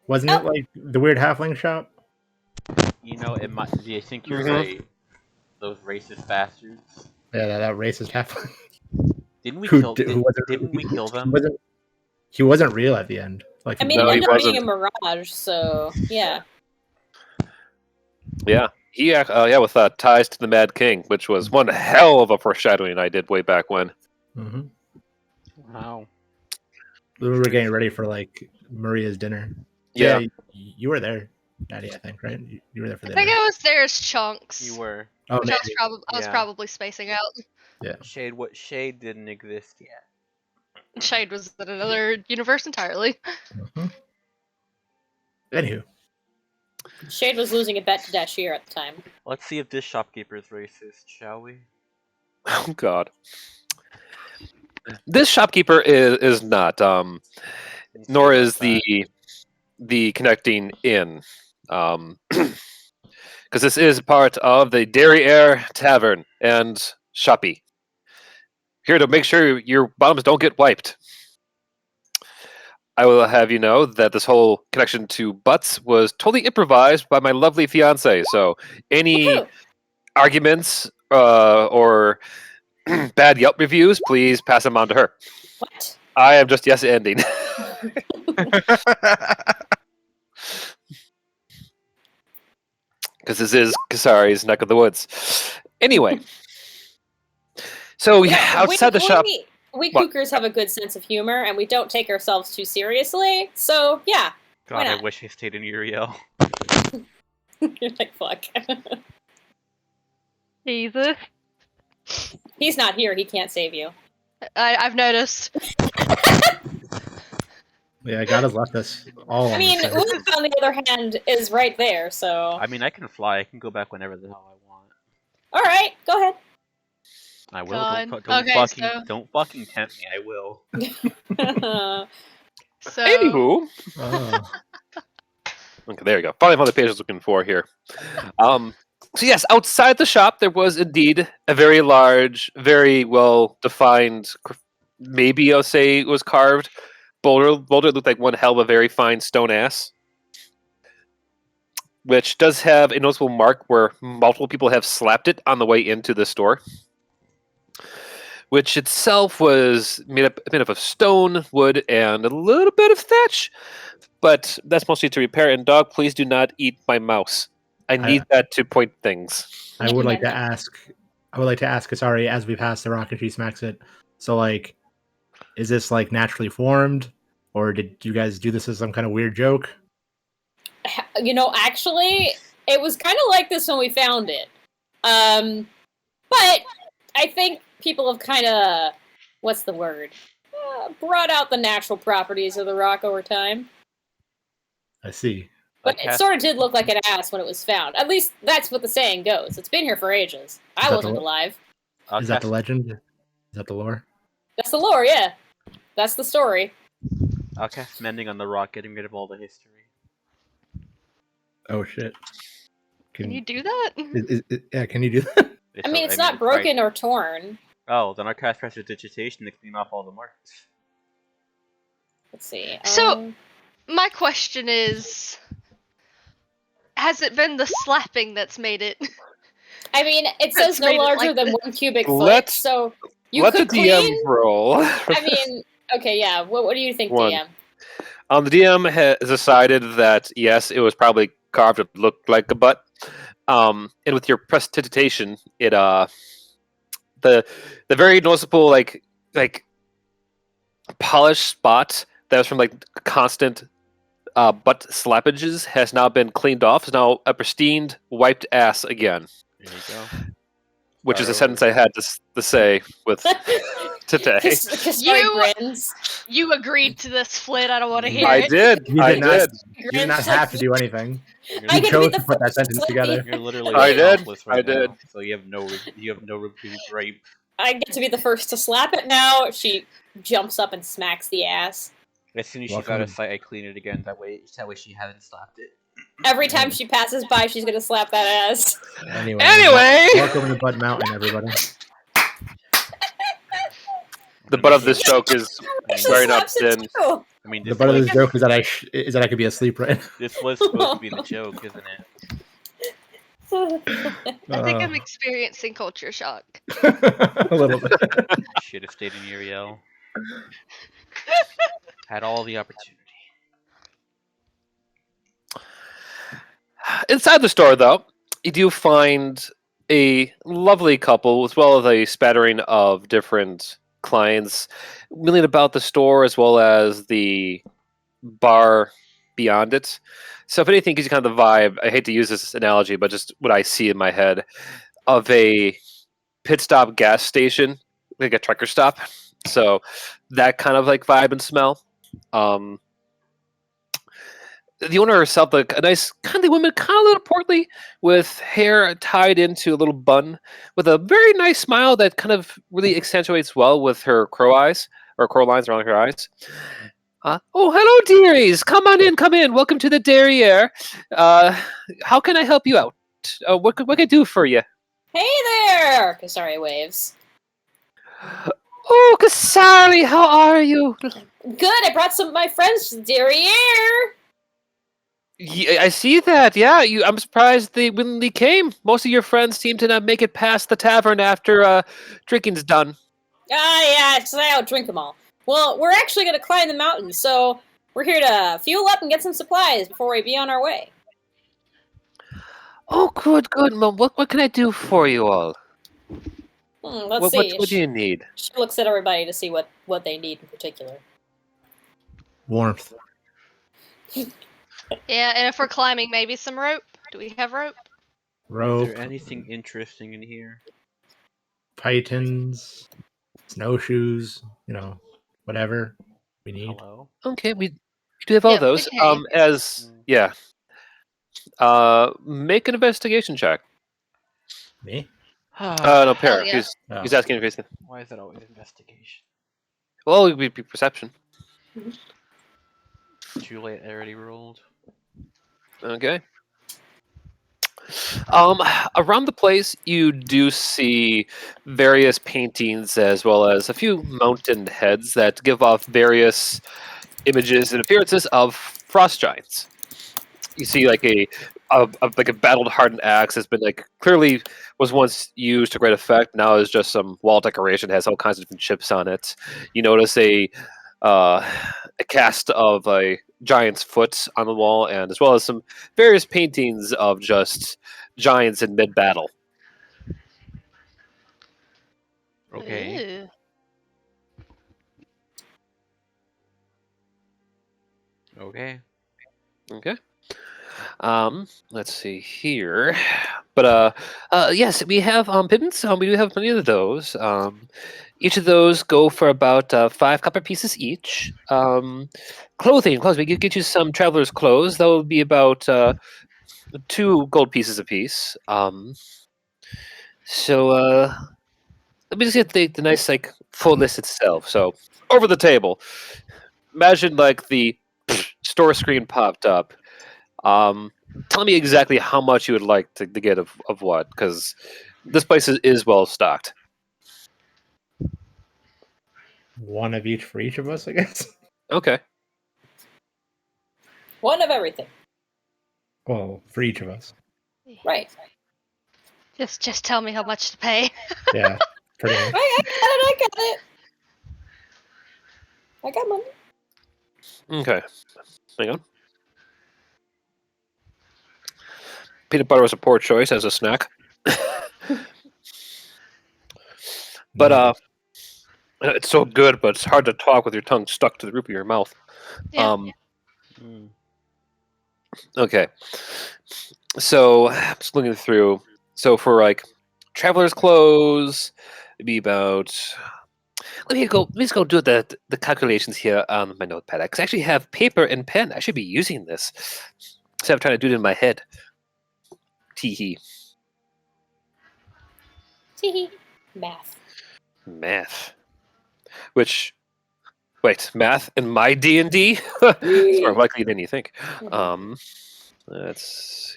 [SPEAKER 4] Wasn't it like the weird halfling shop?
[SPEAKER 2] You know, it might. Do you think you're
[SPEAKER 3] Mhm.
[SPEAKER 2] right? Those racist bastards.
[SPEAKER 4] Yeah, that racist halfling.
[SPEAKER 2] Didn't we
[SPEAKER 4] Who
[SPEAKER 2] kill?
[SPEAKER 4] di- who wasn't-
[SPEAKER 2] Didn't we kill them?
[SPEAKER 4] He wasn't real at the end. Like
[SPEAKER 6] I mean,
[SPEAKER 3] No,
[SPEAKER 6] it
[SPEAKER 3] he
[SPEAKER 6] ended up being a
[SPEAKER 3] wasn't.
[SPEAKER 6] mirage, so yeah.
[SPEAKER 3] Yeah, he with ties to the Mad King, which was one hell of a foreshadowing I did way back when.
[SPEAKER 4] hmm
[SPEAKER 2] Wow.
[SPEAKER 4] we were getting ready for like Maria's dinner.
[SPEAKER 3] Yeah.
[SPEAKER 4] You were there, Daddy. I think, right? You were there for
[SPEAKER 1] I
[SPEAKER 4] the
[SPEAKER 1] think
[SPEAKER 4] dinner.
[SPEAKER 1] I was there as chunks.
[SPEAKER 2] You were.
[SPEAKER 4] Oh,
[SPEAKER 1] Which I was,
[SPEAKER 4] maybe.
[SPEAKER 1] I was
[SPEAKER 2] Yeah.
[SPEAKER 1] probably spacing out.
[SPEAKER 2] Shade. What Shade didn't exist yet.
[SPEAKER 1] Shade was in another universe entirely.
[SPEAKER 4] Mhm. Anywho,
[SPEAKER 6] Shade was losing a bet to Dashir at the time.
[SPEAKER 2] Let's see if this shopkeeper is racist, shall we?
[SPEAKER 3] Oh God. This shopkeeper is not.
[SPEAKER 2] Let's
[SPEAKER 3] Nor
[SPEAKER 2] see
[SPEAKER 3] is
[SPEAKER 2] about
[SPEAKER 3] the connecting in. Because this is part of the Derriere Tavern and Shoppy. here to make sure your bombs don't get wiped. I will have you know that this whole connection to butts was totally improvised by my lovely fiance. So any
[SPEAKER 6] Woohoo!
[SPEAKER 3] arguments or bad Yelp reviews, please pass them on to her.
[SPEAKER 6] What?
[SPEAKER 3] I am just yes ending. Because this is Kasari's neck of the woods. Anyway, so outside the shop,
[SPEAKER 6] We
[SPEAKER 3] What?
[SPEAKER 6] Cookers have a good sense of humor, and we don't take ourselves too seriously. So yeah,
[SPEAKER 2] God,
[SPEAKER 6] Why
[SPEAKER 2] I
[SPEAKER 6] not?
[SPEAKER 2] wish I stayed in Uriel.
[SPEAKER 6] you're like fuck.
[SPEAKER 1] Jesus.
[SPEAKER 6] He's not here. He can't save you.
[SPEAKER 1] I've noticed.
[SPEAKER 4] Yeah, God has left us all.
[SPEAKER 6] I
[SPEAKER 4] on
[SPEAKER 6] mean,
[SPEAKER 4] this earth.
[SPEAKER 6] Luke, on the other hand, is right there. So
[SPEAKER 2] I mean, I can fly. I can go back whenever the hell I want.
[SPEAKER 6] all right, go ahead.
[SPEAKER 2] I will.
[SPEAKER 1] God.
[SPEAKER 2] Don't
[SPEAKER 1] Okay,
[SPEAKER 2] fucking
[SPEAKER 1] so-
[SPEAKER 2] don't fucking tempt me. I will.
[SPEAKER 1] So
[SPEAKER 3] anywho,
[SPEAKER 4] Oh.
[SPEAKER 3] okay, there you go. Finally found the page I was looking for here. So yes, outside the shop there was indeed a very large, very well defined, maybe I'll say it was carved boulder. Boulder looked like one hell of a very fine stone ass, which does have a noticeable mark where multiple people have slapped it on the way into the store. Which itself was made up of stone, wood, and a little bit of thatch. But that's mostly to repair. And dog, please do not eat my mouse. I need that to point things.
[SPEAKER 4] I would like to ask. I would like to ask Kasari as we pass the rock and she smacks it. So, like, is this like naturally formed, or did you guys do this as some kind of weird joke?
[SPEAKER 6] You know, actually, it was kind of like this when we found it. But I think people have kind of, what's the word? Brought out the natural properties of the rock over time.
[SPEAKER 4] I see.
[SPEAKER 6] But it sort of did look like an ass when it was found. At least that's what the saying goes. It's been here for ages. I wasn't alive.
[SPEAKER 4] Is that the legend? Is that the lore?
[SPEAKER 6] That's the lore, yeah. That's the story.
[SPEAKER 2] I'll cast Mending on the rock, getting rid of all the history.
[SPEAKER 4] Oh shit!
[SPEAKER 1] Can you do that?
[SPEAKER 4] Yeah, can you do that?
[SPEAKER 6] I mean, it's not broken or torn.
[SPEAKER 2] Oh, then I'll cast Prestidigitation to clean off all the marks.
[SPEAKER 6] Let's see.
[SPEAKER 1] So, my question is, has it been the slapping that's made it?
[SPEAKER 6] I mean, it says no
[SPEAKER 1] made it
[SPEAKER 6] larger
[SPEAKER 1] like
[SPEAKER 6] than
[SPEAKER 1] this.
[SPEAKER 6] 1 cubic foot,
[SPEAKER 3] Let's-
[SPEAKER 6] so you
[SPEAKER 3] Let
[SPEAKER 6] could
[SPEAKER 3] the DM
[SPEAKER 6] clean.
[SPEAKER 3] roll.
[SPEAKER 6] I mean, okay, yeah. What do you think,
[SPEAKER 3] One.
[SPEAKER 6] DM?
[SPEAKER 3] The DM has decided that yes, it was probably carved to look like a butt. And with your prestidigitation, it the very noticeable like polished spot that was from like constant butt slappages has now been cleaned off. It's now a pristine wiped ass again.
[SPEAKER 2] There you go.
[SPEAKER 3] Which is a sentence I had to say with today.
[SPEAKER 1] You agreed to this, Flint. I don't want to hear
[SPEAKER 3] I
[SPEAKER 1] it.
[SPEAKER 3] did.
[SPEAKER 4] You
[SPEAKER 3] I
[SPEAKER 4] did not.
[SPEAKER 3] did.
[SPEAKER 4] You did not have to do anything.
[SPEAKER 6] I
[SPEAKER 4] You
[SPEAKER 6] get to be
[SPEAKER 4] chose
[SPEAKER 6] the
[SPEAKER 4] to put that
[SPEAKER 6] first
[SPEAKER 4] sentence together.
[SPEAKER 2] You're literally
[SPEAKER 3] I did.
[SPEAKER 2] helpless right
[SPEAKER 3] I did.
[SPEAKER 2] now, so you have no room to gripe.
[SPEAKER 6] I get to be the first to slap it now. She jumps up and smacks the ass.
[SPEAKER 2] As soon as she's out of sight, I clean it again. That way she hasn't slapped it.
[SPEAKER 6] Every time she passes by, she's gonna slap that ass.
[SPEAKER 4] Anyway, welcome to Butt Mountain, everybody.
[SPEAKER 3] The butt of this joke is very not
[SPEAKER 6] slaps it
[SPEAKER 3] thin.
[SPEAKER 6] too.
[SPEAKER 2] I mean,
[SPEAKER 4] The butt of this joke is that I could be asleep right now.
[SPEAKER 2] This was supposed to be the joke, isn't it?
[SPEAKER 1] I think I'm experiencing culture shock.
[SPEAKER 4] A little bit.
[SPEAKER 2] Should have stayed in Uriel. Had all the opportunity.
[SPEAKER 3] Inside the store, though, you do find a lovely couple as well as a spattering of different clients milling about the store as well as the bar beyond it. So if anything gives you kind of the vibe, I hate to use this analogy, but just what I see in my head of a pit stop gas station, like a trucker stop. So that kind of like vibe and smell. The owner herself, like a nice, kindly woman, kind of a little portly, with hair tied into a little bun, with a very nice smile that kind of really accentuates well with her crow eyes, or crow lines around her eyes. Oh, hello, dearies! Come on in, come in. Welcome to the derriere. How can I help you out? What can I do for you?
[SPEAKER 6] Hey there! Sorry, waves.
[SPEAKER 8] Oh, Kasari, how are you?
[SPEAKER 6] Good, I brought some of my friends to Derriere.
[SPEAKER 8] I see that. Yeah, I'm surprised they willingly came. Most of your friends seem to not make it past the tavern after drinking's done.
[SPEAKER 6] Ah, yeah, so I outdrink them all. Well, we're actually going to climb the mountain, so we're here to fuel up and get some supplies before we be on our way.
[SPEAKER 8] Oh, good. Well, what can I do for you all?
[SPEAKER 6] Let's see.
[SPEAKER 8] What do you need?
[SPEAKER 6] She looks at everybody to see what they need in particular.
[SPEAKER 4] Warmth.
[SPEAKER 1] Yeah, and if we're climbing, maybe some rope. Do we have rope?
[SPEAKER 2] Is
[SPEAKER 4] Rope.
[SPEAKER 2] there anything interesting in here?
[SPEAKER 4] Pythons. Snowshoes. Whatever we need.
[SPEAKER 2] Hello?
[SPEAKER 8] Okay, we do have all
[SPEAKER 1] Yep, we
[SPEAKER 8] those.
[SPEAKER 1] can hear you.
[SPEAKER 8] Yeah. Make an investigation check.
[SPEAKER 4] Me?
[SPEAKER 8] No, Para.
[SPEAKER 1] yeah.
[SPEAKER 8] He's asking if he's.
[SPEAKER 2] Why is that always investigation?
[SPEAKER 8] Well, it would be perception.
[SPEAKER 2] Too late, I already rolled.
[SPEAKER 8] Okay. Around the place, you do see various paintings as well as a few mountain heads that give off various images and appearances of frost giants. You see, like a battled hardened axe has been clearly was once used to great effect. Now is just some wall decoration. Has all kinds of different chips on it. You notice a cast of a giant's foot on the wall, and as well as some various paintings of just giants in mid battle.
[SPEAKER 2] Okay.
[SPEAKER 1] Ooh.
[SPEAKER 2] Okay.
[SPEAKER 8] Okay. Let's see here. But yes, we have pittance. We do have many of those. Each of those go for about 5 copper pieces each. Clothing. We could get you some traveler's clothes. That will be about 2 gold pieces apiece. So let me just get the nice full list itself. So over the table, imagine the store screen popped up. Tell me exactly how much you would like to get of what, because this place is well stocked.
[SPEAKER 4] One of each for each of us, I guess.
[SPEAKER 8] Okay.
[SPEAKER 6] One of everything.
[SPEAKER 4] Well, for each of us.
[SPEAKER 6] Right.
[SPEAKER 1] Just tell me how much to pay.
[SPEAKER 4] Yeah, pretty much.
[SPEAKER 6] I got it. I got money.
[SPEAKER 8] Okay. Hang on. Peanut butter was a poor choice as a snack. But it's so good, but it's hard to talk with your tongue stuck to the roof of your mouth.
[SPEAKER 1] Yeah.
[SPEAKER 8] Okay. So I'm just looking through. So for traveler's clothes, it'd be about. Let me just go do the calculations here on my notepad. Because I actually have paper and pen. I should be using this instead of trying to do it in my head. Tee
[SPEAKER 6] Teehee. Math.
[SPEAKER 8] Which, wait, math in my D&D? It's more likely than you think. Let's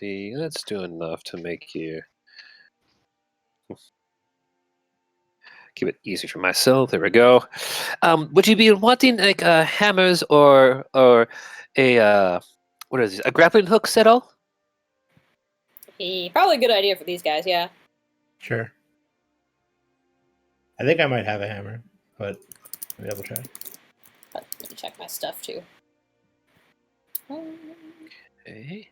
[SPEAKER 8] see. Let's do enough to make you keep it easy for myself. There we go. Would you be wanting hammers or a what is this? A grappling hook set all?
[SPEAKER 6] Probably a good idea for these guys, yeah.
[SPEAKER 4] Sure. I think I might have a hammer, but let me double check.
[SPEAKER 6] Let me check my stuff too.
[SPEAKER 8] Okay.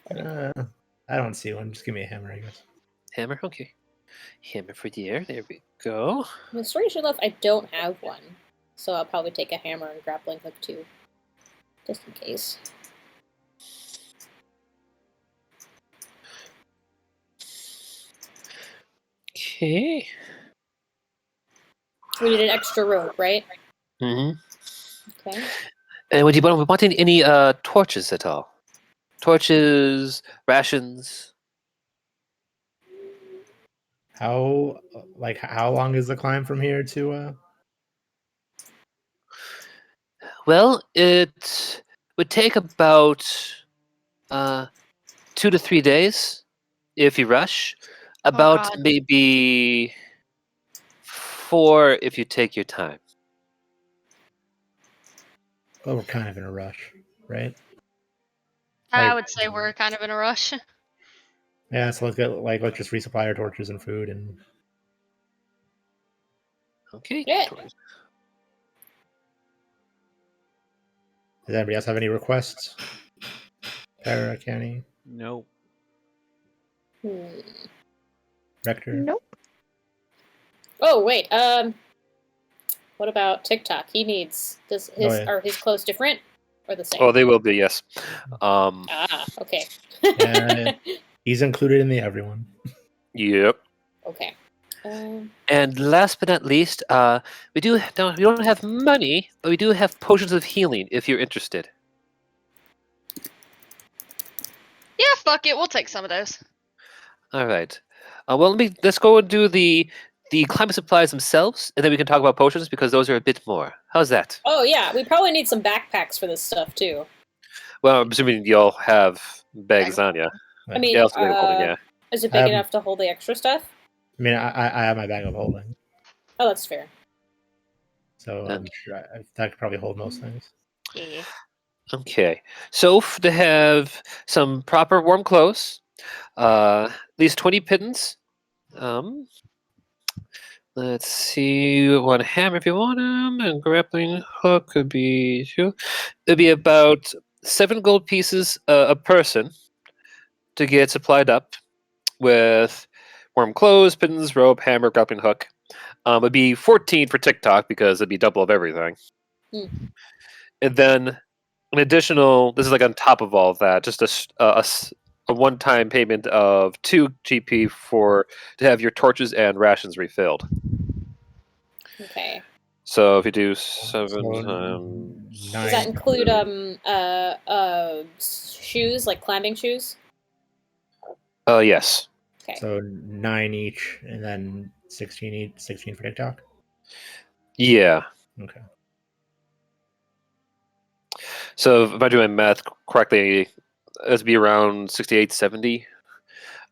[SPEAKER 4] I don't see one. Just give me a hammer, I guess.
[SPEAKER 8] Hammer, okay. Hammer for the air. There we go.
[SPEAKER 6] The strange enough, I don't have one, so I'll probably take a hammer and grappling hook too, just in case.
[SPEAKER 8] Okay.
[SPEAKER 6] We need an extra rope, right?
[SPEAKER 8] Mm-hmm.
[SPEAKER 6] Okay.
[SPEAKER 8] And would you be wanting any torches at all? Torches, rations.
[SPEAKER 4] How long is the climb from here to
[SPEAKER 8] Well, it would take about 2 to 3 days if you rush. About
[SPEAKER 1] God.
[SPEAKER 8] maybe
[SPEAKER 3] 4 if you take your time.
[SPEAKER 4] Well, we're kind of in a rush, right?
[SPEAKER 1] I
[SPEAKER 4] Like-
[SPEAKER 1] would say we're kind of in a rush.
[SPEAKER 4] Yeah, so let's just resupply our torches and food and
[SPEAKER 3] Okay.
[SPEAKER 6] Yeah.
[SPEAKER 4] does anybody else have any requests? Para, Canny,
[SPEAKER 2] Nope.
[SPEAKER 4] Rector?
[SPEAKER 7] Nope.
[SPEAKER 6] Oh wait. What about TikTok? He needs. Does his
[SPEAKER 4] yeah.
[SPEAKER 6] are his clothes different or the same?
[SPEAKER 3] Oh, they will be, yes.
[SPEAKER 6] Okay.
[SPEAKER 4] Yeah. He's included in the everyone.
[SPEAKER 3] Yep.
[SPEAKER 6] Okay.
[SPEAKER 3] And last but not least, we don't have money, but we do have potions of healing if you're interested.
[SPEAKER 1] Yeah, fuck it. We'll take some of those.
[SPEAKER 3] All right. Well, let's go and do the climate supplies themselves, and then we can talk about potions because those are a bit more. How's that?
[SPEAKER 6] Oh yeah, we probably need some backpacks for this stuff too.
[SPEAKER 3] Well, I'm assuming y'all have bags on you.
[SPEAKER 6] I mean,
[SPEAKER 3] Yeah, also bag of holding, yeah.
[SPEAKER 6] is it big enough to hold the extra stuff?
[SPEAKER 4] I mean, I have my bag of holding,
[SPEAKER 6] Oh, that's fair.
[SPEAKER 4] so I'm sure that could probably hold most things.
[SPEAKER 1] Yeah.
[SPEAKER 3] Okay. So to have some proper warm clothes, at least 20 pittance. Let's see, one hammer if you want them, and grappling hook could be 2. It'd be about 7 gold pieces a person to get supplied up with warm clothes, pittance, rope, hammer, grappling hook. It'd be 14 for TikTok because it'd be double of everything. And then an additional, this is like on top of all of that, just a one-time payment of 2 GP to have your torches and rations refilled.
[SPEAKER 6] Okay.
[SPEAKER 3] So if you do 7
[SPEAKER 4] So,
[SPEAKER 3] times,
[SPEAKER 6] Does
[SPEAKER 4] 9.
[SPEAKER 6] that include shoes, like climbing shoes?
[SPEAKER 3] yes.
[SPEAKER 6] Okay.
[SPEAKER 4] So 9 each, and then 16 each. 16 for TikTok.
[SPEAKER 3] Yeah.
[SPEAKER 4] Okay.
[SPEAKER 3] So if I do my math correctly, it'd be around 68, 70.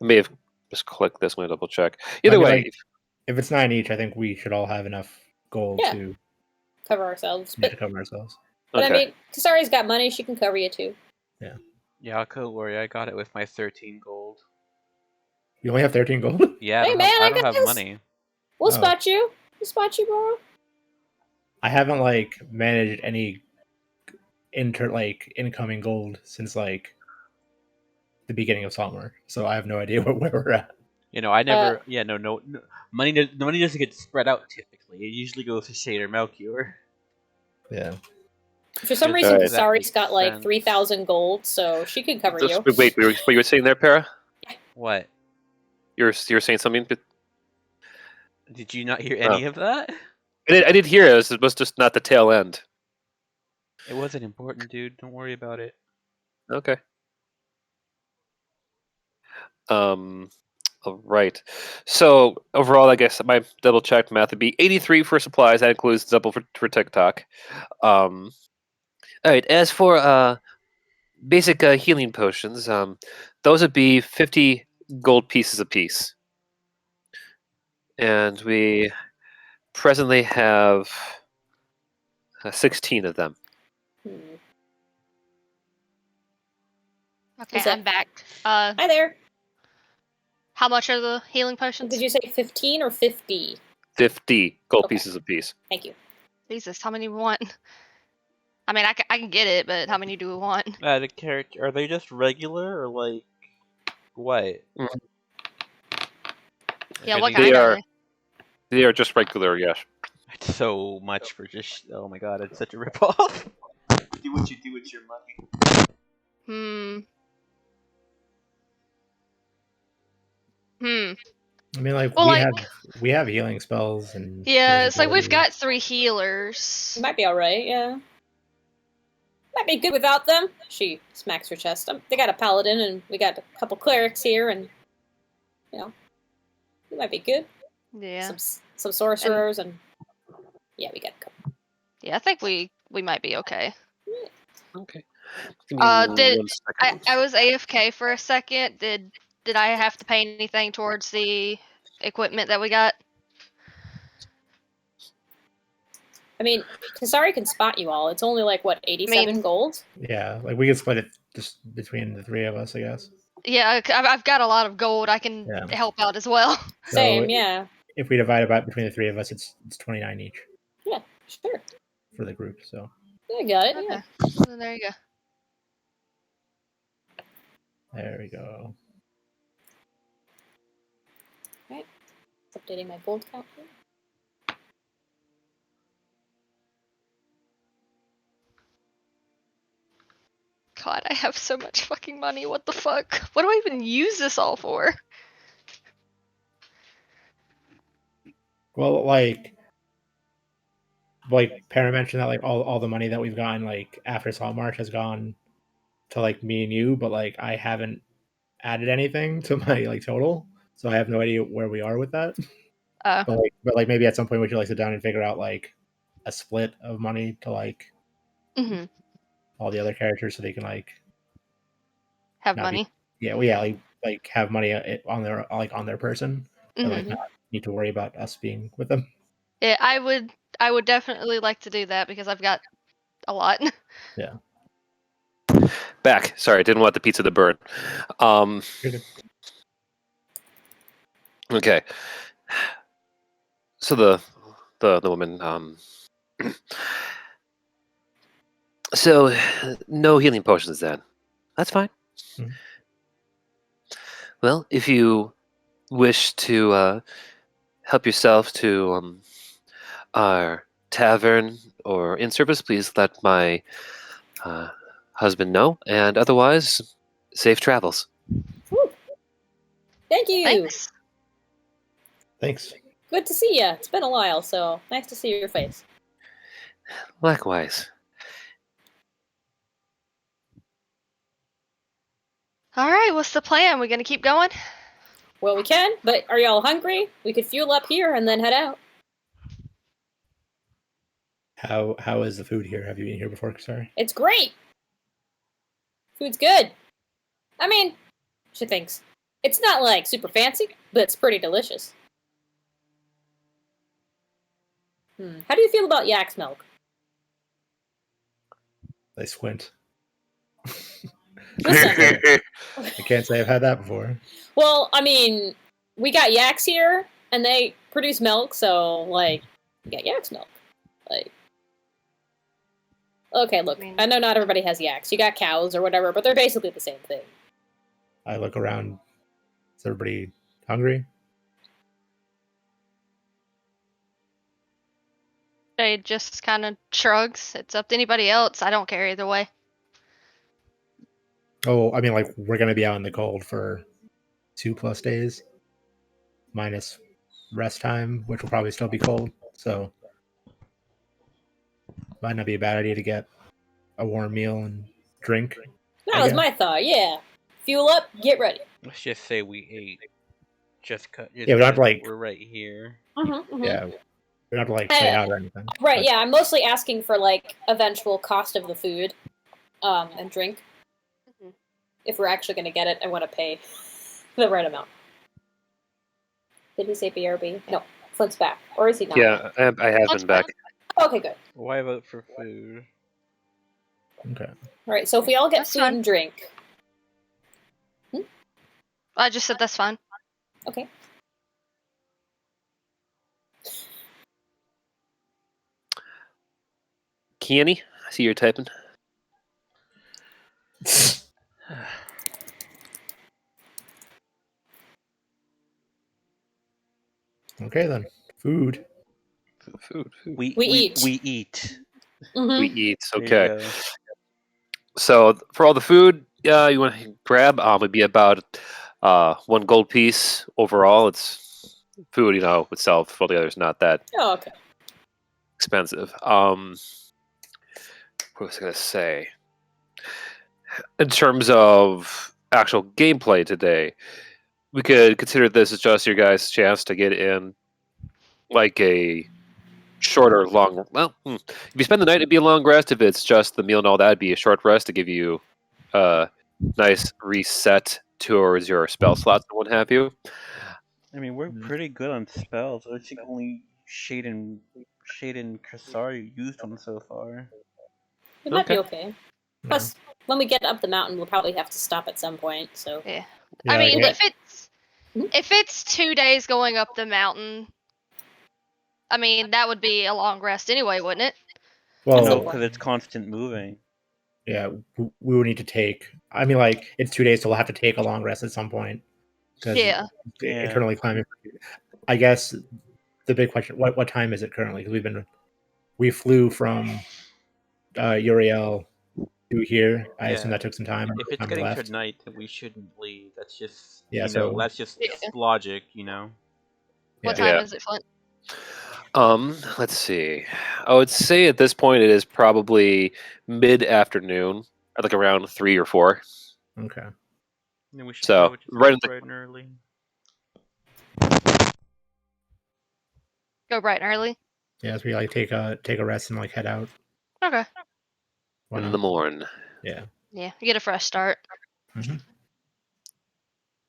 [SPEAKER 3] I may have just clicked this. Let me double check. Either
[SPEAKER 4] mean,
[SPEAKER 3] way,
[SPEAKER 4] like, if it's 9 each, I think we should all have enough gold
[SPEAKER 6] Yeah.
[SPEAKER 4] to
[SPEAKER 6] Cover ourselves.
[SPEAKER 4] to cover ourselves.
[SPEAKER 6] But
[SPEAKER 3] okay.
[SPEAKER 6] I mean, Kasari's got money; she can cover you too.
[SPEAKER 2] Yeah, don't worry. I got it with my 13 gold.
[SPEAKER 4] You only have 13 gold?
[SPEAKER 2] Yeah,
[SPEAKER 6] Hey, man,
[SPEAKER 2] I
[SPEAKER 6] I
[SPEAKER 2] don't
[SPEAKER 6] got
[SPEAKER 2] have
[SPEAKER 6] this.
[SPEAKER 2] money.
[SPEAKER 6] We'll
[SPEAKER 4] Oh.
[SPEAKER 6] spot you. We'll spot you, bro.
[SPEAKER 4] I haven't managed any incoming gold since the beginning of summer, so I have no idea where we're at.
[SPEAKER 2] You know, I never. No. Money doesn't get spread out typically. It usually goes to Shade or Melchior.
[SPEAKER 4] Yeah.
[SPEAKER 6] For some
[SPEAKER 2] Yes,
[SPEAKER 6] reason,
[SPEAKER 2] that
[SPEAKER 6] Kasari's
[SPEAKER 2] makes
[SPEAKER 6] got like
[SPEAKER 2] sense.
[SPEAKER 6] 3,000 gold, so she can cover you.
[SPEAKER 3] Wait, what you were saying there, Para?
[SPEAKER 2] What?
[SPEAKER 3] You're saying something? But
[SPEAKER 2] Did you not hear any of that?
[SPEAKER 3] I did hear it. It was just not the tail end.
[SPEAKER 2] It wasn't important, dude. Don't worry about it.
[SPEAKER 3] Okay. All right. So overall, I guess my double checked math would be 83 for supplies. That includes double for TikTok. All right. As for basic healing potions, those would be 50 gold pieces apiece, and we presently have 16 of them.
[SPEAKER 1] Okay,
[SPEAKER 6] Is that-
[SPEAKER 1] I'm back.
[SPEAKER 6] Hi there.
[SPEAKER 1] How much are the healing potions?
[SPEAKER 6] Did you say 15 or 50?
[SPEAKER 3] 50 gold
[SPEAKER 6] Okay.
[SPEAKER 3] pieces apiece.
[SPEAKER 6] Thank you.
[SPEAKER 1] Jesus, how many do we want? I mean, I can get it, but how many do we want?
[SPEAKER 2] The character, are they just regular or like what?
[SPEAKER 3] Mm.
[SPEAKER 1] Yeah,
[SPEAKER 2] Like,
[SPEAKER 1] what
[SPEAKER 2] are
[SPEAKER 3] They
[SPEAKER 1] kind
[SPEAKER 3] are-
[SPEAKER 1] are they?
[SPEAKER 3] They are just regular, yes.
[SPEAKER 2] It's so much for just. Oh my god, it's such a ripoff. Do what you do with your money.
[SPEAKER 4] I mean,
[SPEAKER 1] Well,
[SPEAKER 4] we have healing spells and
[SPEAKER 1] yeah, it's like we've
[SPEAKER 4] invisibility.
[SPEAKER 1] got 3 healers.
[SPEAKER 6] Might be alright, yeah. Might be good without them. She smacks her chest. They got a paladin, and we got a couple clerics here, and we might be good.
[SPEAKER 1] Yeah.
[SPEAKER 6] Some sorcerers, and yeah, we got a couple.
[SPEAKER 1] Yeah, I think we might be okay.
[SPEAKER 3] Okay. Give me one second.
[SPEAKER 1] I was AFK for a second. Did I have to pay anything towards the equipment that we got?
[SPEAKER 6] I mean, Kasari can spot you all. It's only like, what, 87 gold?
[SPEAKER 4] Yeah, like we could split it just between the three of us, I guess.
[SPEAKER 1] Yeah, I've got a lot of gold. I can help out as well.
[SPEAKER 4] So
[SPEAKER 6] Same, yeah.
[SPEAKER 4] If we divide it between the three of us, it's 29 each.
[SPEAKER 6] Yeah, sure.
[SPEAKER 4] For the group, so.
[SPEAKER 6] Yeah, got it.
[SPEAKER 1] Okay.
[SPEAKER 6] Yeah.
[SPEAKER 1] Well, there you go.
[SPEAKER 4] There we go.
[SPEAKER 6] Right. Updating my gold count here.
[SPEAKER 1] God, I have so much fucking money. What the fuck? What do I even use this all for?
[SPEAKER 4] Well, Para mentioned that like all the money that we've gotten like after Salt March has gone to like me and you, but like I haven't added anything to my like total, so I have no idea where we are with that. But maybe at some point we should like sit down and figure out like a split of money to like all the other characters so they can like
[SPEAKER 1] have money.
[SPEAKER 4] Like have money on their person, but like not need to worry about us being with them.
[SPEAKER 1] Yeah, I would definitely like to do that because I've got a lot.
[SPEAKER 4] Yeah.
[SPEAKER 3] Back. Sorry, didn't want the pizza to burn. Okay. So the woman. So no healing potions then. That's fine.
[SPEAKER 4] Mm-hmm.
[SPEAKER 3] Well, if you wish to help yourself to our tavern or in service, please let my husband know, and otherwise, safe travels.
[SPEAKER 6] Woo. Thank you.
[SPEAKER 4] Thanks.
[SPEAKER 6] Good to see you. It's been a while, so nice to see your face.
[SPEAKER 3] Likewise.
[SPEAKER 1] All right, what's the plan? We gonna keep going?
[SPEAKER 6] Well, we can, but are y'all hungry? We could fuel up here and then head out.
[SPEAKER 4] How is the food here? Have you been here before? Sorry.
[SPEAKER 6] It's great. Food's good. I mean, she thinks. It's not like super fancy, but it's pretty delicious. How do you feel about yak's milk?
[SPEAKER 4] I squint.
[SPEAKER 6] Listen,
[SPEAKER 4] I can't say I've had that before.
[SPEAKER 6] well, I mean, we got yaks here, and they produce milk, so, like, we got yak's milk. Like, okay, look, I know not everybody has yaks. You got cows or whatever, but they're basically the same thing.
[SPEAKER 4] I look around. Is everybody hungry?
[SPEAKER 1] They just kind of shrugs. It's up to anybody else. I don't care either way.
[SPEAKER 4] Oh, I mean, like, we're going to be out in the cold for 2+ days, minus rest time, which will probably still be cold. So, might not be a bad idea to get a warm meal and drink.
[SPEAKER 6] That was my thought, yeah. Fuel up, get ready.
[SPEAKER 2] Let's just say we ate.
[SPEAKER 4] Yeah, we don't have to, like...
[SPEAKER 2] We're right here.
[SPEAKER 4] Yeah, we don't have to, like, play out or anything.
[SPEAKER 6] Right, yeah, I'm mostly asking for, like, eventual cost of the food and drink. If we're actually going to get it, I want to pay the right amount. Did he say BRB? No, Flint's back. Or is he not?
[SPEAKER 3] Yeah, I have been back.
[SPEAKER 6] Okay, good.
[SPEAKER 2] Why vote for food?
[SPEAKER 4] Okay.
[SPEAKER 6] Alright, so if we all get food and drink...
[SPEAKER 1] I just said that's fine.
[SPEAKER 6] Okay.
[SPEAKER 3] Keany, I see you're typing.
[SPEAKER 4] Okay, then. Food.
[SPEAKER 3] Food.
[SPEAKER 2] We
[SPEAKER 6] eat.
[SPEAKER 2] We eat.
[SPEAKER 3] We eat.
[SPEAKER 2] There
[SPEAKER 3] Okay.
[SPEAKER 2] you go.
[SPEAKER 3] So for all the food, you want to grab, would be about 1 gold piece overall. It's food, itself. For the others, not that
[SPEAKER 6] Oh, okay.
[SPEAKER 3] expensive. What was I gonna say? In terms of actual gameplay today, we could consider this as just your guys' chance to get in, like a shorter, long. Well, if you spend the night, it'd be a long rest. If it's just the meal and all that, it'd be a short rest to give you a nice reset towards your spell slots and what have you.
[SPEAKER 2] I mean, we're pretty good on spells. I think only Shade and Shade and Kasari used one so far.
[SPEAKER 6] It might be
[SPEAKER 3] Okay.
[SPEAKER 6] okay. Plus, when we get up the mountain, we'll probably have to stop at some point. So
[SPEAKER 1] Yeah.
[SPEAKER 4] Yeah,
[SPEAKER 1] I mean,
[SPEAKER 4] like,
[SPEAKER 1] if it's 2 days going up the mountain, I mean that would be a long rest anyway, wouldn't it?
[SPEAKER 4] well,
[SPEAKER 6] some
[SPEAKER 2] No,
[SPEAKER 6] point.
[SPEAKER 2] because it's constant moving.
[SPEAKER 4] yeah, we would need to take. I mean, like it's 2 days, so we'll have to take a long rest at some point because
[SPEAKER 1] Yeah.
[SPEAKER 4] internally climbing. I guess the big question: what time is it currently? Because we flew from Uriel to here. I assume
[SPEAKER 2] Yeah.
[SPEAKER 4] that took some time.
[SPEAKER 2] If it's
[SPEAKER 4] Time
[SPEAKER 2] getting
[SPEAKER 4] left.
[SPEAKER 2] to night, then we shouldn't leave. That's just
[SPEAKER 4] Yeah, so
[SPEAKER 2] that's just
[SPEAKER 1] Yeah.
[SPEAKER 2] logic, you know.
[SPEAKER 1] What
[SPEAKER 4] Yeah.
[SPEAKER 1] time is it, Flint?
[SPEAKER 3] Let's see. I would say at this point it is probably mid-afternoon, like around 3 or 4.
[SPEAKER 4] okay.
[SPEAKER 2] Then we should
[SPEAKER 3] So,
[SPEAKER 2] go just
[SPEAKER 3] right in the-
[SPEAKER 2] bright and early.
[SPEAKER 1] Go bright and early.
[SPEAKER 4] Yeah, so we like take a rest and like head out.
[SPEAKER 1] Okay.
[SPEAKER 4] Why
[SPEAKER 3] in
[SPEAKER 4] not?
[SPEAKER 3] the morning.
[SPEAKER 4] Yeah.
[SPEAKER 1] Yeah, you get a fresh start.
[SPEAKER 4] Mhm.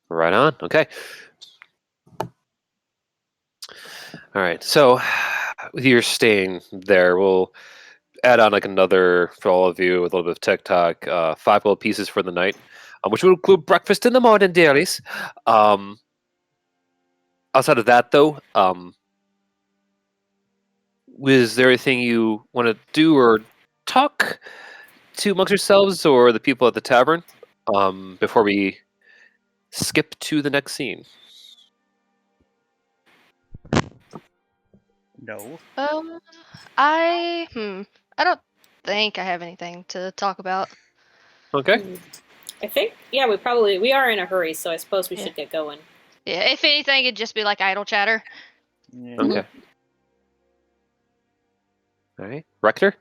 [SPEAKER 3] Right on. Okay. All right. So, with your staying there, we'll add on like another for all of you with a little bit of TikTok, 5 gold pieces for the night, which will include breakfast in the morning, dearies. Outside of that, though, is there anything you want to do or talk to amongst yourselves or the people at the tavern before we skip to the next scene?
[SPEAKER 2] No.
[SPEAKER 1] I don't think I have anything to talk about.
[SPEAKER 3] Okay.
[SPEAKER 6] I think we are in a hurry, so I suppose we
[SPEAKER 1] Yeah.
[SPEAKER 6] should get going.
[SPEAKER 1] Yeah, if anything, it'd just be like idle chatter.
[SPEAKER 2] Yeah.
[SPEAKER 3] Okay. All right. Rector?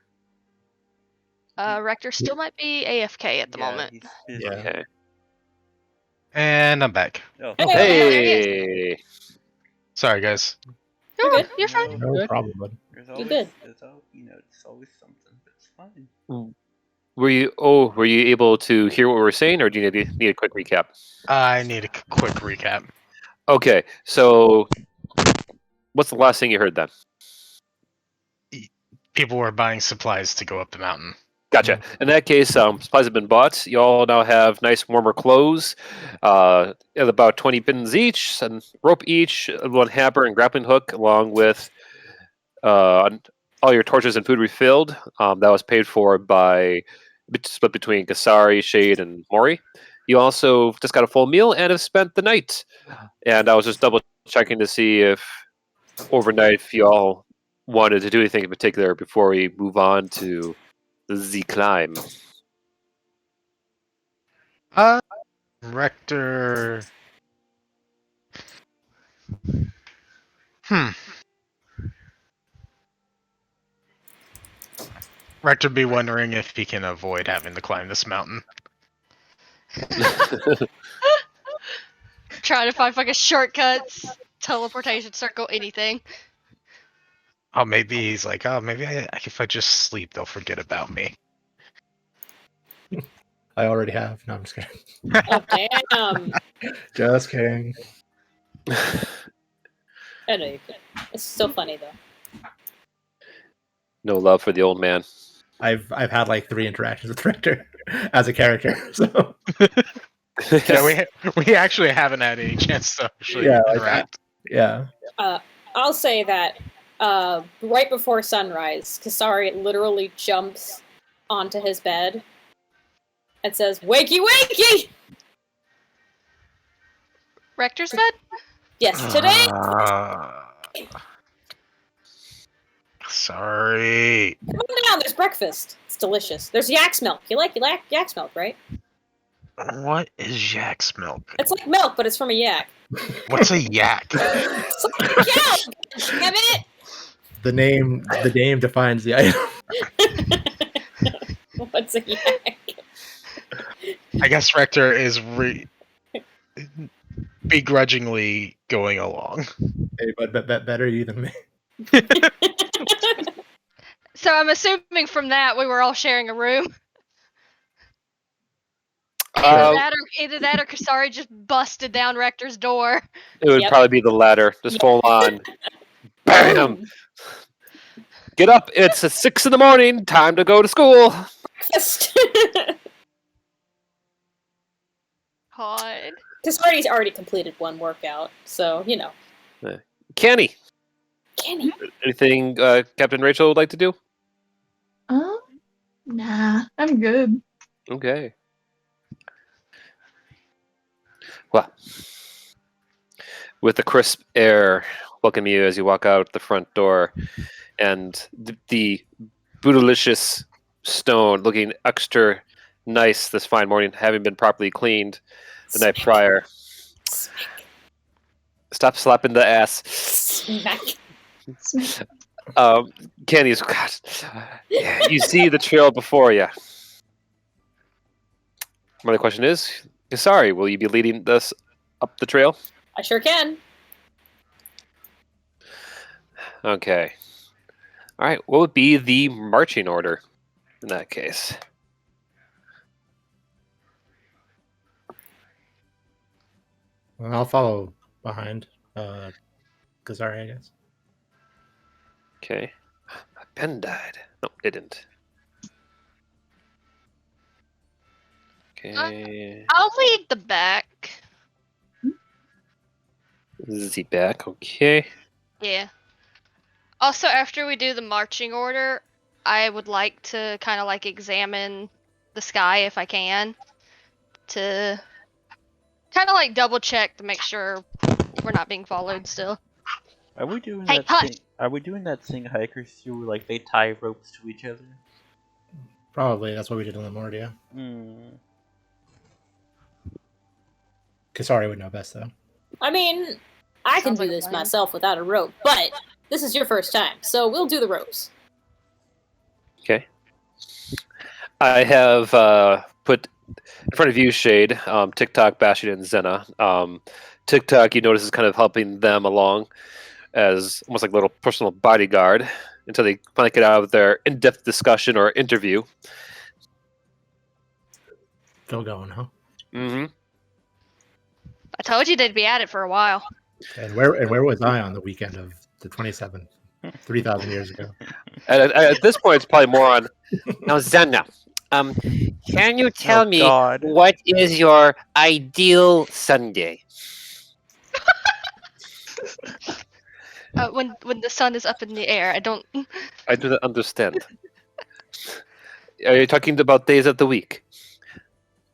[SPEAKER 1] Rector still might be AFK at the moment.
[SPEAKER 2] He's busy.
[SPEAKER 4] Yeah.
[SPEAKER 3] Okay.
[SPEAKER 5] And I'm back.
[SPEAKER 2] Oh,
[SPEAKER 6] Hey.
[SPEAKER 1] there he is.
[SPEAKER 3] Hey!
[SPEAKER 5] Sorry, guys.
[SPEAKER 1] You're
[SPEAKER 6] You're good.
[SPEAKER 1] You're fine.
[SPEAKER 4] No
[SPEAKER 3] Good.
[SPEAKER 4] problem, bud.
[SPEAKER 2] There's
[SPEAKER 6] You
[SPEAKER 2] always,
[SPEAKER 6] good.
[SPEAKER 2] There's always, it's always something. It's fine.
[SPEAKER 3] Were you able to hear what we were saying, or do you need a quick recap?
[SPEAKER 5] I need a quick recap.
[SPEAKER 3] Okay, so what's the last thing you heard then?
[SPEAKER 5] People were buying supplies to go up the mountain.
[SPEAKER 3] Gotcha. In that case, supplies have been bought. You all now have nice warmer clothes, at about 20 pins each, and rope each, one hamper and grappling hook, along with all your torches and food refilled. That was paid for by split between Kasari, Shade, and Mori. You also just got a full meal and have spent the night. And I was just double checking to see if overnight, if you all wanted to do anything in particular before we move on to the climb.
[SPEAKER 5] Rector. Rector be wondering if he can avoid having to climb this mountain.
[SPEAKER 1] Trying to find fucking shortcuts, teleportation circle, anything.
[SPEAKER 5] Oh, maybe he's like, maybe if I just sleep, they'll forget about me.
[SPEAKER 4] I already have. No, I'm just kidding.
[SPEAKER 6] Oh damn!
[SPEAKER 4] Just kidding.
[SPEAKER 6] I know you could. It's still funny though.
[SPEAKER 3] No love for the old man.
[SPEAKER 4] I've had like 3 interactions with Rector as a character. So
[SPEAKER 5] Yeah, we actually haven't had any chance to actually interact.
[SPEAKER 4] yeah.
[SPEAKER 6] I'll say that right before sunrise, Kasari literally jumps onto his bed and says, "Wakey, wakey!"
[SPEAKER 1] Rector's bed?
[SPEAKER 6] Yes, today.
[SPEAKER 5] Sorry.
[SPEAKER 6] Come on down. There's breakfast. It's delicious. There's yak's milk. You like yak's milk, right?
[SPEAKER 5] What is yak's milk?
[SPEAKER 6] It's like milk, but it's from a yak.
[SPEAKER 5] What's a yak?
[SPEAKER 6] It's like a cow. Damn it!
[SPEAKER 4] The name defines the item.
[SPEAKER 6] What's a yak?
[SPEAKER 5] I guess Rector is begrudgingly going along.
[SPEAKER 4] Hey, but better you than me.
[SPEAKER 1] So I'm assuming from that we were all sharing a room. Either that or Kasari just busted down Rector's door.
[SPEAKER 3] It would
[SPEAKER 6] Yep.
[SPEAKER 3] probably be the latter. Just full on. Bam! Get up! It's 6 in the morning. Time to go to school.
[SPEAKER 6] Breakfast.
[SPEAKER 1] Hot.
[SPEAKER 6] Because Hardy's already completed one workout, so you know.
[SPEAKER 3] Kenny,
[SPEAKER 6] Kenny.
[SPEAKER 3] anything Captain Rachel would like to do?
[SPEAKER 7] Nah, I'm good.
[SPEAKER 3] Okay. Well, with the crisp air welcome you as you walk out the front door, and the bootylicious stone looking extra nice this fine morning, having been properly cleaned the night prior.
[SPEAKER 6] Smack.
[SPEAKER 3] Stop slapping the ass.
[SPEAKER 6] Smack.
[SPEAKER 3] Kenny's God. You see the trail before you. My question is, Kasari, will you be leading us up the trail?
[SPEAKER 6] I sure can.
[SPEAKER 3] Okay. All right. What would be the marching order in that case?
[SPEAKER 4] Well, I'll follow behind. Kazari, I guess.
[SPEAKER 3] Okay. My pen died. No, it didn't. Okay.
[SPEAKER 1] I'll lead the back.
[SPEAKER 3] Z back. Okay.
[SPEAKER 1] Yeah. Also, after we do the marching order, I would like to kind of like examine the sky if I can, to kind of like double check to make sure we're not being followed still.
[SPEAKER 2] Are we doing
[SPEAKER 1] Hey,
[SPEAKER 2] that
[SPEAKER 1] hush!
[SPEAKER 2] thing? Are we doing that thing hikers do, like they tie ropes to each other?
[SPEAKER 4] Probably that's what we did in Lamordia.
[SPEAKER 2] Hmm.
[SPEAKER 4] Kasari would know best, though.
[SPEAKER 6] I mean, I can
[SPEAKER 1] Sounds
[SPEAKER 6] do
[SPEAKER 1] like a
[SPEAKER 6] this
[SPEAKER 1] plan.
[SPEAKER 6] myself without a rope, but this is your first time, so we'll do the ropes.
[SPEAKER 3] Okay. I have put in front of you, Shade, TikTok, Bastion, and Zena. TikTok, you notice, is kind of helping them along as almost like a little personal bodyguard until they finally get out of their in-depth discussion or interview.
[SPEAKER 4] Still going, huh?
[SPEAKER 3] Mm-hmm.
[SPEAKER 1] I told you they'd be at it for a while.
[SPEAKER 4] And where was I on the weekend of the 27th, 3,000 years ago?
[SPEAKER 3] At this point, it's probably more on. Now, Zena, can you tell
[SPEAKER 2] Oh,
[SPEAKER 3] me
[SPEAKER 2] God.
[SPEAKER 3] what is your ideal Sunday?
[SPEAKER 1] When the sun is up in the air, I don't.
[SPEAKER 3] I do not understand. Are you talking about days of the week?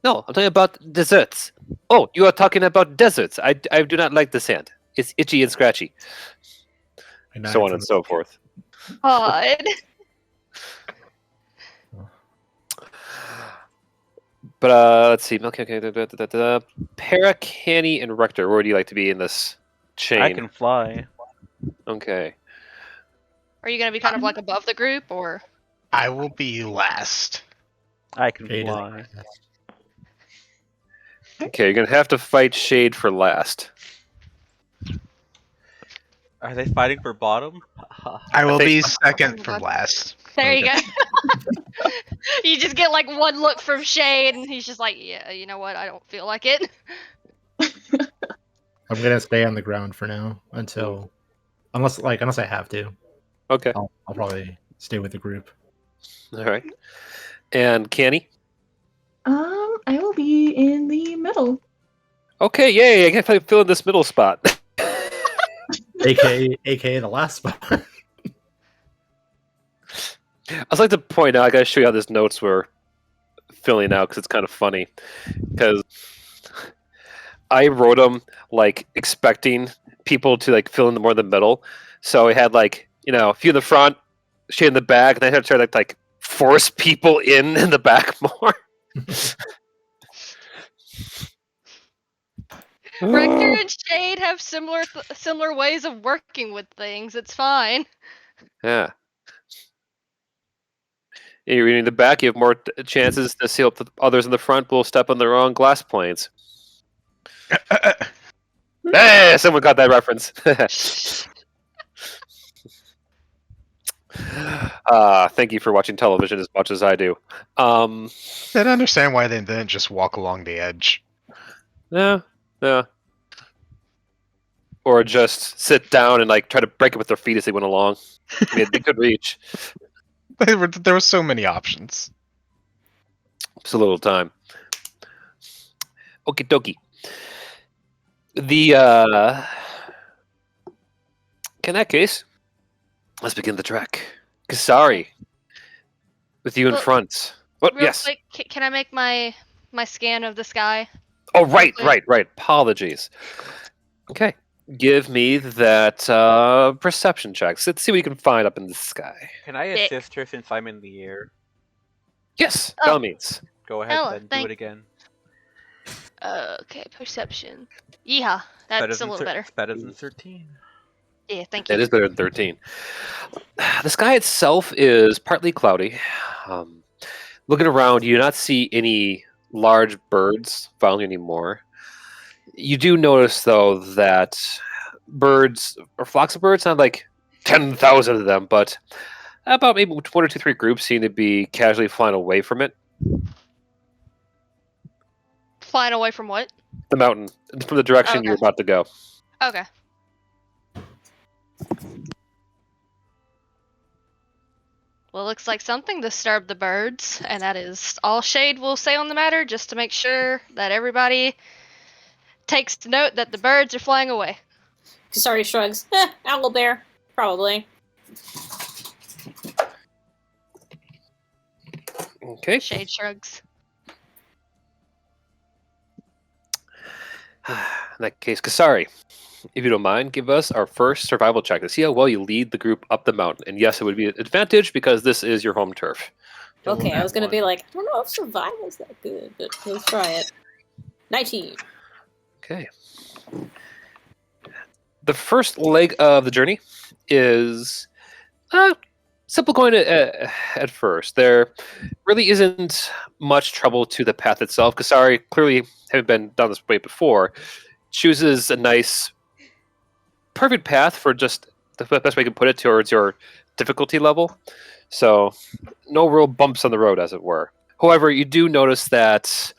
[SPEAKER 3] No, I'm talking about desserts. Oh, you are talking about deserts. I do not like the sand. It's itchy and scratchy. So on and so forth.
[SPEAKER 1] Odd.
[SPEAKER 3] But let's see. Okay. Para, Canny, and Rector. Where would you like to be in this chain?
[SPEAKER 2] I can fly.
[SPEAKER 3] Okay.
[SPEAKER 1] Are you gonna be kind of like above the group, or?
[SPEAKER 5] I will be last.
[SPEAKER 2] I can
[SPEAKER 4] Shade is-
[SPEAKER 2] fly.
[SPEAKER 3] Okay, you're gonna have to fight Shade for last.
[SPEAKER 2] Are they fighting for bottom?
[SPEAKER 5] I will
[SPEAKER 3] think-
[SPEAKER 5] be second from last.
[SPEAKER 1] There you go. You just get like one look from Shade, and he's just like, "Yeah, you know what? I don't feel like it."
[SPEAKER 4] I'm gonna stay on the ground for now until, unless I have to.
[SPEAKER 3] Okay.
[SPEAKER 4] I'll probably stay with the group.
[SPEAKER 3] All right. And Canny?
[SPEAKER 7] I will be in the middle.
[SPEAKER 3] Okay, yay! I can fill in this middle spot.
[SPEAKER 4] AKA the last spot.
[SPEAKER 3] I'd like to point out, I gotta show you how these notes were filling out because it's kind of funny. Because I wrote them like expecting people to like fill in the more in the middle. So I had like, a few in the front, shade in the back, and I had to try to like force people in the back more.
[SPEAKER 1] Rector and Shade have similar ways of working with things. It's fine.
[SPEAKER 3] Yeah. You're reading the back, you have more chances to see up the others in the front will step on their own glass planes. Hey, someone got that reference. Thank you for watching television as much as I do.
[SPEAKER 5] I don't understand why they didn't just walk along the edge.
[SPEAKER 3] Yeah. or just sit down and like try to break it with their feet as they went along. I mean, they could reach.
[SPEAKER 5] There were so many options.
[SPEAKER 3] Just a little time. Okie dokie. The in that case, let's begin the trek. Kasari, with you in
[SPEAKER 1] Well,
[SPEAKER 3] front. What?
[SPEAKER 1] Real
[SPEAKER 3] Yes.
[SPEAKER 1] quick, can I make my scan of the sky?
[SPEAKER 3] Oh, right,
[SPEAKER 1] quick?
[SPEAKER 3] right. Apologies. Okay. Give me that perception check. Let's see what you can find up in the sky.
[SPEAKER 2] Can I
[SPEAKER 1] Dick.
[SPEAKER 2] assist her since I'm in the air?
[SPEAKER 3] Yes, by
[SPEAKER 1] Oh.
[SPEAKER 3] all means.
[SPEAKER 2] Go ahead,
[SPEAKER 1] Ella,
[SPEAKER 2] then. Do
[SPEAKER 1] thank-
[SPEAKER 2] it again.
[SPEAKER 1] Okay, perception. Yeehaw, that's a little better.
[SPEAKER 2] It's better than 13.
[SPEAKER 1] Yeah, thank you.
[SPEAKER 3] It is better than 13. The sky itself is partly cloudy. Looking around, you do not see any large birds found anymore. You do notice, though, that birds, or flocks of birds, not like 10,000 of them, but about maybe 1 or 2, 3 groups seem to be casually flying away from it.
[SPEAKER 1] Flying away from what?
[SPEAKER 3] The mountain, from the direction
[SPEAKER 1] Okay.
[SPEAKER 3] you're about to go.
[SPEAKER 1] Okay. Well, looks like something disturbed the birds, and that is all Shade will say on the matter, just to make sure that everybody takes note that the birds are flying away.
[SPEAKER 6] Kasari shrugs. Owlbear. Probably.
[SPEAKER 3] Okay.
[SPEAKER 1] Shade shrugs.
[SPEAKER 3] In that case, Kasari, if you don't mind, give us our first survival check to see how well you lead the group up the mountain. And yes, it would be an advantage because this is your home turf.
[SPEAKER 6] Okay, I was gonna
[SPEAKER 2] One.
[SPEAKER 6] be like, I don't know if survival's that good, but let's try it. 19.
[SPEAKER 3] Okay. The first leg of the journey is simple going at first. There really isn't much trouble to the path itself. Kasari, clearly having been down this way before, chooses a nice, perfect path for just the best way you can put it towards your difficulty level. So, no real bumps on the road, as it were. However, you do notice that,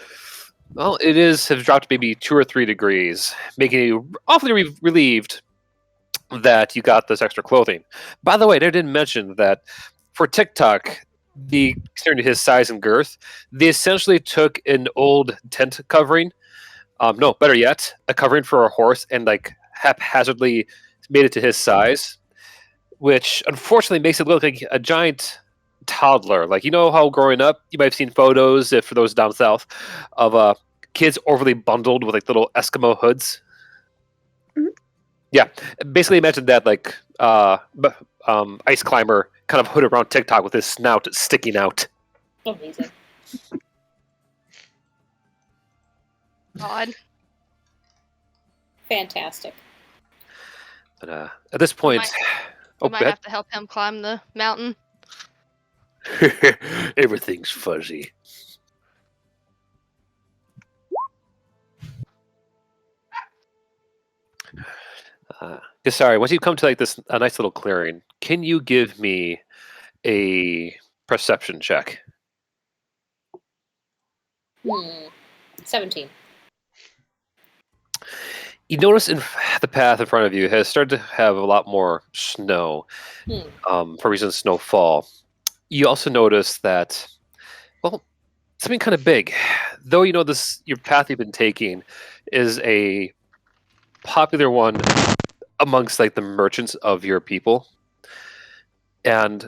[SPEAKER 3] well, has dropped maybe 2 or 3 degrees, making you awfully relieved that you got this extra clothing. By the way, they didn't mention that for TikTok, considering his size and girth, they essentially took an old tent covering. No, better yet, a covering for a horse and like haphazardly made it to his size, which unfortunately makes it look like a giant toddler. Like, you know how growing up, you might have seen photos, if for those down south, of kids overly bundled with like little Eskimo hoods.
[SPEAKER 7] Mhm.
[SPEAKER 3] Yeah, basically imagine that like ice climber kind of hood around TikTok with his snout sticking out.
[SPEAKER 6] Amazing.
[SPEAKER 1] Odd.
[SPEAKER 6] Fantastic.
[SPEAKER 3] But at this point,
[SPEAKER 1] We
[SPEAKER 3] oh,
[SPEAKER 1] might
[SPEAKER 3] go ahead.
[SPEAKER 1] have to help him climb the mountain.
[SPEAKER 3] Everything's fuzzy. Sorry, once you come to like this a nice little clearing, can you give me a perception check?
[SPEAKER 6] 17.
[SPEAKER 3] You notice the path in front of you has started to have a lot more snow, for reasons snowfall. You also notice that, well, something kind of big. Though you know your path you've been taking is a popular one amongst like the merchants of your people, and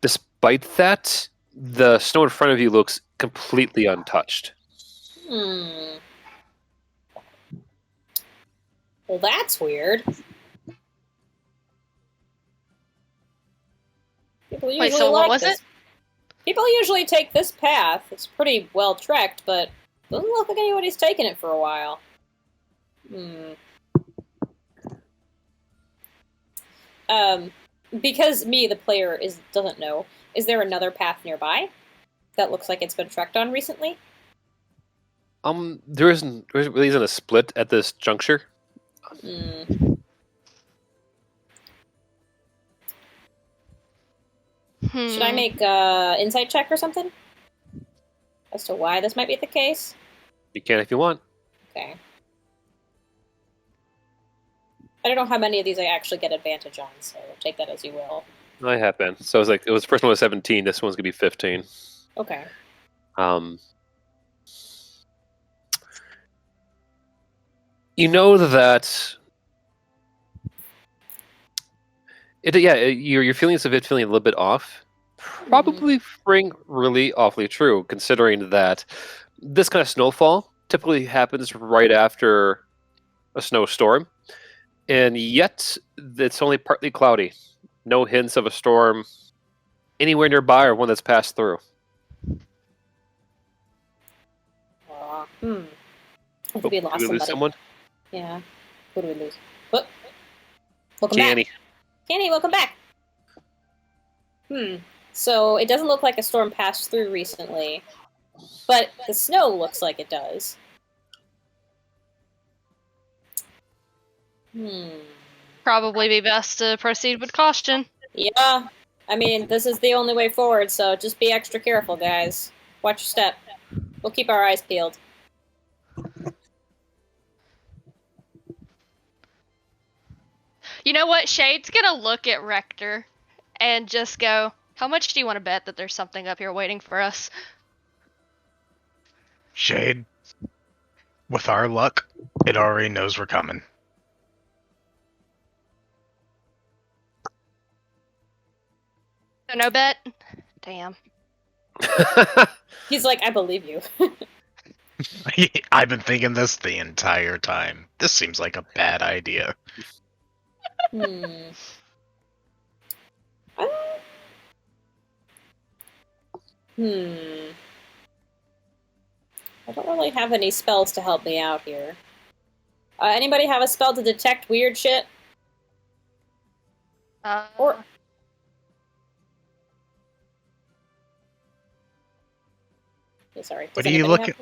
[SPEAKER 3] despite that, the snow in front of you looks completely untouched.
[SPEAKER 6] Well, that's weird. People usually
[SPEAKER 1] Wait, so what
[SPEAKER 6] like
[SPEAKER 1] was
[SPEAKER 6] this.
[SPEAKER 1] it?
[SPEAKER 6] People usually take this path. It's pretty well trekked, but doesn't look like anybody's taken it for a while. Because me, the player, doesn't know, is there another path nearby that looks like it's been trekked on recently?
[SPEAKER 3] There really isn't a split at this juncture.
[SPEAKER 6] Should I make an insight check or something? As to why this might be the case?
[SPEAKER 3] You can if you want.
[SPEAKER 6] Okay. don't know how many of these I actually get advantage on, so take that as you will.
[SPEAKER 3] I have been. So it was the first one was 17. This one's gonna be 15.
[SPEAKER 6] Okay.
[SPEAKER 3] You know that your feelings of it feeling a little bit off probably ring really awfully true, considering that this kind of snowfall typically happens right after a snowstorm, and yet it's only partly cloudy. No hints of a storm anywhere nearby or one that's passed through.
[SPEAKER 6] I think we lost
[SPEAKER 3] Did we lose
[SPEAKER 6] somebody.
[SPEAKER 3] someone?
[SPEAKER 6] Yeah. Who do we lose? What? Welcome back. Canny, welcome back. So it doesn't look like a storm passed through recently, but the snow looks like it does.
[SPEAKER 1] Probably be best to proceed with caution.
[SPEAKER 6] Yeah. I mean, this is the only way forward, so just be extra careful, guys. Watch your step. We'll keep our eyes peeled.
[SPEAKER 1] You know what? Shade's gonna look at Rector and just go, how much do you want to bet that there's something up here waiting for us?
[SPEAKER 5] Shade, with our luck, it already knows we're coming.
[SPEAKER 1] So no bet? Damn.
[SPEAKER 6] He's like, I believe you.
[SPEAKER 5] I've been thinking this the entire time. This seems like a bad idea.
[SPEAKER 6] I don't really have any spells to help me out here. Anybody have a spell to detect weird shit? Or... Yeah, sorry.
[SPEAKER 5] What are you looking?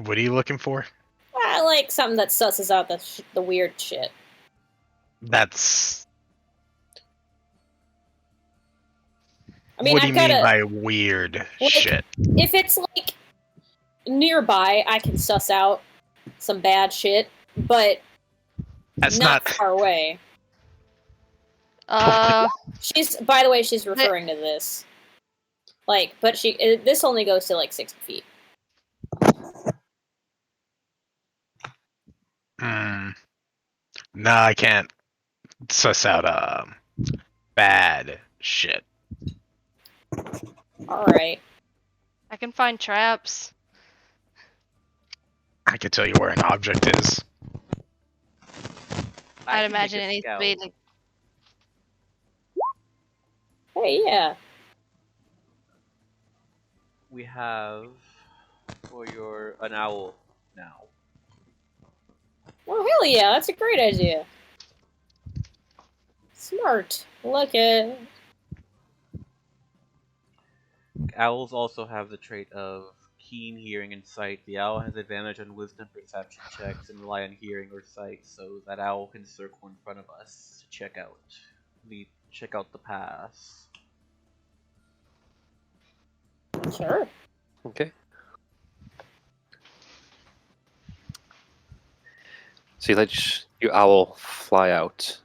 [SPEAKER 5] What are you looking for?
[SPEAKER 6] Like something that susses out the weird shit.
[SPEAKER 5] That's.
[SPEAKER 6] I mean,
[SPEAKER 5] what do you mean by weird shit?
[SPEAKER 6] If it's like nearby, I can suss out some bad shit, but
[SPEAKER 5] that's
[SPEAKER 6] not far away. She's, by the way, she's referring to this. Like, but this only goes to like 60 feet.
[SPEAKER 5] No, I can't suss out bad shit.
[SPEAKER 6] Alright.
[SPEAKER 1] I can find traps.
[SPEAKER 5] I can tell you where an object is.
[SPEAKER 1] I'd imagine it needs to be like...
[SPEAKER 6] Hey, yeah.
[SPEAKER 2] We have an owl now.
[SPEAKER 6] Oh, hell yeah, that's a great idea. Smart. Look at...
[SPEAKER 2] Owls also have the trait of keen hearing and sight. The owl has advantage on wisdom perception checks and rely on hearing or sight, so that owl can circle in front of us to check out the pass.
[SPEAKER 6] Sure.
[SPEAKER 3] Okay. So you let your owl fly out.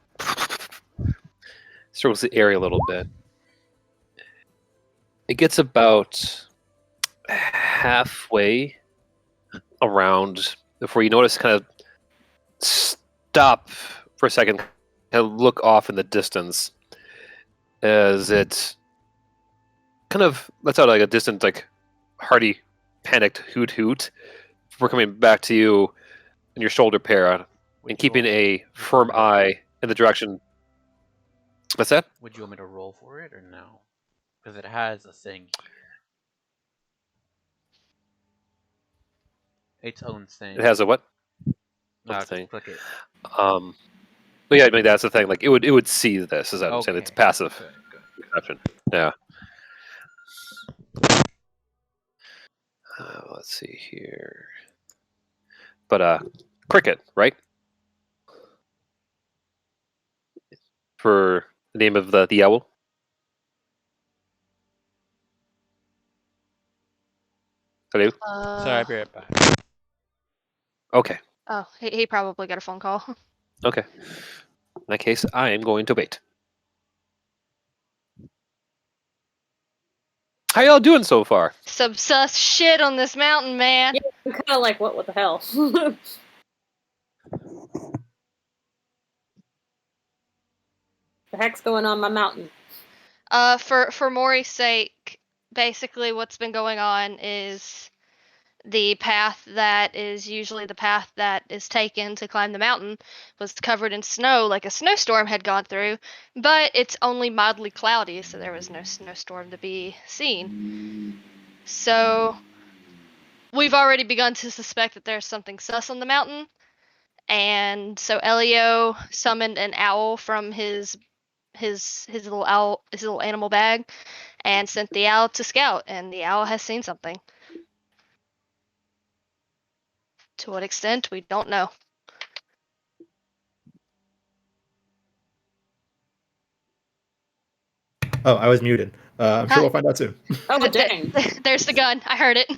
[SPEAKER 3] Circles the area a little bit. It gets about halfway around before you notice kind of stop for a second, kind of look off in the distance as it kind of lets out like a distant, like hearty, panicked hoot hoot before coming back to you in your shoulder para and keeping a firm eye in the direction. What's that?
[SPEAKER 2] Would you want me to roll for it or no? Because it has a thing here. Its own thing.
[SPEAKER 3] It has a what?
[SPEAKER 2] Thing. Click it.
[SPEAKER 3] But yeah, I mean that's the thing. Like it would see this, as I'm saying. It's passive perception. Yeah. Let's see here. But cricket, right? For the name of the owl. Hello.
[SPEAKER 2] Sorry, I'll be right back.
[SPEAKER 3] Okay.
[SPEAKER 1] Oh, he probably got a phone call.
[SPEAKER 3] Okay. In that case, I am going to wait. How y'all doing so far?
[SPEAKER 1] Some sus shit on this mountain, man.
[SPEAKER 6] Yeah, I'm kind of like, what the hell? The heck's going on my mountain?
[SPEAKER 1] For Maury's sake, basically what's been going on is the path that is usually the path that is taken to climb the mountain was covered in snow, like a snowstorm had gone through, but it's only mildly cloudy, so there was no snowstorm to be seen. So we've already begun to suspect that there's something sus on the mountain, and so Elio summoned an owl from his little animal bag and sent the owl to scout, and the owl has seen something. To what extent, we don't know.
[SPEAKER 4] Oh, I was muted. I'm sure
[SPEAKER 1] Hi.
[SPEAKER 4] we'll find out soon.
[SPEAKER 6] Oh, dang.
[SPEAKER 1] There's the gun. I heard it.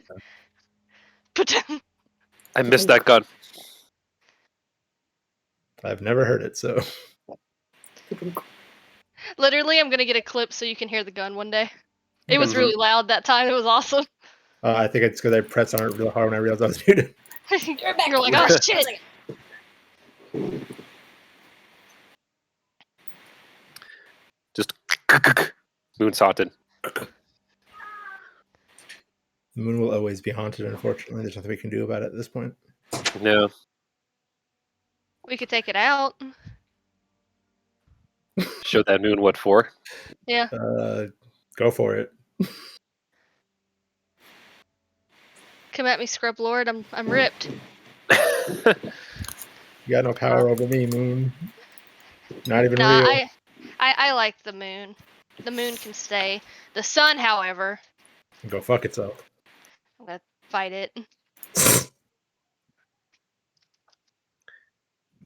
[SPEAKER 3] I missed that gun.
[SPEAKER 4] I've never heard it, so
[SPEAKER 1] Literally, I'm gonna get a clip so you can hear the gun one day. It was really loud that time. It was awesome.
[SPEAKER 4] I think it's because I pressed on it really hard when I realized I was muted.
[SPEAKER 6] You're back.
[SPEAKER 1] You're like, oh shit.
[SPEAKER 3] Just moon's haunted.
[SPEAKER 4] The moon will always be haunted, unfortunately. There's nothing we can do about it at this point.
[SPEAKER 3] No.
[SPEAKER 1] We could take it out.
[SPEAKER 3] Show that moon what for.
[SPEAKER 1] Yeah.
[SPEAKER 4] Go for it.
[SPEAKER 1] Come at me, Scrub Lord. I'm ripped.
[SPEAKER 4] You got no power over me, moon. Not even
[SPEAKER 1] Nah,
[SPEAKER 4] real.
[SPEAKER 1] I like the moon. The moon can stay. The sun, however,
[SPEAKER 4] Go fuck itself.
[SPEAKER 1] I'm gonna fight it.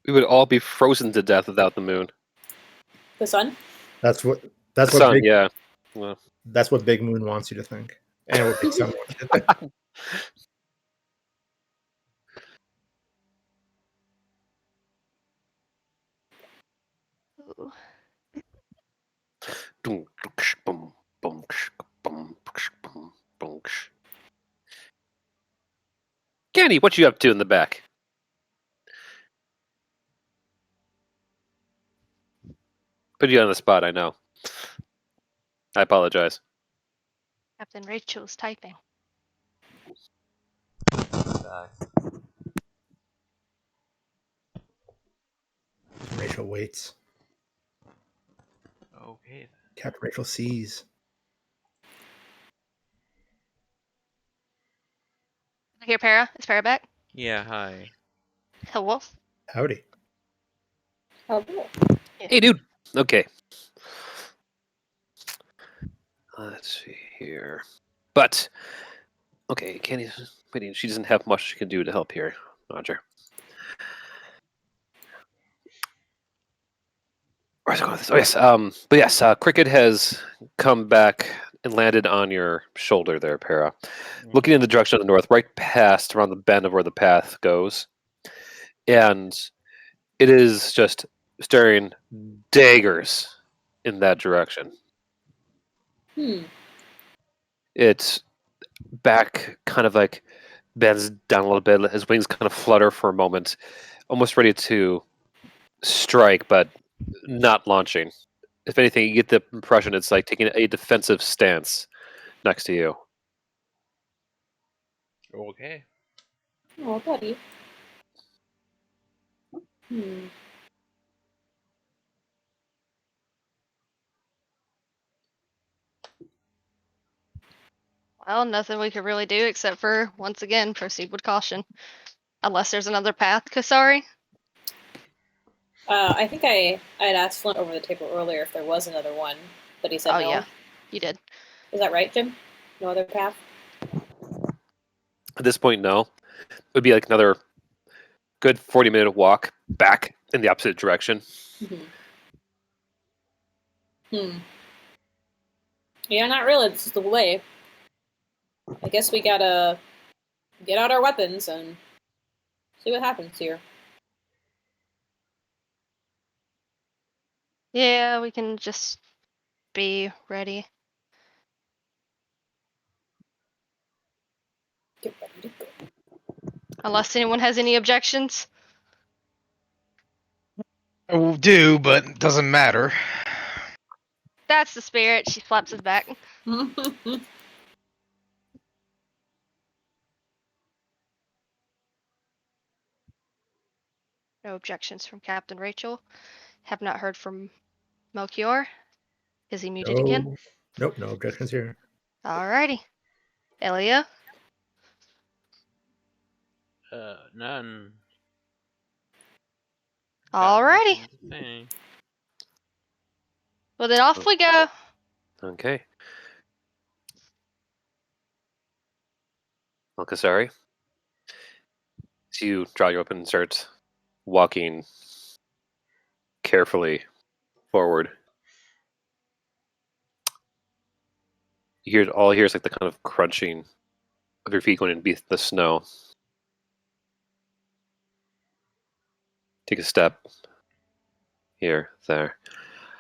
[SPEAKER 3] We would all be frozen to death without the moon.
[SPEAKER 6] The sun?
[SPEAKER 4] That's what
[SPEAKER 3] Sun,
[SPEAKER 4] big,
[SPEAKER 3] yeah. Well,
[SPEAKER 4] that's what Big Moon wants you to think. And what Big Sun wants you to think.
[SPEAKER 1] Ooh.
[SPEAKER 3] Kenny, what you up to in the back? Put you on the spot, I know. I apologize.
[SPEAKER 1] Captain Rachel's typing.
[SPEAKER 4] Rachel waits.
[SPEAKER 2] Okay.
[SPEAKER 4] Captain Rachel sees.
[SPEAKER 1] Here, Para. Is Para back?
[SPEAKER 2] Yeah. Hi.
[SPEAKER 1] Hello.
[SPEAKER 4] Howdy.
[SPEAKER 6] Oh, cool.
[SPEAKER 3] Hey, dude. Okay. Let's see here. But, okay, Kenny's waiting. She doesn't have much she can do to help here, Roger. Where's it going with this? Oh, yes. But yes, Cricket has come back and landed on your shoulder there, Para. Looking in the direction of the north, right past around the bend of where the path goes. And it is just staring daggers in that direction. It's back kind of like bends down a little bit. His wings kind of flutter for a moment, almost ready to strike, but not launching. If anything, you get the impression it's like taking a defensive stance next to you.
[SPEAKER 2] Okay.
[SPEAKER 6] Oh, buddy.
[SPEAKER 1] Well, nothing we could really do except for, once again, proceed with caution. Unless there's another path, Kasari.
[SPEAKER 6] I think I had asked Flint over the table earlier if there was another one, but he said
[SPEAKER 1] Oh,
[SPEAKER 6] no.
[SPEAKER 1] yeah. You did.
[SPEAKER 6] Is that right, Jim? No other path?
[SPEAKER 3] At this point, no. It would be like another good 40-minute walk back in the opposite direction.
[SPEAKER 6] Yeah, not really. This is the way. I guess we gotta get out our weapons and see what happens here.
[SPEAKER 1] Yeah, we can just be ready.
[SPEAKER 6] Get ready to go.
[SPEAKER 1] Unless anyone has any objections.
[SPEAKER 5] I will do, but it doesn't matter.
[SPEAKER 1] That's the spirit. She slaps his back. No objections from Captain Rachel. Have not heard from Melchior. Is he muted again?
[SPEAKER 4] Nope, no objections here.
[SPEAKER 1] Alrighty. Elia?
[SPEAKER 2] None. Got
[SPEAKER 1] Alrighty.
[SPEAKER 2] nothing to say.
[SPEAKER 1] Well, then off we go.
[SPEAKER 3] Okay. Well, Kasari, so you draw your weapon and start walking carefully forward. All you hear is like the kind of crunching of your feet going beneath the snow. Take a step. Here, there.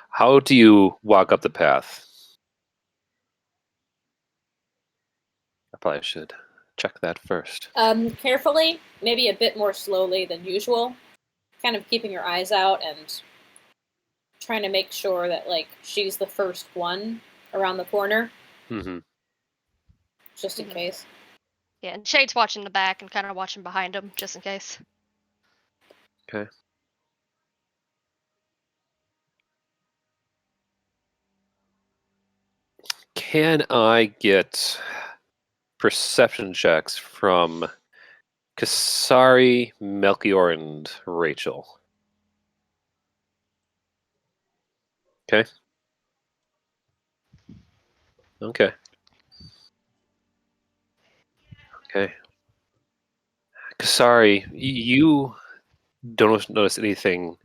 [SPEAKER 3] How do you walk up the path? I probably should check that first.
[SPEAKER 6] Carefully, maybe a bit more slowly than usual. Kind of keeping your eyes out and trying to make sure that, like, she's the first one around the corner.
[SPEAKER 3] Mm-hmm.
[SPEAKER 6] Just in case.
[SPEAKER 1] Yeah, and Shade's watching the back and kind of watching behind him, just in case.
[SPEAKER 3] Okay. Can I get perception checks from Kasari, Melchior, and Rachel? Okay. Okay. Okay. Kasari, you don't notice anything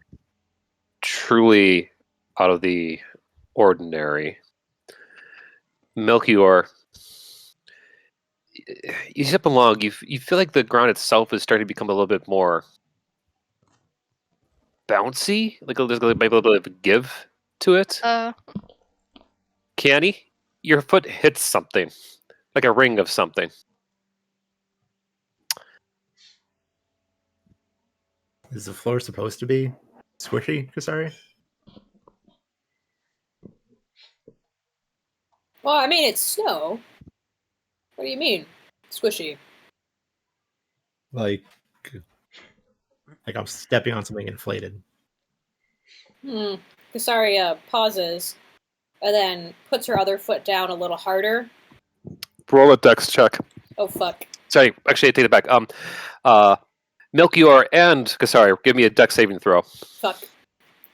[SPEAKER 3] truly out of the ordinary. Melchior, you step along, you feel like the ground itself is starting to become a little bit more bouncy, like there's maybe a little bit of a give to it. Canny, your foot hits something, like a ring of something.
[SPEAKER 4] Is the floor supposed to be squishy, Kasari?
[SPEAKER 6] Well, I mean, it's snow. What do you mean? Squishy.
[SPEAKER 4] Like I'm stepping on something inflated.
[SPEAKER 6] Kasari pauses and then puts her other foot down a little harder.
[SPEAKER 3] Roll a dex check.
[SPEAKER 6] Oh, fuck.
[SPEAKER 3] Sorry, actually, I take it back. Melchior and Kasari, give me a dex saving throw.
[SPEAKER 6] Fuck.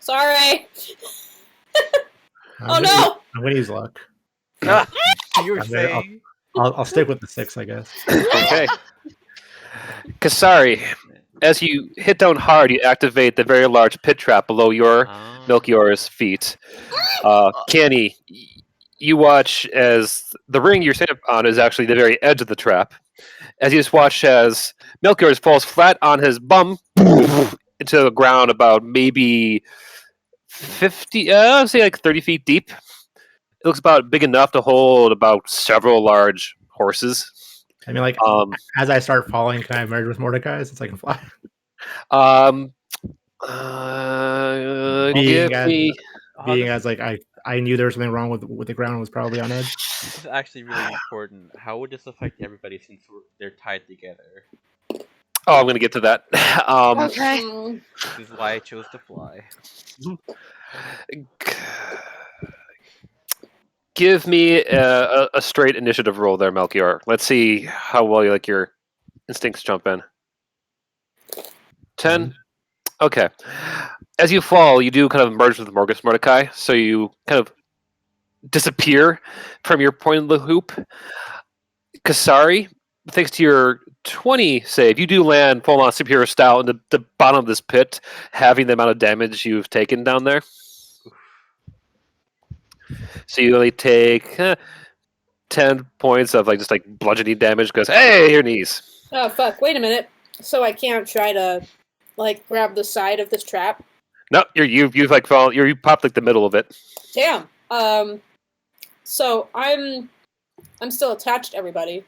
[SPEAKER 6] Sorry. Oh no!
[SPEAKER 4] I'm gonna use luck.
[SPEAKER 2] You were saying?
[SPEAKER 4] I'll stick with the 6, I guess.
[SPEAKER 3] Okay. Kasari, as you hit down hard, you activate the very large pit trap below your Melchior's feet. Canny, you watch as the ring you're standing on is actually the very edge of the trap. As you just watch as Melchior falls flat on his bum into the ground about maybe 50, I'd say like 30 feet deep. It looks about big enough to hold about several large horses.
[SPEAKER 4] I mean, like, as I start falling, can I merge with Mordecai since I can fly? Being as like I knew there was something wrong with the ground was probably on edge.
[SPEAKER 2] This is actually really important. How would this affect everybody since they're tied together?
[SPEAKER 3] Oh, I'm going to get to that.
[SPEAKER 1] Okay.
[SPEAKER 2] This is why I chose to fly.
[SPEAKER 3] Give me a straight initiative roll there, Melchior. Let's see how well your instincts jump in. 10? Okay. As you fall, you do kind of merge with Mordecai, so you kind of disappear from your point of the hoop. Kasari, thanks to your 20 save, you do land full-on superior style in the bottom of this pit, having the amount of damage you've taken down there. So you only take 10 points of just bludgeoning damage because, hey, your knees.
[SPEAKER 6] Oh, fuck. Wait a minute. So I can't try to, grab the side of this trap?
[SPEAKER 3] No, you've like fallen. You popped like the middle of it.
[SPEAKER 6] Damn. So I'm still attached to everybody.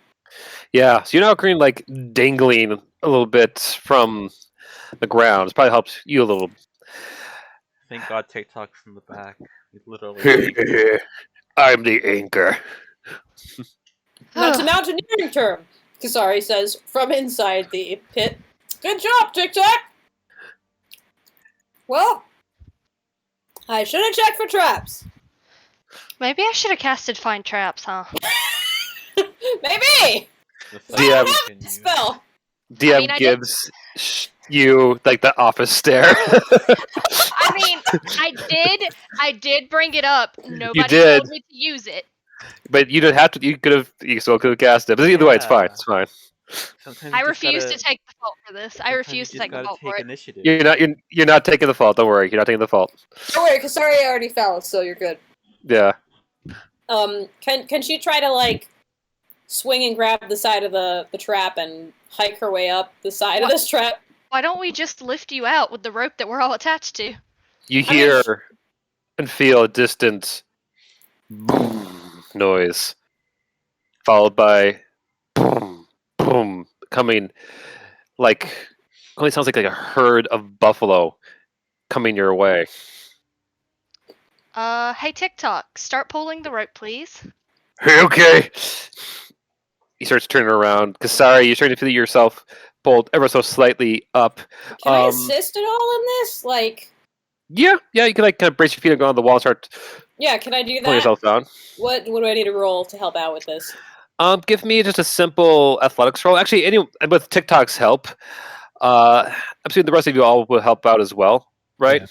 [SPEAKER 3] Yeah, so you're now green like dangling a little bit from the ground. It's probably helped you a little.
[SPEAKER 2] Thank God TikTok's in the back. He's literally
[SPEAKER 3] I'm the anchor.
[SPEAKER 6] That's a mountaineering term, Kasari says from inside the pit. Good job, Tic Tac! Well, I should have checked for traps.
[SPEAKER 1] Maybe I should have casted Find Traps, huh?
[SPEAKER 6] Maybe!
[SPEAKER 2] the
[SPEAKER 3] DM
[SPEAKER 2] you can use.
[SPEAKER 6] Spell!
[SPEAKER 3] DM
[SPEAKER 1] I mean, I did-
[SPEAKER 3] gives you like the office stare.
[SPEAKER 1] I mean, I did bring it up. Nobody
[SPEAKER 3] did.
[SPEAKER 1] told me to use it.
[SPEAKER 3] But you didn't have to. You still could have cast it. But either way, it's fine.
[SPEAKER 2] Yeah.
[SPEAKER 3] It's fine.
[SPEAKER 2] Sometimes
[SPEAKER 1] I
[SPEAKER 2] you just
[SPEAKER 1] refuse
[SPEAKER 2] gotta,
[SPEAKER 1] to take the fault for this. I
[SPEAKER 2] sometimes
[SPEAKER 1] refuse
[SPEAKER 2] you
[SPEAKER 1] to
[SPEAKER 2] just
[SPEAKER 1] take the
[SPEAKER 2] gotta
[SPEAKER 1] fault
[SPEAKER 2] take
[SPEAKER 1] for it.
[SPEAKER 2] initiative.
[SPEAKER 3] You're not taking the fault. Don't worry. You're not taking the fault.
[SPEAKER 6] Don't worry, Kasari already fell, so you're good.
[SPEAKER 3] Yeah.
[SPEAKER 6] Can she try to, like, swing and grab the side of the trap and hike her way up the side of this trap?
[SPEAKER 1] Why don't we just lift you out with the rope that we're all attached to?
[SPEAKER 3] You
[SPEAKER 6] I mean,
[SPEAKER 3] hear and feel a distant boom noise, followed by boom, boom, coming like only sounds like a herd of buffalo coming your way.
[SPEAKER 1] Hey TikTok, start pulling the rope, please.
[SPEAKER 3] Hey, okay. He starts turning around. Kasari, you're starting to feel yourself pulled ever so slightly up.
[SPEAKER 6] Can I assist at all in this? Like,
[SPEAKER 3] Yeah, you can like kind of brace your feet and go on the wall and start
[SPEAKER 6] yeah, can I do
[SPEAKER 3] pulling
[SPEAKER 6] that?
[SPEAKER 3] yourself down.
[SPEAKER 6] What do I need to roll to help out with this?
[SPEAKER 3] Give me just a simple athletics roll. Actually, with TikTok's help, I'm assuming the rest of you all will help out as well, right?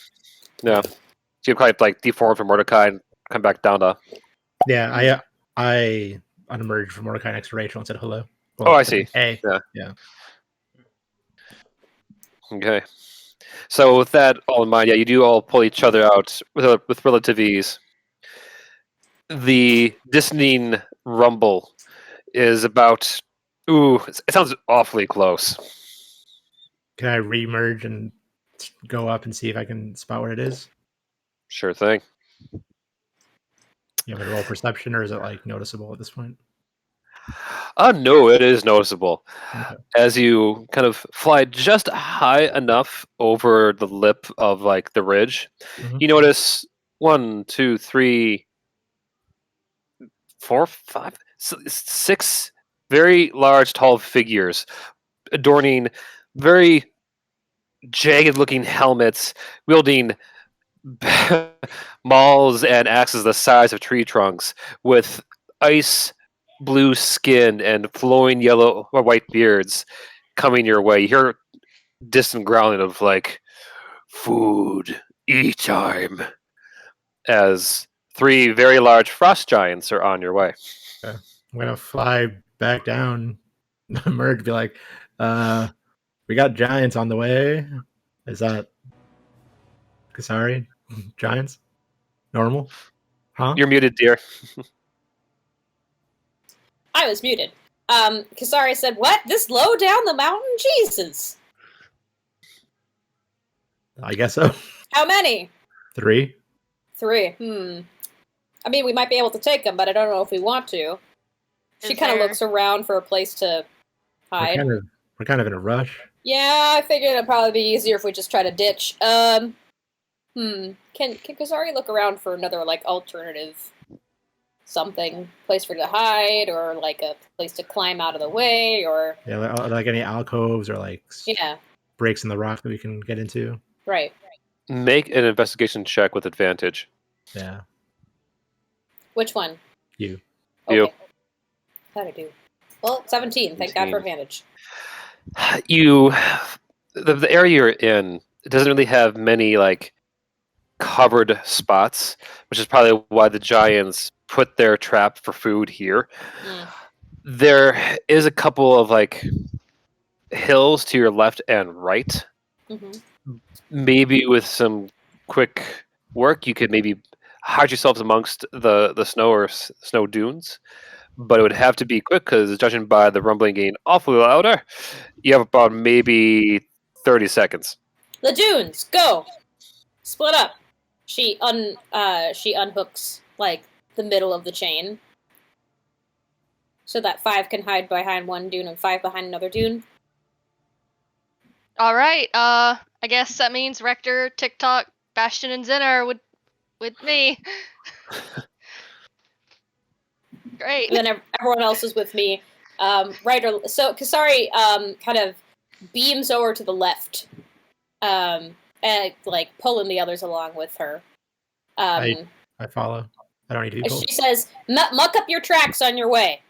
[SPEAKER 3] Yeah. So you probably like D4 for Mordecai and come back down to.
[SPEAKER 4] Yeah, I unemerged from Mordecai next to Rachel and said hello.
[SPEAKER 3] Oh, I see.
[SPEAKER 4] Hey.
[SPEAKER 3] Yeah. Okay. So with that all in mind, yeah, you do all pull each other out with relative ease. The distant rumble is about. Ooh, it sounds awfully close.
[SPEAKER 4] Can I re-merge and go up and see if I can spot what it is?
[SPEAKER 3] Sure thing.
[SPEAKER 4] You have a roll perception, or is it like noticeable at this point?
[SPEAKER 3] No, it is noticeable.
[SPEAKER 4] Okay.
[SPEAKER 3] As you kind of fly just high enough over the lip of like the ridge, you notice 1, 2, 3, 4, 5, 6 very large, tall figures adorning very jagged-looking helmets, wielding mauls and axes the size of tree trunks, with ice blue skin and flowing yellow or white beards coming your way. You hear distant growling of like food, eat time, as 3 very large frost giants are on your way.
[SPEAKER 4] I'm gonna fly back down, merge, be like, we got giants on the way. Is that Kasari? Giants? Normal? Huh?
[SPEAKER 3] You're muted, dear.
[SPEAKER 6] I was muted. Kasari said, what? This low down the mountain? Jesus.
[SPEAKER 4] I guess so.
[SPEAKER 6] How many?
[SPEAKER 4] 3.
[SPEAKER 6] 3. I mean, we might be able to take them, but I don't know if we want to. She
[SPEAKER 1] Is
[SPEAKER 6] kind of
[SPEAKER 1] there-
[SPEAKER 6] looks around for a place to hide.
[SPEAKER 4] We're kind of in a rush.
[SPEAKER 6] Yeah, I figured it'd probably be easier if we just try to ditch. Can Kasari look around for another, like, alternative something? Place for to hide, or, like, a place to climb out of the way, or...
[SPEAKER 4] Yeah, like any alcoves or like
[SPEAKER 6] Yeah,
[SPEAKER 4] breaks in the rock that we can get into.
[SPEAKER 6] right.
[SPEAKER 3] Make an investigation check with advantage.
[SPEAKER 4] Yeah.
[SPEAKER 6] Which one?
[SPEAKER 4] You.
[SPEAKER 3] You.
[SPEAKER 6] How'd I do? Well, 17. Thank God
[SPEAKER 3] 17.
[SPEAKER 6] for advantage.
[SPEAKER 3] The area you're in, it doesn't really have many like covered spots, which is probably why the giants put their trap for food here. There is a couple of like hills to your left and right. Maybe with some quick work, you could maybe hide yourselves amongst the snow or snow dunes. But it would have to be quick because, judging by the rumbling getting awfully louder, you have about maybe 30 seconds.
[SPEAKER 6] The dunes, go! Split up. She unhooks like the middle of the chain, so that 5 can hide behind one dune and 5 behind another dune.
[SPEAKER 1] All right. I guess that means Rector, TikTok, Bastion, and Zenna are with me. Great.
[SPEAKER 6] And then everyone else is with me. Right, so Kasari kind of beams over to the left, and like pulling the others along with her.
[SPEAKER 4] I follow. I don't need to be told.
[SPEAKER 6] She says, "Muck up your tracks on your way."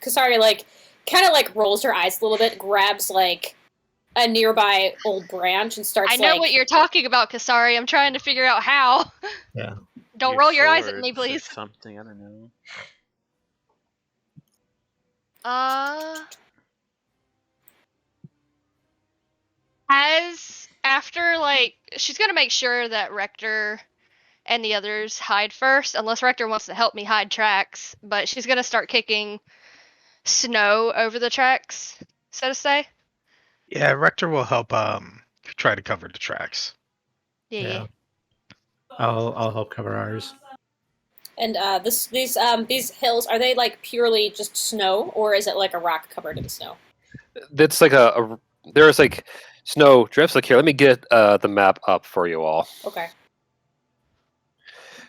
[SPEAKER 6] Kasari like kind of like rolls her eyes a little bit, grabs like a nearby old branch and starts.
[SPEAKER 1] I know what you're talking about, Kasari. I'm trying to figure out how.
[SPEAKER 4] Yeah.
[SPEAKER 1] Don't roll your eyes at me,
[SPEAKER 2] swords or
[SPEAKER 1] please.
[SPEAKER 2] something, I don't know.
[SPEAKER 1] As after like she's gonna make sure that Rector and the others hide first, unless Rector wants to help me hide tracks. But she's gonna start kicking snow over the tracks, so to say.
[SPEAKER 5] Yeah, Rector will help try to cover the tracks.
[SPEAKER 1] Yeah.
[SPEAKER 4] I'll help cover ours.
[SPEAKER 6] And these hills, are they like purely just snow, or is it like a rock covered in snow?
[SPEAKER 3] It's like there's like snow drifts. Like here, let me get the map up for you all.
[SPEAKER 6] Okay.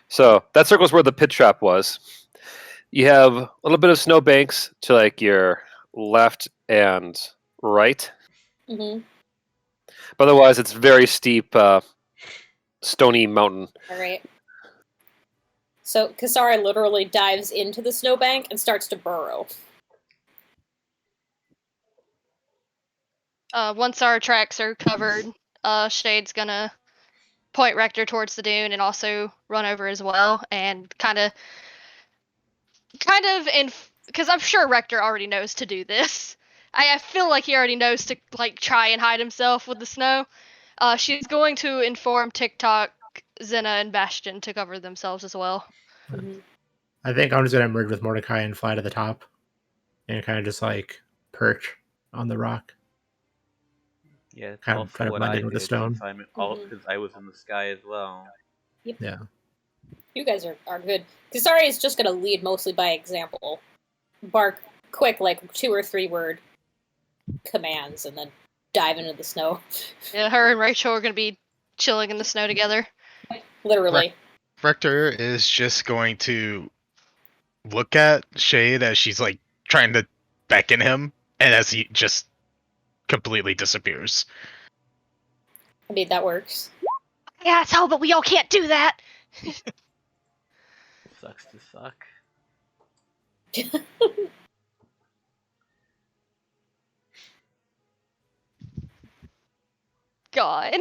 [SPEAKER 3] So that circle's where the pit trap was. You have a little bit of snow banks to like your left and right.
[SPEAKER 6] Mm-hmm.
[SPEAKER 3] But otherwise, it's very steep, stony mountain.
[SPEAKER 6] All right. So Kasara literally dives into the snowbank and starts to burrow.
[SPEAKER 1] Once our tracks are covered, Shade's gonna point Rector towards the dune and also run over as well, and kind of because I'm sure Rector already knows to do this. I feel like he already knows to like try and hide himself with the snow. She's going to inform TikTok, Zenna, and Bastion to cover themselves as well.
[SPEAKER 6] Mm-hmm.
[SPEAKER 4] I think I'm just gonna merge with Mordecai and fly to the top, and kind of just like perch on the rock.
[SPEAKER 2] Yeah, it's
[SPEAKER 4] Kind
[SPEAKER 2] also
[SPEAKER 4] of
[SPEAKER 2] what
[SPEAKER 4] blend
[SPEAKER 2] I
[SPEAKER 4] in with the
[SPEAKER 2] did
[SPEAKER 4] stone.
[SPEAKER 2] because I was in the sky as well.
[SPEAKER 4] Yeah.
[SPEAKER 6] You guys are good. Kasari is just gonna lead mostly by example. Bark quick, like 2 or 3 word commands, and then dive into the snow.
[SPEAKER 1] Yeah, her and Rachel are gonna be chilling in the snow together.
[SPEAKER 6] Literally.
[SPEAKER 5] Rector is just going to look at Shade as she's like trying to beckon him, and as he just completely disappears.
[SPEAKER 6] I mean, that works.
[SPEAKER 1] Yeah, it's but we all can't do that.
[SPEAKER 2] Sucks to suck.
[SPEAKER 1] God.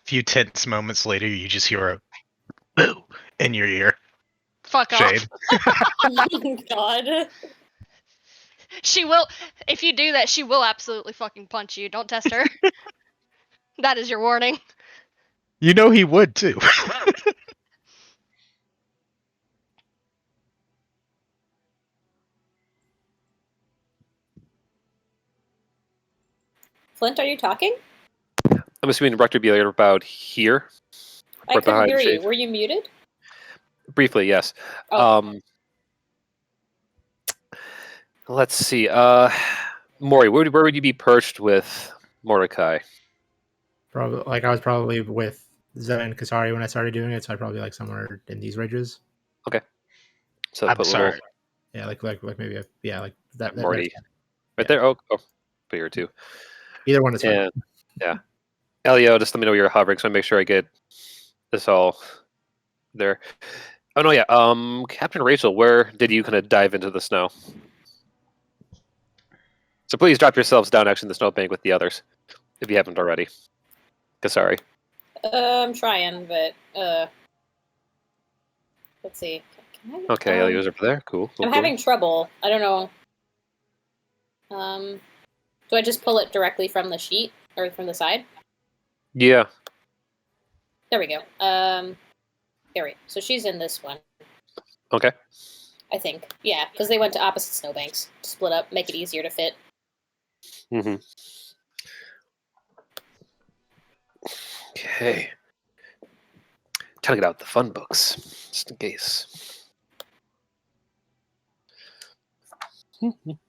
[SPEAKER 5] A few tense moments later, you just hear a boo in your ear.
[SPEAKER 1] Fuck
[SPEAKER 5] Shade.
[SPEAKER 1] off.
[SPEAKER 6] God.
[SPEAKER 1] She will. If you do that, she will absolutely fucking punch you. Don't test her. That is your warning.
[SPEAKER 5] You know he would too.
[SPEAKER 6] Flint, are you talking?
[SPEAKER 3] I'm assuming Rector be about here.
[SPEAKER 6] I
[SPEAKER 3] Right
[SPEAKER 6] couldn't
[SPEAKER 3] behind
[SPEAKER 6] hear you.
[SPEAKER 3] Shade.
[SPEAKER 6] Were you muted?
[SPEAKER 3] Briefly, yes.
[SPEAKER 6] Oh.
[SPEAKER 3] Let's see. Maury, where would you be perched with Mordecai?
[SPEAKER 4] Probably like I was probably with Zen and Kasari when I started doing it, so I'd probably like somewhere in these ridges.
[SPEAKER 3] So
[SPEAKER 5] I'm
[SPEAKER 3] put
[SPEAKER 5] sorry.
[SPEAKER 4] Yeah, like maybe like that.
[SPEAKER 3] Morty. Right
[SPEAKER 4] yeah.
[SPEAKER 3] there. Oh, put here too.
[SPEAKER 4] Either one is fine.
[SPEAKER 3] And yeah, Elio, just let me know where you're hovering, so I make sure I get this all there. Oh no, yeah. Captain Rachel, where did you kind of dive into the snow? So please drop yourselves down actually in the snowbank with the others, if you haven't already. Sorry.
[SPEAKER 6] I'm trying, but let's see. Can I,
[SPEAKER 3] Okay, Elio's over there. Cool.
[SPEAKER 6] I'm having trouble. I don't know. Do I just pull it directly from the sheet or from the side?
[SPEAKER 3] Yeah.
[SPEAKER 6] There we go. There we go. So she's in this one.
[SPEAKER 3] Okay.
[SPEAKER 6] I think. Yeah, because they went to opposite snowbanks to split up, make it easier to fit.
[SPEAKER 3] Mm-hmm. Okay. Trying to get out the fun books, just in case.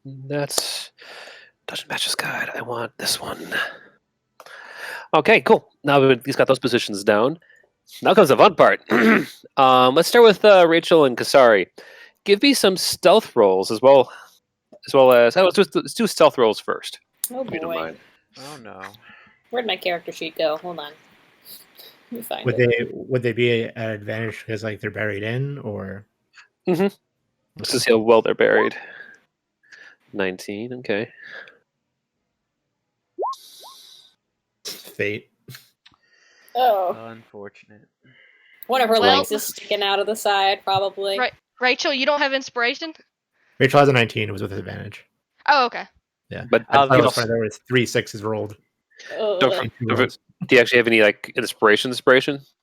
[SPEAKER 3] That's Dungeon Master's Guide. I want this one. Okay, cool. Now we've got those positions down. Now comes the fun part. Let's start with Rachel and Kasari. Give me some stealth rolls as well as let's do stealth rolls first.
[SPEAKER 6] Oh
[SPEAKER 3] If you don't
[SPEAKER 6] boy.
[SPEAKER 3] mind.
[SPEAKER 2] Oh no.
[SPEAKER 6] Where'd my character sheet go? Hold on. Let me find
[SPEAKER 4] Would
[SPEAKER 6] it.
[SPEAKER 4] they be at advantage because like they're buried in, or
[SPEAKER 3] Let's just see how well they're buried. 19. Okay.
[SPEAKER 4] fate?
[SPEAKER 6] Oh.
[SPEAKER 2] Unfortunate.
[SPEAKER 6] One of her
[SPEAKER 1] Well-
[SPEAKER 6] legs is sticking out of the side, probably.
[SPEAKER 1] Right, Rachel, you don't have inspiration?
[SPEAKER 4] Rachel has a 19. It was with advantage.
[SPEAKER 1] Oh, okay.
[SPEAKER 4] Yeah,
[SPEAKER 3] But
[SPEAKER 4] I thought it
[SPEAKER 3] you
[SPEAKER 4] was
[SPEAKER 3] don't-
[SPEAKER 4] funny. There was 3 6s rolled.
[SPEAKER 3] Don't
[SPEAKER 6] Ugh.
[SPEAKER 3] forget- Do you actually have any like inspiration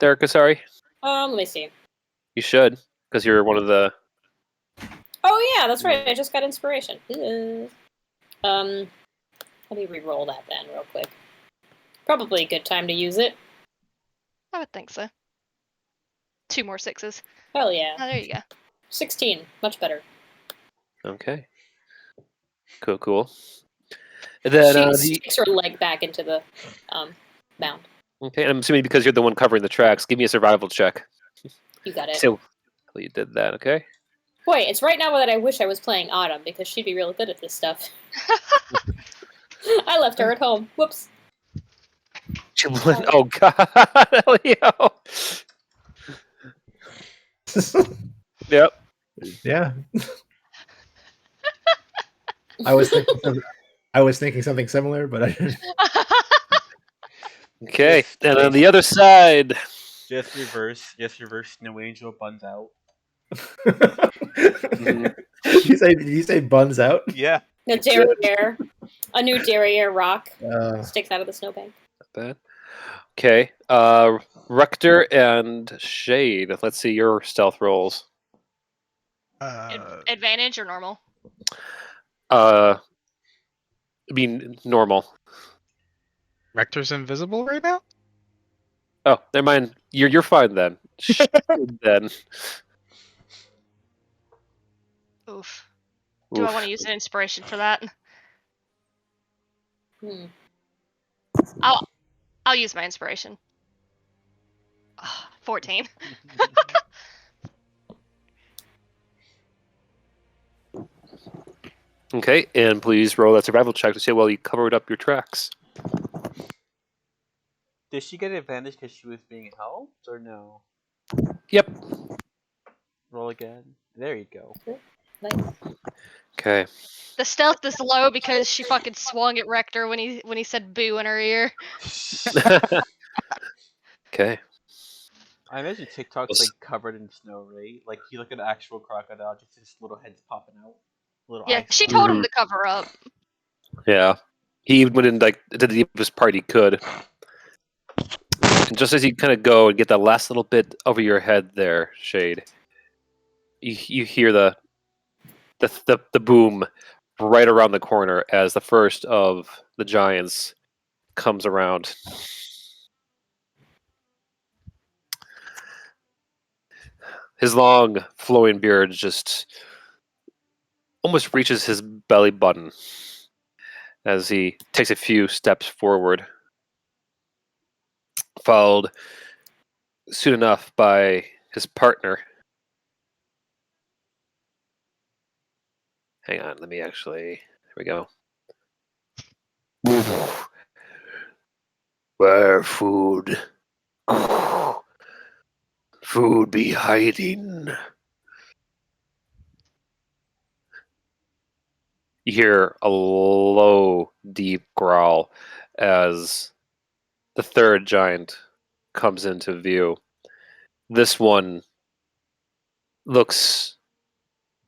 [SPEAKER 3] there, Kasari?
[SPEAKER 6] Let me see.
[SPEAKER 3] You should, because you're one of the.
[SPEAKER 6] Oh yeah, that's right. I just got inspiration. Let me re-roll that then, real quick. Probably a good time to use it.
[SPEAKER 1] I would think so. 2 more 6s.
[SPEAKER 6] Hell yeah.
[SPEAKER 1] Oh, there you go.
[SPEAKER 6] 16, much better.
[SPEAKER 3] Okay. Cool. And then
[SPEAKER 6] She sticks her leg back into the mound.
[SPEAKER 3] okay, and I'm assuming because you're the one covering the tracks, give me a survival check.
[SPEAKER 6] You got it.
[SPEAKER 3] So you did that, okay?
[SPEAKER 6] Boy, it's right now that I wish I was playing Autumn because she'd be really good at this stuff. I left her at home. Whoops.
[SPEAKER 3] Oh God, Leo. Yep.
[SPEAKER 4] Yeah. I was thinking something similar, but I didn't.
[SPEAKER 3] Okay, and on the other side,
[SPEAKER 2] Just reverse Snow Angel buns out.
[SPEAKER 4] Did you say buns out?
[SPEAKER 2] Yeah.
[SPEAKER 6] A derriere. A new derriere rock
[SPEAKER 4] Uh,
[SPEAKER 6] sticks out of the snowbank.
[SPEAKER 3] not bad. Okay, Rector and Shade. Let's see your stealth rolls.
[SPEAKER 1] Advantage or normal?
[SPEAKER 3] I mean normal.
[SPEAKER 5] Rector's invisible right now?
[SPEAKER 3] Oh, never mind. You're fine then. Then.
[SPEAKER 1] Oof. Do I want to use an inspiration for that?
[SPEAKER 6] Hmm.
[SPEAKER 1] I'll use my inspiration. 14.
[SPEAKER 3] Okay, and please roll that survival check to see how well you covered up your tracks.
[SPEAKER 2] Did she get advantage because she was being helped, or no?
[SPEAKER 3] Yep.
[SPEAKER 2] Roll again. There you go.
[SPEAKER 6] Nice.
[SPEAKER 3] Okay.
[SPEAKER 1] The stealth is low because she fucking swung at Rector when he said boo in her ear.
[SPEAKER 3] Okay.
[SPEAKER 2] I imagine TikTok's like covered in snow, right? Like you look at an actual crocodile, just his little head's popping out. Little
[SPEAKER 1] Yeah,
[SPEAKER 2] eyes
[SPEAKER 1] she
[SPEAKER 2] popping
[SPEAKER 1] told
[SPEAKER 2] out.
[SPEAKER 1] him to cover up.
[SPEAKER 3] Yeah. He went in like did the deepest part he could. And just as you kind of go and get that last little bit over your head there, Shade, you hear the boom right around the corner as the first of the giants comes around. His long flowing beard just almost reaches his belly button as he takes a few steps forward, followed soon enough by his partner. Hang on, let me actually. Here we go. Where food? Food be hiding. You hear a low, deep growl as the third giant comes into view. This one looks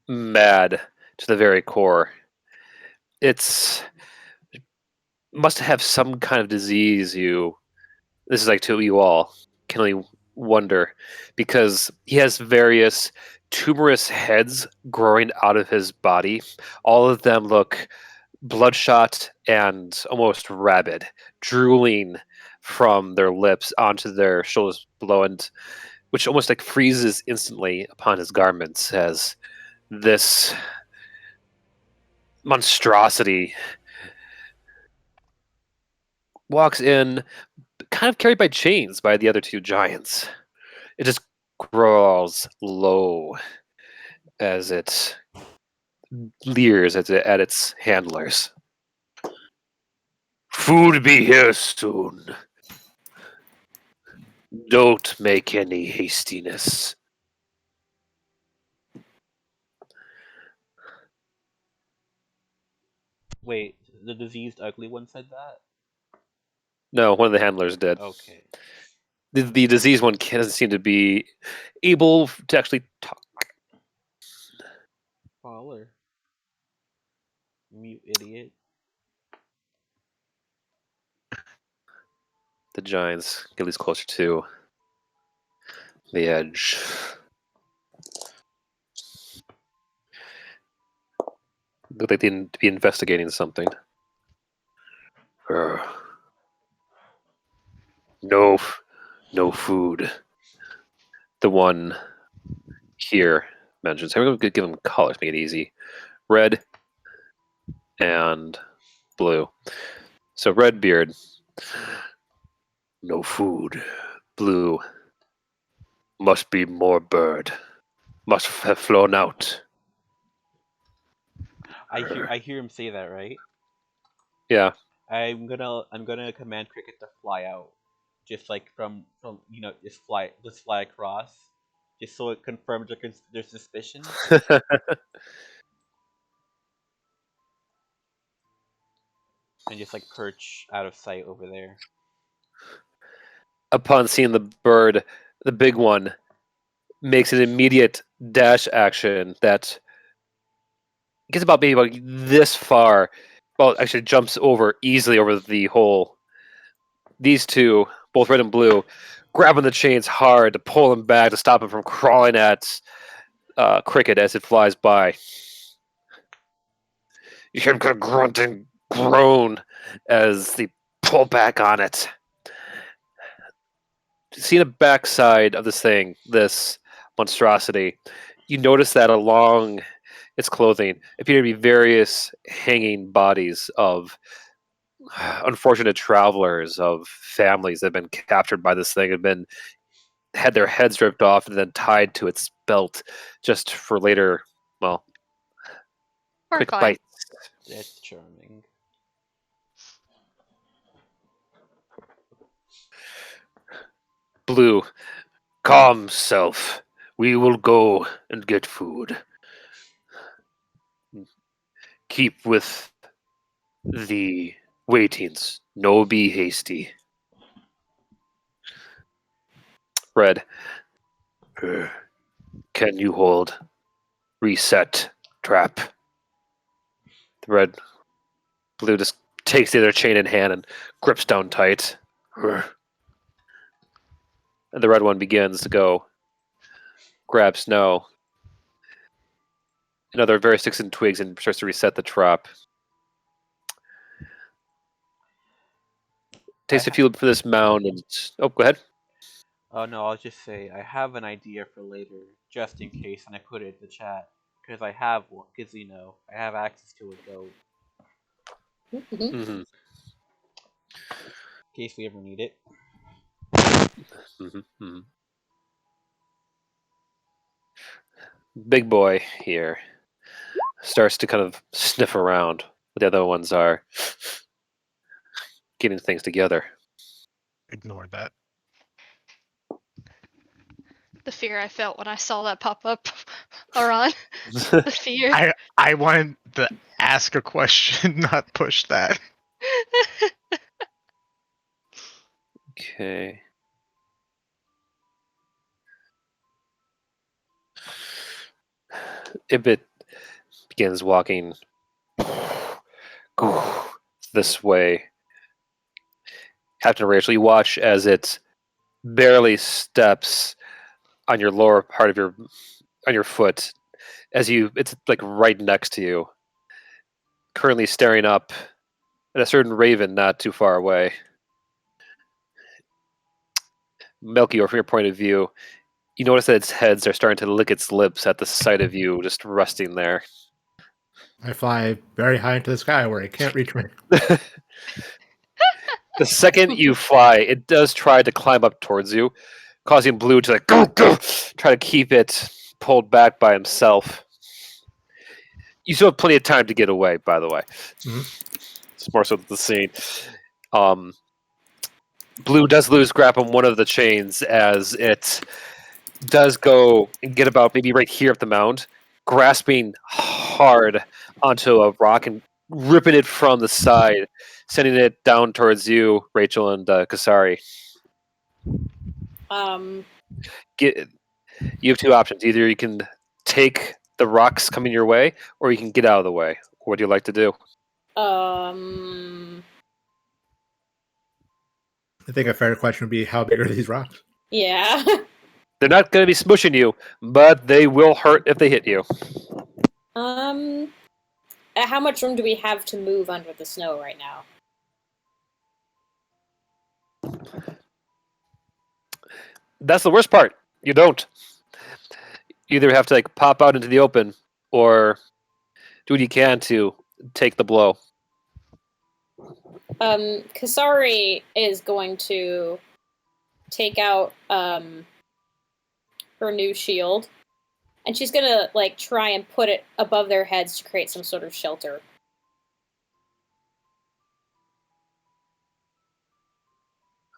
[SPEAKER 3] mad to the very core. It's must have some kind of disease. This is like to you all can only wonder because he has various tumorous heads growing out of his body. All of them look bloodshot and almost rabid, drooling from their lips onto their shoulders below, and which almost like freezes instantly upon his garments as this monstrosity walks in, kind of carried by chains by the other two giants. It just crawls low as it leers at its handlers. Food be here soon. Don't make any hastiness.
[SPEAKER 2] Wait, the diseased ugly one said that?
[SPEAKER 3] No, one of the handlers did.
[SPEAKER 2] Okay.
[SPEAKER 3] The diseased one doesn't seem to be able to actually talk.
[SPEAKER 2] Baller. You idiot.
[SPEAKER 3] The giants get at least closer to the edge. Look like they need to be investigating something. No, no food. The one here mentions. I'm going to give them colors, make it easy. Red and blue. So red beard. No food. Blue. Must be more bird. Must have flown out.
[SPEAKER 2] I hear him say that, right?
[SPEAKER 3] Yeah.
[SPEAKER 2] I'm gonna command Cricket to fly out, just like from just fly across, just so it confirms their suspicion. And just like perch out of sight over there.
[SPEAKER 3] Upon seeing the bird, the big one makes an immediate dash action that gets about maybe about this far. Well, actually jumps easily over the hole. These two, both red and blue, grabbing the chains hard to pull him back to stop him from crawling at Cricket as it flies by. You hear him kind of grunt and groan as they pull back on it. See the backside of this thing, this monstrosity, you notice that along its clothing appear to be various hanging bodies of unfortunate travelers, of families that have been captured by this thing, had their heads ripped off and then tied to its belt just for later, well, quick
[SPEAKER 1] Horrifying.
[SPEAKER 3] bites.
[SPEAKER 2] That's charming.
[SPEAKER 3] Blue, calm self. We will go and get food. Keep with the waitings. No be hasty. Red. Can you hold? Reset. Trap. The red. Blue just takes the other chain in hand and grips down tight. And the red one begins to go. Grab Snow. And other various sticks and twigs and starts to reset the trap. Takes a few for this mound and... Oh, go ahead.
[SPEAKER 2] Oh no, I'll just say I have an idea for later, just in case, and I put it in the chat because I have one. Because I have access to a goat
[SPEAKER 3] Mm-hmm.
[SPEAKER 2] in case we ever need it.
[SPEAKER 3] Mm-hmm. Mm-hmm. Big boy here starts to kind of sniff around. The other ones are getting things together.
[SPEAKER 5] Ignore that.
[SPEAKER 1] The fear I felt when I saw that pop up, Aron. The fear.
[SPEAKER 5] I wanted to ask a question, not push that.
[SPEAKER 3] Okay. Ibit begins walking this way. Captain Rachel, you watch as it barely steps on your lower part of your your foot as it's like right next to you, currently staring up at a certain raven not too far away. Melchior, from your point of view, you notice that its heads are starting to lick its lips at the sight of you just resting there.
[SPEAKER 4] I fly very high into the sky where it can't reach me.
[SPEAKER 3] The second you fly, it does try to climb up towards you, causing Blue to go, try to keep it pulled back by himself. You still have plenty of time to get away, by the way.
[SPEAKER 4] Mhm.
[SPEAKER 3] It's more so the scene. Blue does lose grip on one of the chains as it does go and get about maybe right here at the mound, grasping hard onto a rock and ripping it from the side, sending it down towards you, Rachel and Kasari. You have two options. Either you can take the rocks coming your way, or you can get out of the way. What do you like to do?
[SPEAKER 4] I think a fair question would be, how big are these rocks?
[SPEAKER 6] Yeah.
[SPEAKER 3] They're not going to be smushing you, but they will hurt if they hit you.
[SPEAKER 6] How much room do we have to move under the snow right now?
[SPEAKER 3] That's the worst part. You don't. You either have to like pop out into the open, or do what you can to take the blow.
[SPEAKER 6] Kasari is going to take out her new shield, and she's gonna like try and put it above their heads to create some sort of shelter.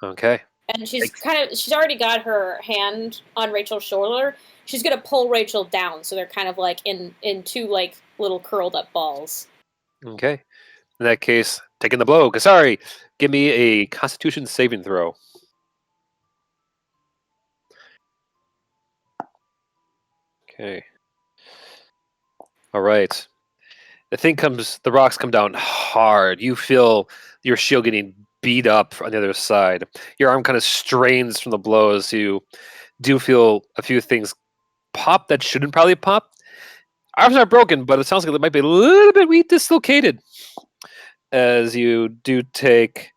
[SPEAKER 3] Okay.
[SPEAKER 6] And she's already got her hand on Rachel's shoulder. She's gonna pull Rachel down, so they're kind of like in two like little curled up balls.
[SPEAKER 3] Okay. In that case, taking the blow. Kasari, give me a Constitution saving throw. Okay. All right. The rocks come down hard. You feel your shield getting beat up on the other side. Your arm kind of strains from the blows. You do feel a few things pop that shouldn't probably pop. Arms are broken, but it sounds like it might be a little bit weak dislocated. As you do take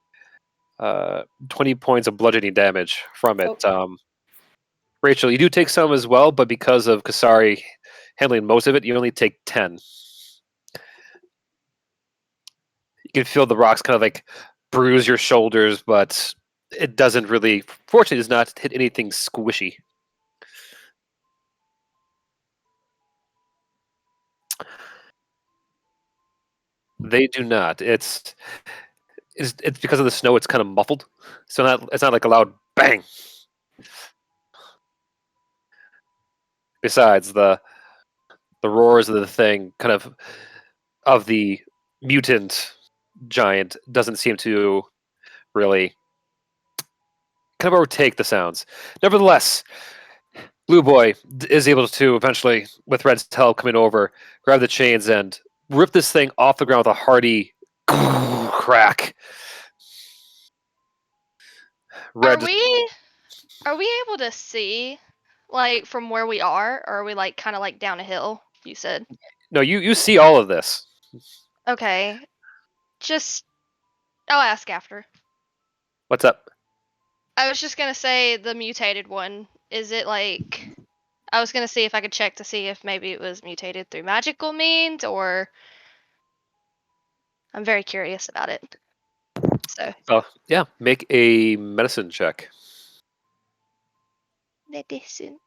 [SPEAKER 3] 20 points of bludgeoning damage from it. Rachel, you do take some as well, but because of Kasari handling most of it, you only take 10. You can feel the rocks kind of like bruise your shoulders, but it doesn't really, fortunately, does not hit anything squishy. They do not. It's because of the snow. It's kind of muffled, so it's not like a loud bang. Besides, the roars of the thing, kind of the mutant giant, doesn't seem to really kind of overtake the sounds. Nevertheless, Blue Boy is able to eventually, with Red's help coming over, grab the chains and rip this thing off the ground with a hearty crack. Red,
[SPEAKER 1] Are we able to see, like, from where we are, or are we like kind of like down a hill? You said.
[SPEAKER 3] No, you see all of this.
[SPEAKER 1] Okay, I'll ask after.
[SPEAKER 3] What's up?
[SPEAKER 1] I was just gonna say the mutated one. Is it like? I was gonna see if I could check to see if maybe it was mutated through magical means, or I'm very curious about it. So.
[SPEAKER 3] Yeah, make a medicine check.
[SPEAKER 1] Medicine.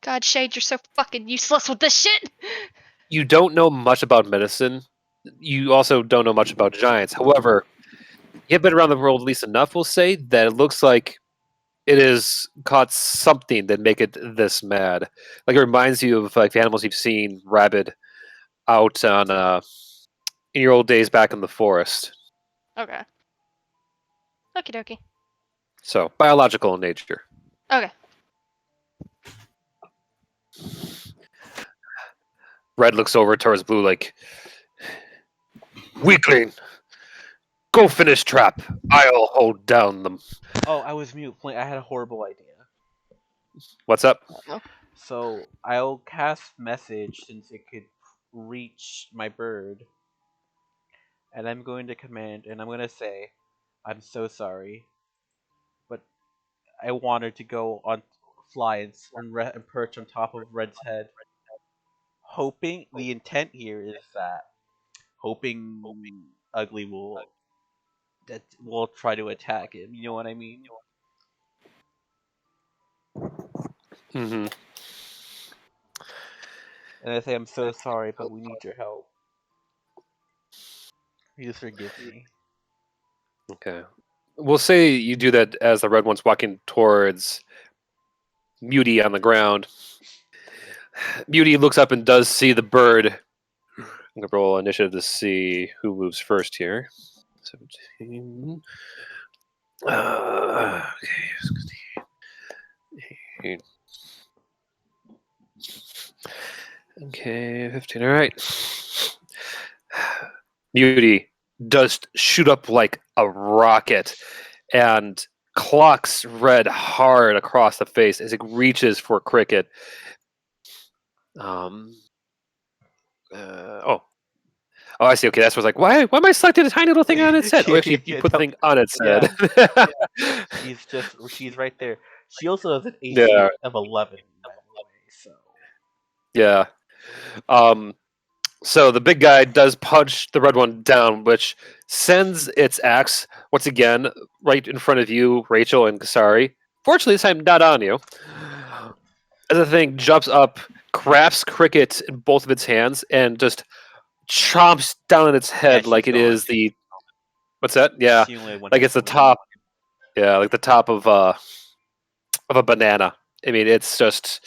[SPEAKER 1] God, Shade, you're so fucking useless with this shit.
[SPEAKER 3] You don't know much about medicine. You also don't know much about giants. However, you have been around the world at least enough, we'll say, that it looks like it has caught something that make it this mad. Like it reminds you of like the animals you've seen rabid out on in your old days back in the forest.
[SPEAKER 1] Okay. Okie dokie.
[SPEAKER 3] So biological in nature.
[SPEAKER 1] Okay.
[SPEAKER 3] Red looks over towards Blue like, weakling, go finish trap. I'll hold down them.
[SPEAKER 2] Oh, I was mute. I had a horrible idea.
[SPEAKER 3] What's up?
[SPEAKER 2] So I'll cast message since it could reach my bird, and I'm going to command, and I'm going to say, "I'm so sorry, but I wanted to go on fly and perch on top of Red's head, hoping the intent here is that hoping Ugly will try to attack him. You know what I mean?"
[SPEAKER 3] Mm-hmm.
[SPEAKER 2] And I say, "I'm so sorry, but we need your help. Please forgive me."
[SPEAKER 3] Okay. We'll say you do that as the red one's walking towards Muty on the ground. Muty looks up and does see the bird. I'm gonna roll initiative to see who moves first here. 17. Okay. 16. Okay, 15. All right. Muty does shoot up like a rocket and clocks Red hard across the face as it reaches for Cricket. Um. Oh, I see. Okay, that's what's like. Why am I selecting a tiny little thing on its head? Oh, actually, you put the thing on its
[SPEAKER 2] Yeah.
[SPEAKER 3] head.
[SPEAKER 2] She's right there. She also has an AC
[SPEAKER 3] Yeah.
[SPEAKER 2] of 11, by the way. So
[SPEAKER 3] Yeah. So the big guy does punch the red one down, which sends its axe once again right in front of you, Rachel and Kasari. Fortunately, this time not on you. As the thing jumps up, grabs Cricket in both of its hands, and just chomps down on its head
[SPEAKER 2] she's
[SPEAKER 3] like it
[SPEAKER 2] gone.
[SPEAKER 3] is the. What's that? Yeah,
[SPEAKER 2] She only had one
[SPEAKER 3] like
[SPEAKER 2] hit
[SPEAKER 3] it's the
[SPEAKER 2] point.
[SPEAKER 3] top. Yeah, like the top of a banana. I mean, it's just.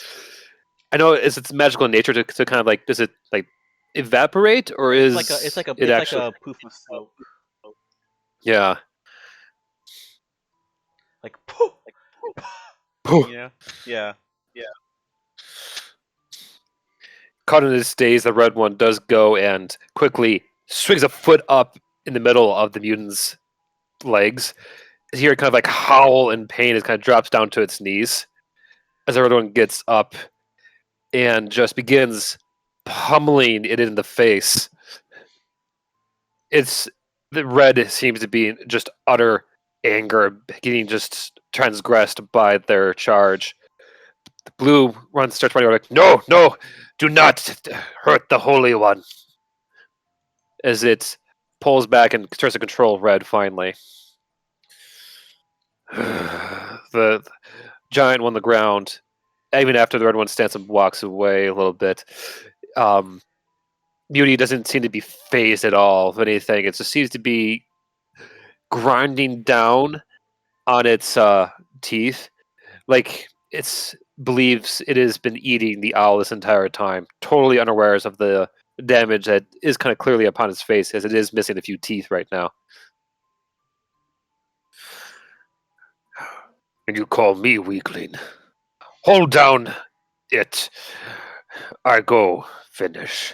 [SPEAKER 3] I know it's magical in nature to kind of like. Does it like evaporate or
[SPEAKER 2] It's
[SPEAKER 3] is
[SPEAKER 2] like
[SPEAKER 3] it actually?
[SPEAKER 2] like a poof of smoke.
[SPEAKER 3] Yeah.
[SPEAKER 2] Like poof.
[SPEAKER 3] Poof.
[SPEAKER 2] You know? Yeah.
[SPEAKER 3] Caught in his daze, the red one does go and quickly swings a foot up in the middle of the mutant's legs. You hear it kind of like howl in pain as it kind of drops down to its knees. As the red one gets up and just begins pummeling it in the face. It's the red seems to be just utter anger, getting just transgressed by their charge. The blue one starts running like, no, do not hurt the Holy One. As it pulls back and starts to control red finally. The giant one on the ground, even after the red one stands and walks away a little bit, Beauty doesn't seem to be phased at all. If anything, it just seems to be grinding down on its teeth, like it's believes it has been eating the owl this entire time, totally unawares of the damage that is kind of clearly upon its face, as it is missing a few teeth right now. And you call me weakling? Hold down it. I go finish.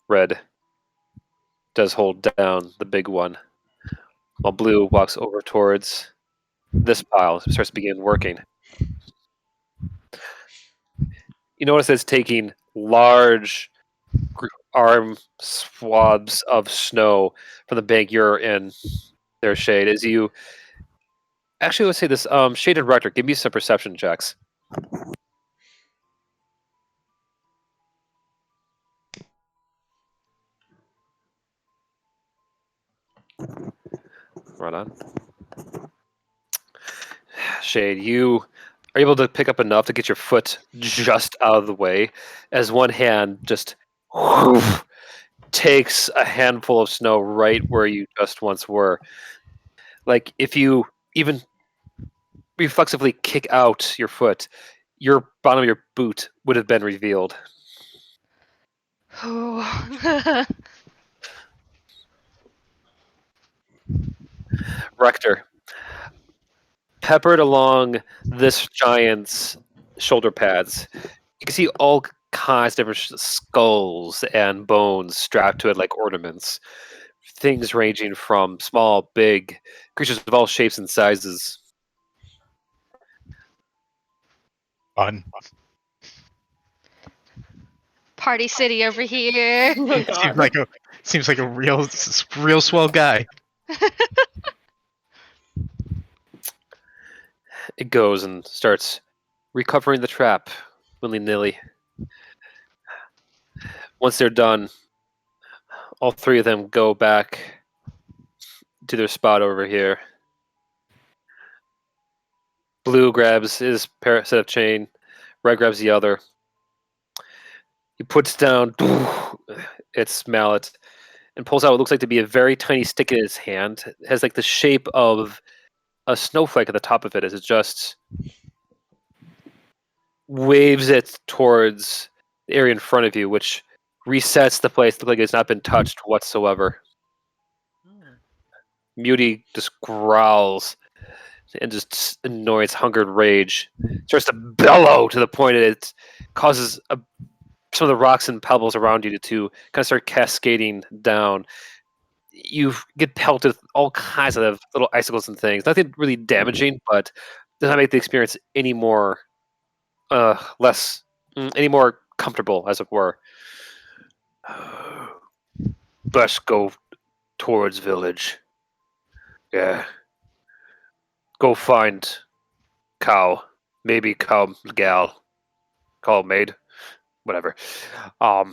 [SPEAKER 3] Red does hold down the big one, while Blue walks over towards this pile and starts to begin working. You notice it's taking large arm swabs of snow from the bank you're in their shade. As you actually, let's say this shaded rector, give me some perception checks. Right on. Shade, you are able to pick up enough to get your foot just out of the way as one hand just whoosh, takes a handful of snow right where you just once were. Like if you even reflexively kick out your foot, your bottom of your boot would have been revealed. Rector, peppered along this giant's shoulder pads, you can see all kinds of different skulls and bones strapped to it like ornaments. Things ranging from small, big creatures of all shapes and sizes.
[SPEAKER 5] Fun.
[SPEAKER 1] Party City over here.
[SPEAKER 6] Oh, God.
[SPEAKER 5] Seems like a real swell guy.
[SPEAKER 3] It goes and starts recovering the trap willy-nilly. Once they're done, all three of them go back to their spot over here. Blue grabs his set of chain. Red grabs the other. He puts down its mallet and pulls out what looks like to be a very tiny stick in his hand. It has like the shape of a snowflake at the top of it as it just waves it towards the area in front of you, which resets the place. Looks like it's not been touched whatsoever. Muty just growls and just annoys, hungered rage. Starts to bellow to the point that it causes some of the rocks and pebbles around you to kind of start cascading down. You get pelted with all kinds of little icicles and things. Nothing really damaging, but does not make the experience any more any more comfortable, as it were. Best go towards village. Yeah. Go find cow. Maybe cow gal. Cow maid. Whatever. I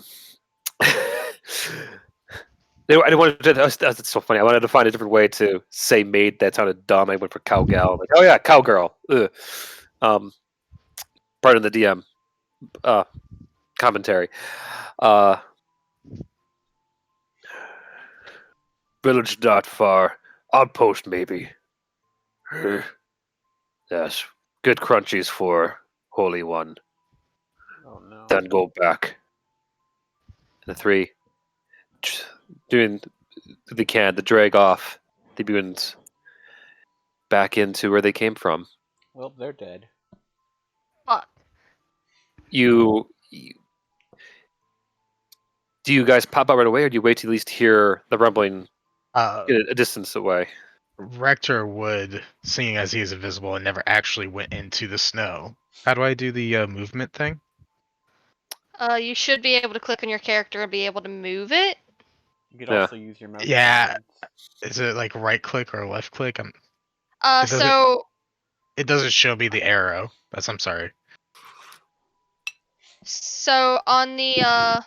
[SPEAKER 3] wanted to, that's so funny. I wanted to find a different way to say maid that sounded dumb. I went for cowgal. Like, oh yeah, cowgirl. Ugh. Pardon the DM commentary. Village not far. Outpost maybe. Yes. Good crunchies for Holy One.
[SPEAKER 2] Oh no.
[SPEAKER 3] Then go back. The three doing they can to drag off the mutants back into where they came from.
[SPEAKER 2] Well, they're dead.
[SPEAKER 1] Fuck.
[SPEAKER 3] Do you guys pop out right away, or do you wait to at least hear the rumbling a distance away?
[SPEAKER 5] Rector would, seeing as he is invisible and never actually went into the snow. How do I do the movement thing?
[SPEAKER 1] You should be able to click on your character and be able to move it.
[SPEAKER 2] You could also use your mouse.
[SPEAKER 5] Yeah. Is it like right click or left click? It doesn't show me the arrow. I'm sorry.
[SPEAKER 1] So on the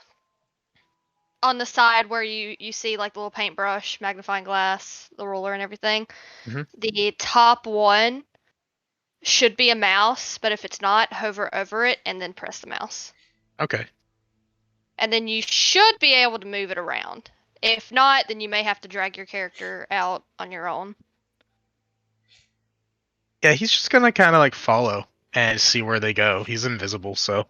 [SPEAKER 1] side where you see like the little paintbrush, magnifying glass, the ruler and everything, the top one should be a mouse, but if it's not, hover over it and then press the mouse.
[SPEAKER 5] Okay.
[SPEAKER 1] And then you should be able to move it around. If not, then you may have to drag your character out on your own.
[SPEAKER 5] Yeah, he's just gonna kind of like follow and see where they go. He's invisible, so.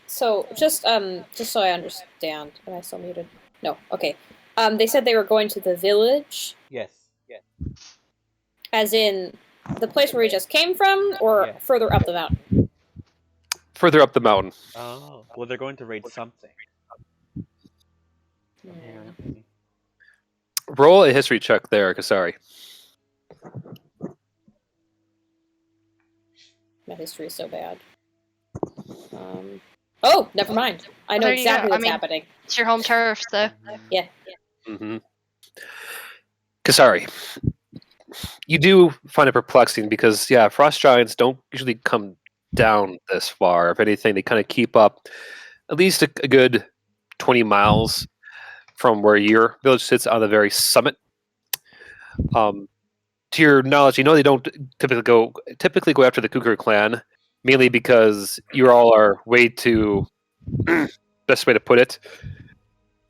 [SPEAKER 6] So just so I understand, am I still muted? No. Okay. They said they were going to the village.
[SPEAKER 2] Yes. Yes.
[SPEAKER 6] As in the place where we just came from, or further up the mountain.
[SPEAKER 3] Further up the mountain.
[SPEAKER 2] Oh. Well, they're going to raid something.
[SPEAKER 3] Roll a history check there, Kasari.
[SPEAKER 6] My history is so bad. Oh, never mind. I know exactly what's happening.
[SPEAKER 1] It's your home turf, so.
[SPEAKER 6] Yeah.
[SPEAKER 3] Mm-hmm. Kasari, you do find it perplexing because, frost giants don't usually come down this far. If anything, they kind of keep up at least a good 20 miles from where your village sits on the very summit. To your knowledge, you know they don't typically go after the Cougar clan, mainly because you all are way too best way to put it.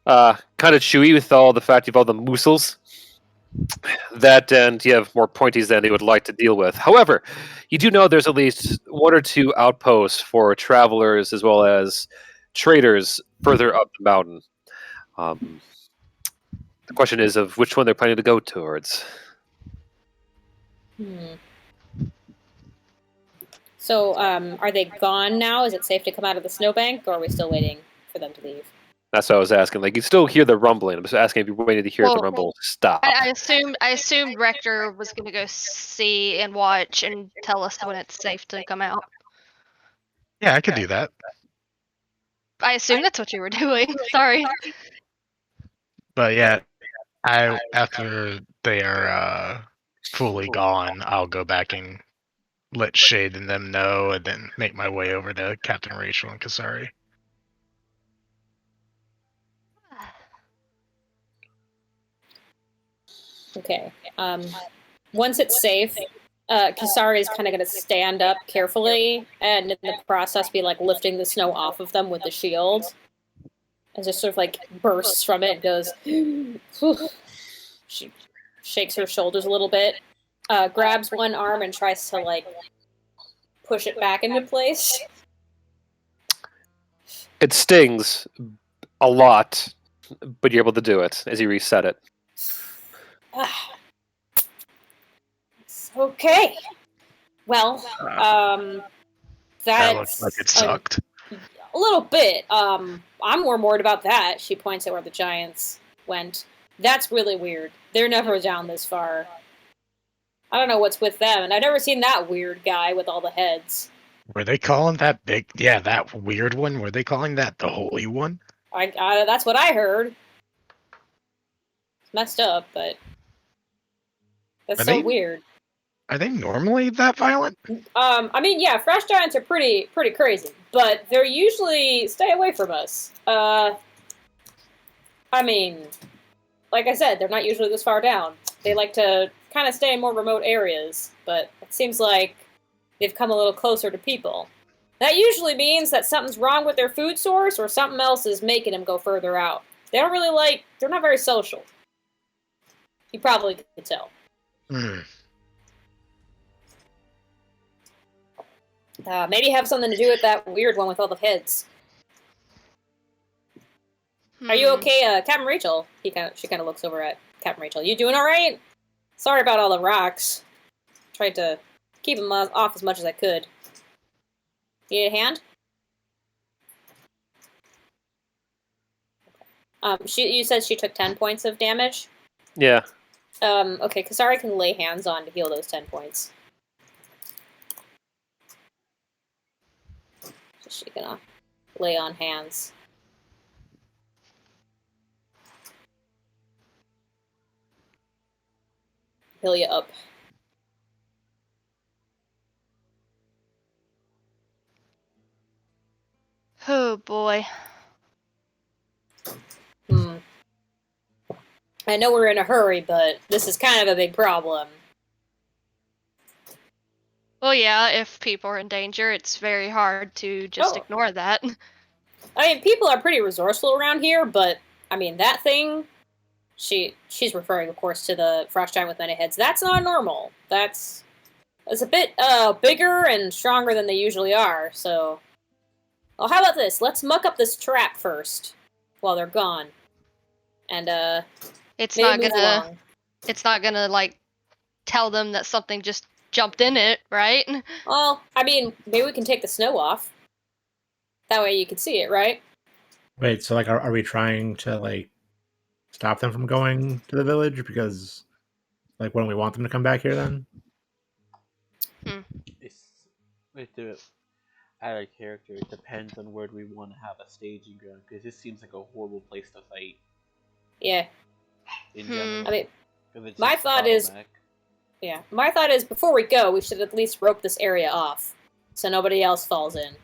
[SPEAKER 3] Kind of chewy with all the fact you've all the muscles. That and you have more pointies than they would like to deal with. However, you do know there's at least one or two outposts for travelers as well as traders further up the mountain. The question is of which one they're planning to go towards.
[SPEAKER 6] So, are they gone now? Is it safe to come out of the snowbank, or are we still waiting for them to leave?
[SPEAKER 3] That's what I was asking. Like, you still hear the rumbling. I'm just asking if you waited to hear the rumble stop.
[SPEAKER 1] I assumed Rector was going to go see and watch and tell us when it's safe to come out.
[SPEAKER 5] Yeah, I could do that.
[SPEAKER 1] I assume that's what you were doing. Sorry.
[SPEAKER 5] But yeah, after they are fully gone, I'll go back and let Shade and them know, and then make my way over to Captain Rachel and Kasari.
[SPEAKER 6] Okay. Once it's safe, Kasari is kind of going to stand up carefully, and in the process be like lifting the snow off of them with the shield, and just sort of like bursts from it and goes. She shakes her shoulders a little bit, grabs one arm and tries to like push it back into place.
[SPEAKER 3] It stings a lot, but you're able to do it as you reset it.
[SPEAKER 6] Okay. Well,
[SPEAKER 5] That looks like it sucked.
[SPEAKER 6] A little bit. I'm more worried about that. She points at where the giants went. That's really weird. They're never down this far. I don't know what's with them, and I've never seen that weird guy with all the heads.
[SPEAKER 5] Were they calling that big? Yeah, that weird one. Were they calling that the Holy One?
[SPEAKER 6] That's what I heard. It's messed up, but that's so weird.
[SPEAKER 5] Are they normally that violent?
[SPEAKER 6] I mean, yeah, fresh giants are pretty crazy, but they're usually stay away from us. I mean, like I said, they're not usually this far down. They like to kind of stay in more remote areas, but it seems like they've come a little closer to people. That usually means that something's wrong with their food source or something else is making them go further out. They're not very social. You probably could tell. Maybe have something to do with that weird one with all the heads. Are you okay, Captain Rachel? She kind of looks over at Captain Rachel. You doing all right? Sorry about all the rocks. Tried to keep them off as much as I could. You need a hand? You said she took 10 points of damage?
[SPEAKER 3] Yeah.
[SPEAKER 6] Okay, Kasari can lay hands on to heal those 10 points. So she's gonna lay on hands. Heal you up.
[SPEAKER 1] Oh boy.
[SPEAKER 6] I know we're in a hurry, but this is kind of a big problem.
[SPEAKER 1] Well, yeah, if people are in danger, it's very hard to just ignore that.
[SPEAKER 6] I mean, people are pretty resourceful around here, but, I mean, that thing... She's referring, of course, to the frost giant with many heads. That's not normal. That's a bit bigger and stronger than they usually are, so... Well, how about this? Let's muck up this trap first, while they're gone. And,
[SPEAKER 1] It's not gonna, like, tell them that something just jumped in it, right?
[SPEAKER 6] Well, I mean, maybe we can take the snow off. That way you can see it, right?
[SPEAKER 4] Wait, so, like, are we trying to, like, stop them from going to the village? Because, like, when we want them to come back here, then?
[SPEAKER 2] Out of character, it depends on where we want to have a staging ground, because this seems like a horrible place to fight.
[SPEAKER 6] Yeah.
[SPEAKER 2] In general.
[SPEAKER 6] I mean, my thought is before we go, we should at least rope this area off, so nobody else falls in.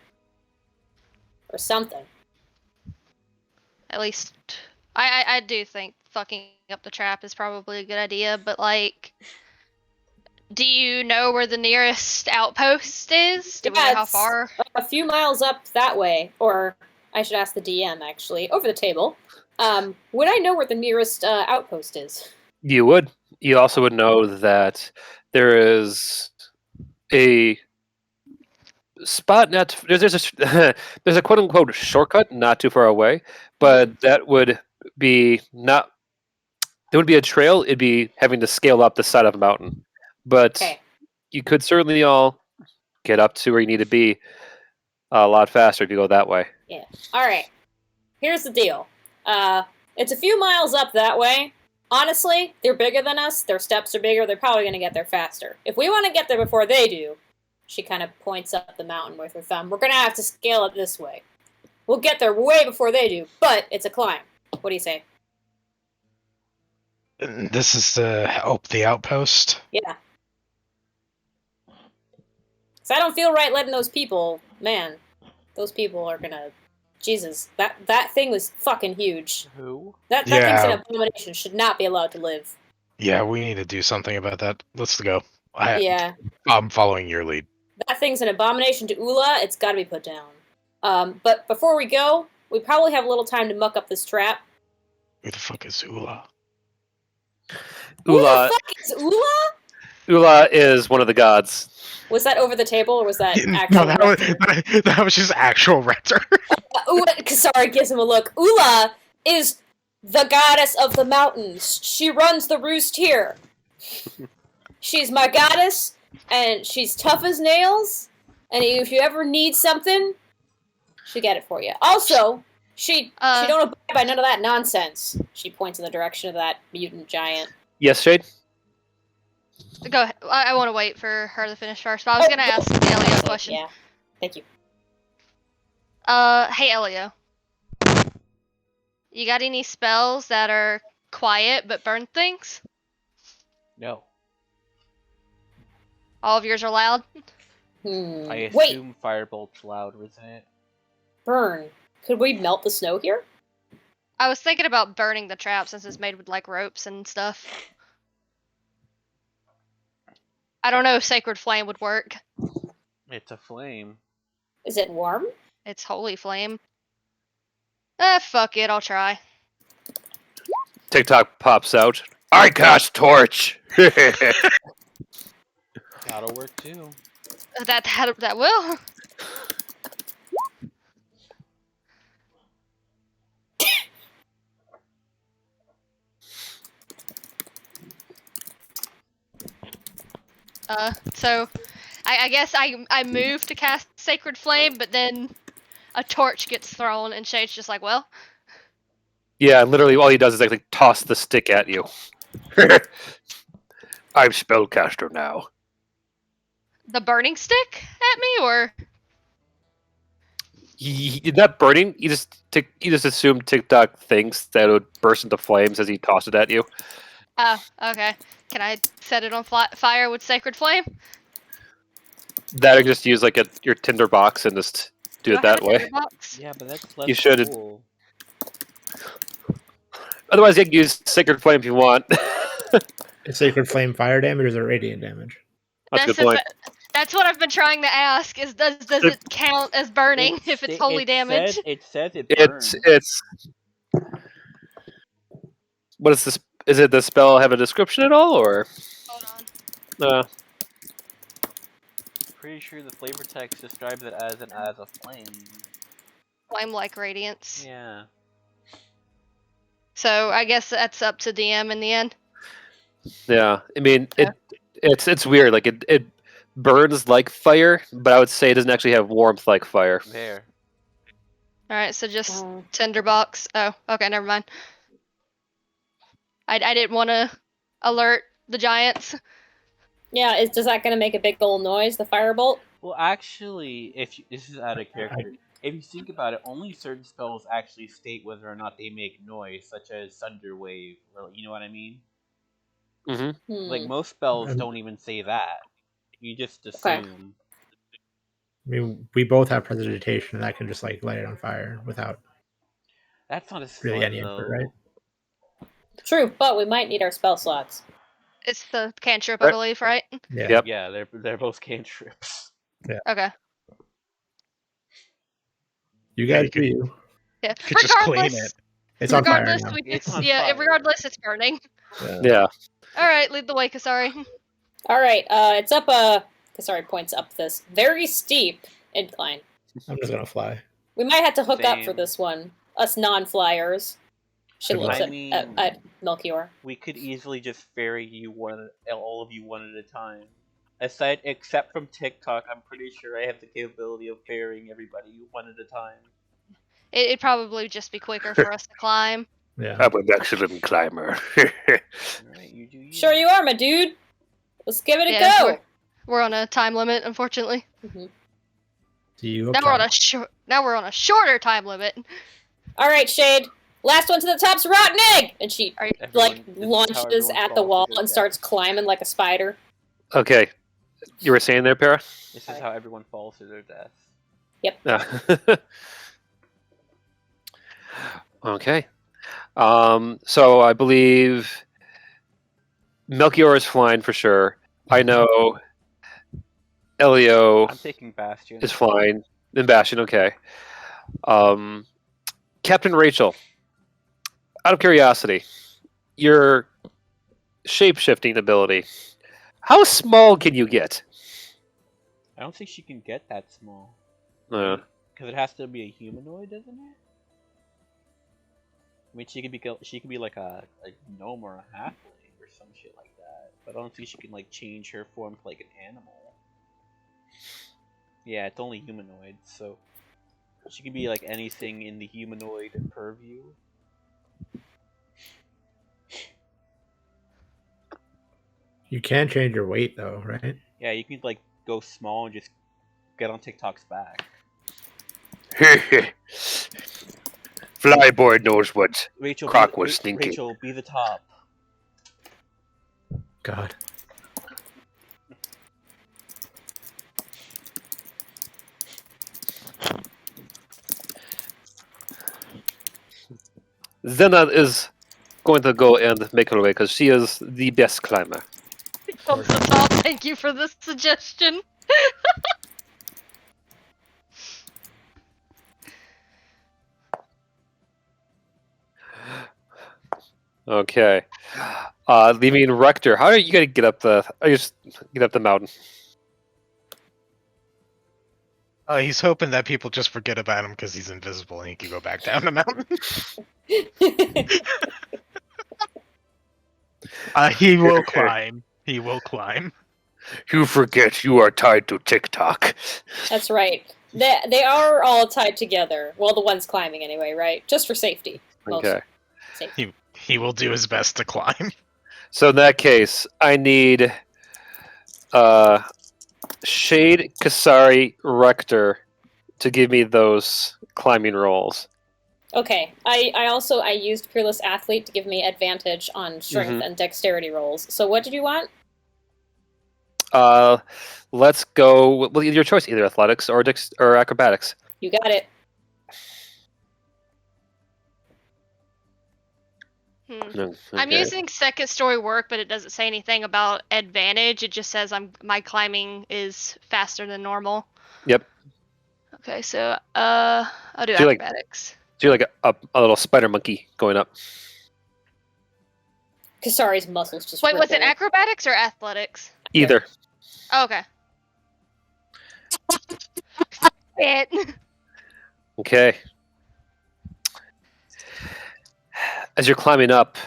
[SPEAKER 6] Or something.
[SPEAKER 1] At least, I do think fucking up the trap is probably a good idea, but, like, do you know where the nearest outpost is? Do we know how far?
[SPEAKER 6] A few miles up that way, or I should ask the DM, actually, over the table. Would I know where the nearest outpost is?
[SPEAKER 3] You would. You also would know that there is a spot there's a quote unquote shortcut not too far away, but that would be not. There would be a trail. It'd be having to scale up the side of a mountain, but you could certainly all get up to where you need to be a lot faster if you go that way.
[SPEAKER 6] Yeah. All right. Here's the deal. It's a few miles up that way. Honestly, they're bigger than us. Their steps are bigger. They're probably going to get there faster. If we want to get there before they do, She kind of points up the mountain with her thumb. We're gonna have to scale it this way. We'll get there way before they do, but it's a climb. What do you say?
[SPEAKER 5] This is the outpost.
[SPEAKER 6] Yeah. So I don't feel right letting those people, man, those people are gonna, Jesus, that thing was fucking huge.
[SPEAKER 2] Who?
[SPEAKER 6] That thing's an abomination, should not be allowed to live.
[SPEAKER 5] Yeah, we need to do something about that. Let's go.
[SPEAKER 6] Yeah.
[SPEAKER 5] I'm following your lead.
[SPEAKER 6] That thing's an abomination to Ula, it's gotta be put down. But before we go, we probably have a little time to muck up this trap.
[SPEAKER 5] Who the fuck is Ula?
[SPEAKER 6] Who the
[SPEAKER 3] Ula,
[SPEAKER 6] fuck is Ula?
[SPEAKER 3] Ula is one of the gods.
[SPEAKER 6] Was that over the table, or was that
[SPEAKER 5] No,
[SPEAKER 6] actual
[SPEAKER 5] that was just actual Rector.
[SPEAKER 6] Sorry, gives him a look. Ula is the goddess of the mountains. She runs the roost here. She's my goddess, and she's tough as nails, and if you ever need something, she'll get it for you. Also, she don't abide by none of that nonsense. She points in the direction of that mutant giant.
[SPEAKER 3] Yes, Shade?
[SPEAKER 1] Go ahead. I want to wait for her to finish first, but I was going to ask Elio a question.
[SPEAKER 6] Yeah, thank you.
[SPEAKER 1] Hey, Elio. You got any spells that are quiet but burn things?
[SPEAKER 2] No.
[SPEAKER 1] All of yours are loud?
[SPEAKER 2] I
[SPEAKER 6] Wait,
[SPEAKER 2] assume Firebolt's loud, isn't it?
[SPEAKER 6] burn. Could we melt the snow here?
[SPEAKER 1] I was thinking about burning the trap since it's made with, like, ropes and stuff. I don't know if Sacred Flame would work.
[SPEAKER 2] It's a flame.
[SPEAKER 6] Is it warm?
[SPEAKER 1] It's Holy Flame. Fuck it, I'll try.
[SPEAKER 3] TikTok pops out. I cast torch.
[SPEAKER 2] That'll work too.
[SPEAKER 1] That will. So, I guess I move to cast Sacred Flame, but then a torch gets thrown, and Shade's just like, well.
[SPEAKER 3] Yeah, literally all he does is like toss the stick at you. I'm spellcaster now.
[SPEAKER 1] The burning stick at me, or?
[SPEAKER 3] Not burning. You just assume TikTok thinks that it would burst into flames as he tossed it at you.
[SPEAKER 1] Oh, okay. Can I set it on fire with Sacred Flame?
[SPEAKER 3] That or just use like your tinder box and just do it that way.
[SPEAKER 2] Yeah, but that's less
[SPEAKER 3] You should.
[SPEAKER 2] cool.
[SPEAKER 3] Otherwise, you can use Sacred Flame if you want.
[SPEAKER 4] Is Sacred Flame fire damage or is it radiant damage?
[SPEAKER 3] That's a good point.
[SPEAKER 1] That's what I've been trying to ask. Is does it count as burning if it's holy damage?
[SPEAKER 2] It says it burns.
[SPEAKER 3] It's. What is this? Is it the spell have a description at all, or?
[SPEAKER 1] Hold on.
[SPEAKER 2] Pretty sure the flavor text describes it as a flame.
[SPEAKER 1] Flame-like radiance.
[SPEAKER 2] Yeah.
[SPEAKER 1] So I guess that's up to DM in the end.
[SPEAKER 3] Yeah, I mean it's weird. Like it burns like fire, but I would say it doesn't actually have warmth like fire.
[SPEAKER 2] There.
[SPEAKER 1] All right, so just tinderbox. Oh, okay, never mind. I didn't want to alert the giants.
[SPEAKER 6] Yeah, is that going to make a big old noise, the firebolt?
[SPEAKER 2] Well, actually, this is out of character. If you think about it, only certain spells actually state whether or not they make noise, such as Thunder Wave. You know what I mean?
[SPEAKER 3] Mm-hmm.
[SPEAKER 2] Like, most spells don't even say that. You just assume.
[SPEAKER 6] Okay.
[SPEAKER 4] I mean, we both have prestidigitation, and that can just like light it on fire without
[SPEAKER 2] That's not as
[SPEAKER 4] really
[SPEAKER 2] fun,
[SPEAKER 4] any
[SPEAKER 2] though.
[SPEAKER 4] effort, right?
[SPEAKER 6] True, but we might need our spell slots.
[SPEAKER 1] It's the cantrip, I believe, right?
[SPEAKER 4] Yeah.
[SPEAKER 3] Yep.
[SPEAKER 2] Yeah, they're both cantrips.
[SPEAKER 1] Okay.
[SPEAKER 4] You guys do you.
[SPEAKER 1] Yeah.
[SPEAKER 5] Could just clean
[SPEAKER 1] Regardless,
[SPEAKER 5] it.
[SPEAKER 4] It's on fire
[SPEAKER 1] regardless,
[SPEAKER 4] now.
[SPEAKER 2] It's on
[SPEAKER 1] yeah.
[SPEAKER 2] fire.
[SPEAKER 1] Regardless, it's burning.
[SPEAKER 3] Yeah.
[SPEAKER 1] All right, lead the way, Kasari.
[SPEAKER 6] All right, it's up Kasari points up this very steep incline.
[SPEAKER 4] I'm just gonna fly.
[SPEAKER 6] We might have to hook up for
[SPEAKER 2] Same.
[SPEAKER 6] this one. Us non-flyers. She looks
[SPEAKER 2] I
[SPEAKER 6] at,
[SPEAKER 2] mean-
[SPEAKER 6] at Melchior.
[SPEAKER 2] We could easily just ferry you all of you one at a time. Except from TikTok, I'm pretty sure I have the capability of ferrying everybody one at a time.
[SPEAKER 1] It'd probably just be quicker for us to climb.
[SPEAKER 4] Yeah.
[SPEAKER 3] I'm an excellent climber.
[SPEAKER 2] Alright, you do you.
[SPEAKER 6] Sure you are, my dude. Let's give it a
[SPEAKER 1] Yeah,
[SPEAKER 6] go.
[SPEAKER 1] We're on a time limit, unfortunately.
[SPEAKER 4] See you up
[SPEAKER 1] Now
[SPEAKER 4] top.
[SPEAKER 1] Now we're on a shorter time limit.
[SPEAKER 6] All right, Shade. Last one to the top's a rotten egg, and she
[SPEAKER 2] Everyone- this is how
[SPEAKER 6] launches
[SPEAKER 2] everyone
[SPEAKER 6] at the
[SPEAKER 2] falls to
[SPEAKER 6] wall
[SPEAKER 2] their
[SPEAKER 6] and starts
[SPEAKER 2] death.
[SPEAKER 6] climbing like a spider.
[SPEAKER 3] Okay. You were saying there, Para?
[SPEAKER 2] This is how everyone falls to their death.
[SPEAKER 3] Yeah. Okay. So I believe Melchior is flying for sure. I know Elio
[SPEAKER 2] I'm taking Bastion.
[SPEAKER 3] is flying. And Bastion, okay. Captain Rachel, out of curiosity, your shape-shifting ability, how small can you get?
[SPEAKER 2] I don't think she can get that small.
[SPEAKER 3] Uh,
[SPEAKER 2] Because it has to be a humanoid, doesn't it? I mean, she could be like a gnome or a halfling or some shit like that. But I don't think she can like change her form to like an animal. Yeah, it's only humanoid, so she can be like anything in the humanoid purview.
[SPEAKER 4] You can change your weight though, right?
[SPEAKER 2] Yeah, you can like go small and just get on TikTok's back.
[SPEAKER 3] Flyboy knows what
[SPEAKER 2] Rachel,
[SPEAKER 3] Croc was thinking.
[SPEAKER 2] Rachel, be the top.
[SPEAKER 4] God.
[SPEAKER 3] Zena is going to go and make her way because she is the best climber.
[SPEAKER 1] From the top, thank you for this suggestion.
[SPEAKER 3] Okay. Leaving Rector, how are you gonna get up the? I just get up the mountain.
[SPEAKER 5] He's hoping that people just forget about him because he's invisible and he can go back down the mountain. He will climb. He will climb.
[SPEAKER 3] You forget you are tied to TikTok.
[SPEAKER 6] That's right. They are all tied together. Well, the ones climbing anyway, right? Just for safety.
[SPEAKER 3] Okay.
[SPEAKER 6] Safety.
[SPEAKER 5] He will do his best to climb.
[SPEAKER 3] So in that case, I need Shade, Kasari, Rector to give me those climbing rolls.
[SPEAKER 6] Okay. I used Peerless Athlete to give me advantage on strength and dexterity rolls. So what did you want?
[SPEAKER 3] Let's go. Well, your choice, either athletics or or acrobatics.
[SPEAKER 6] You got it.
[SPEAKER 3] Okay.
[SPEAKER 1] I'm using second story work, but it doesn't say anything about advantage. It just says my climbing is faster than normal.
[SPEAKER 3] Yep.
[SPEAKER 1] Okay, so I'll do
[SPEAKER 3] Do you like-
[SPEAKER 1] acrobatics.
[SPEAKER 3] Do like a little spider monkey going up.
[SPEAKER 6] Kasari's muscles just
[SPEAKER 1] Wait, was it
[SPEAKER 6] ripple.
[SPEAKER 1] acrobatics or athletics?
[SPEAKER 3] Either.
[SPEAKER 1] Oh, okay. It.
[SPEAKER 3] Okay. As you're climbing up,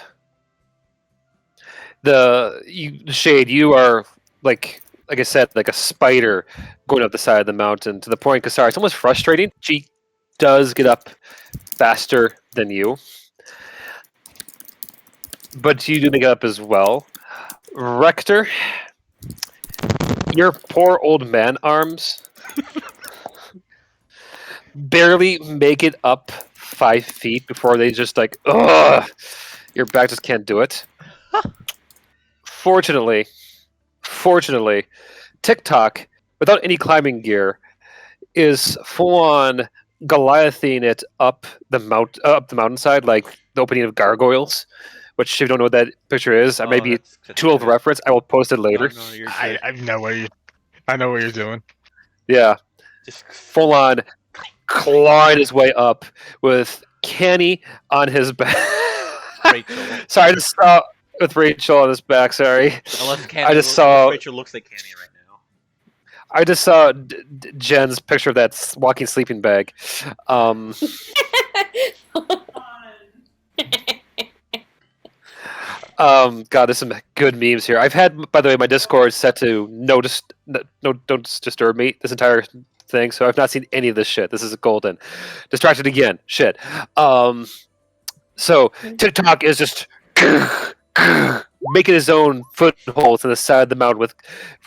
[SPEAKER 3] Shade, you are like I said, like a spider going up the side of the mountain to the point, Kasari, it's almost frustrating. She does get up faster than you, but you do make it up as well. Rector, your poor old man arms barely make it up 5 feet before they just like, ugh, your back just can't do it. Fortunately, TikTok, without any climbing gear, is full on Goliathing it up the mountainside like the opening of Gargoyles. Which, if you don't know what that picture is, I may be too old of a reference. I will post it later.
[SPEAKER 2] No, you're good.
[SPEAKER 5] I know what you're doing.
[SPEAKER 3] Yeah,
[SPEAKER 2] Just
[SPEAKER 3] full on clawing his way up with Kenny on his back.
[SPEAKER 2] Rachel.
[SPEAKER 3] Sorry, I just saw with Rachel on his back. Sorry,
[SPEAKER 2] Unless Canny,
[SPEAKER 3] I just saw.
[SPEAKER 2] Rachel looks like Canny right now.
[SPEAKER 3] I just saw Jen's picture of that walking sleeping bag. God, there's some good memes here. I've had, by the way, my Discord set to don't disturb me this entire thing, so I've not seen any of this shit. This is golden. Distracted again. Shit. So TikTok is just making his own foothold to the side of the mountain with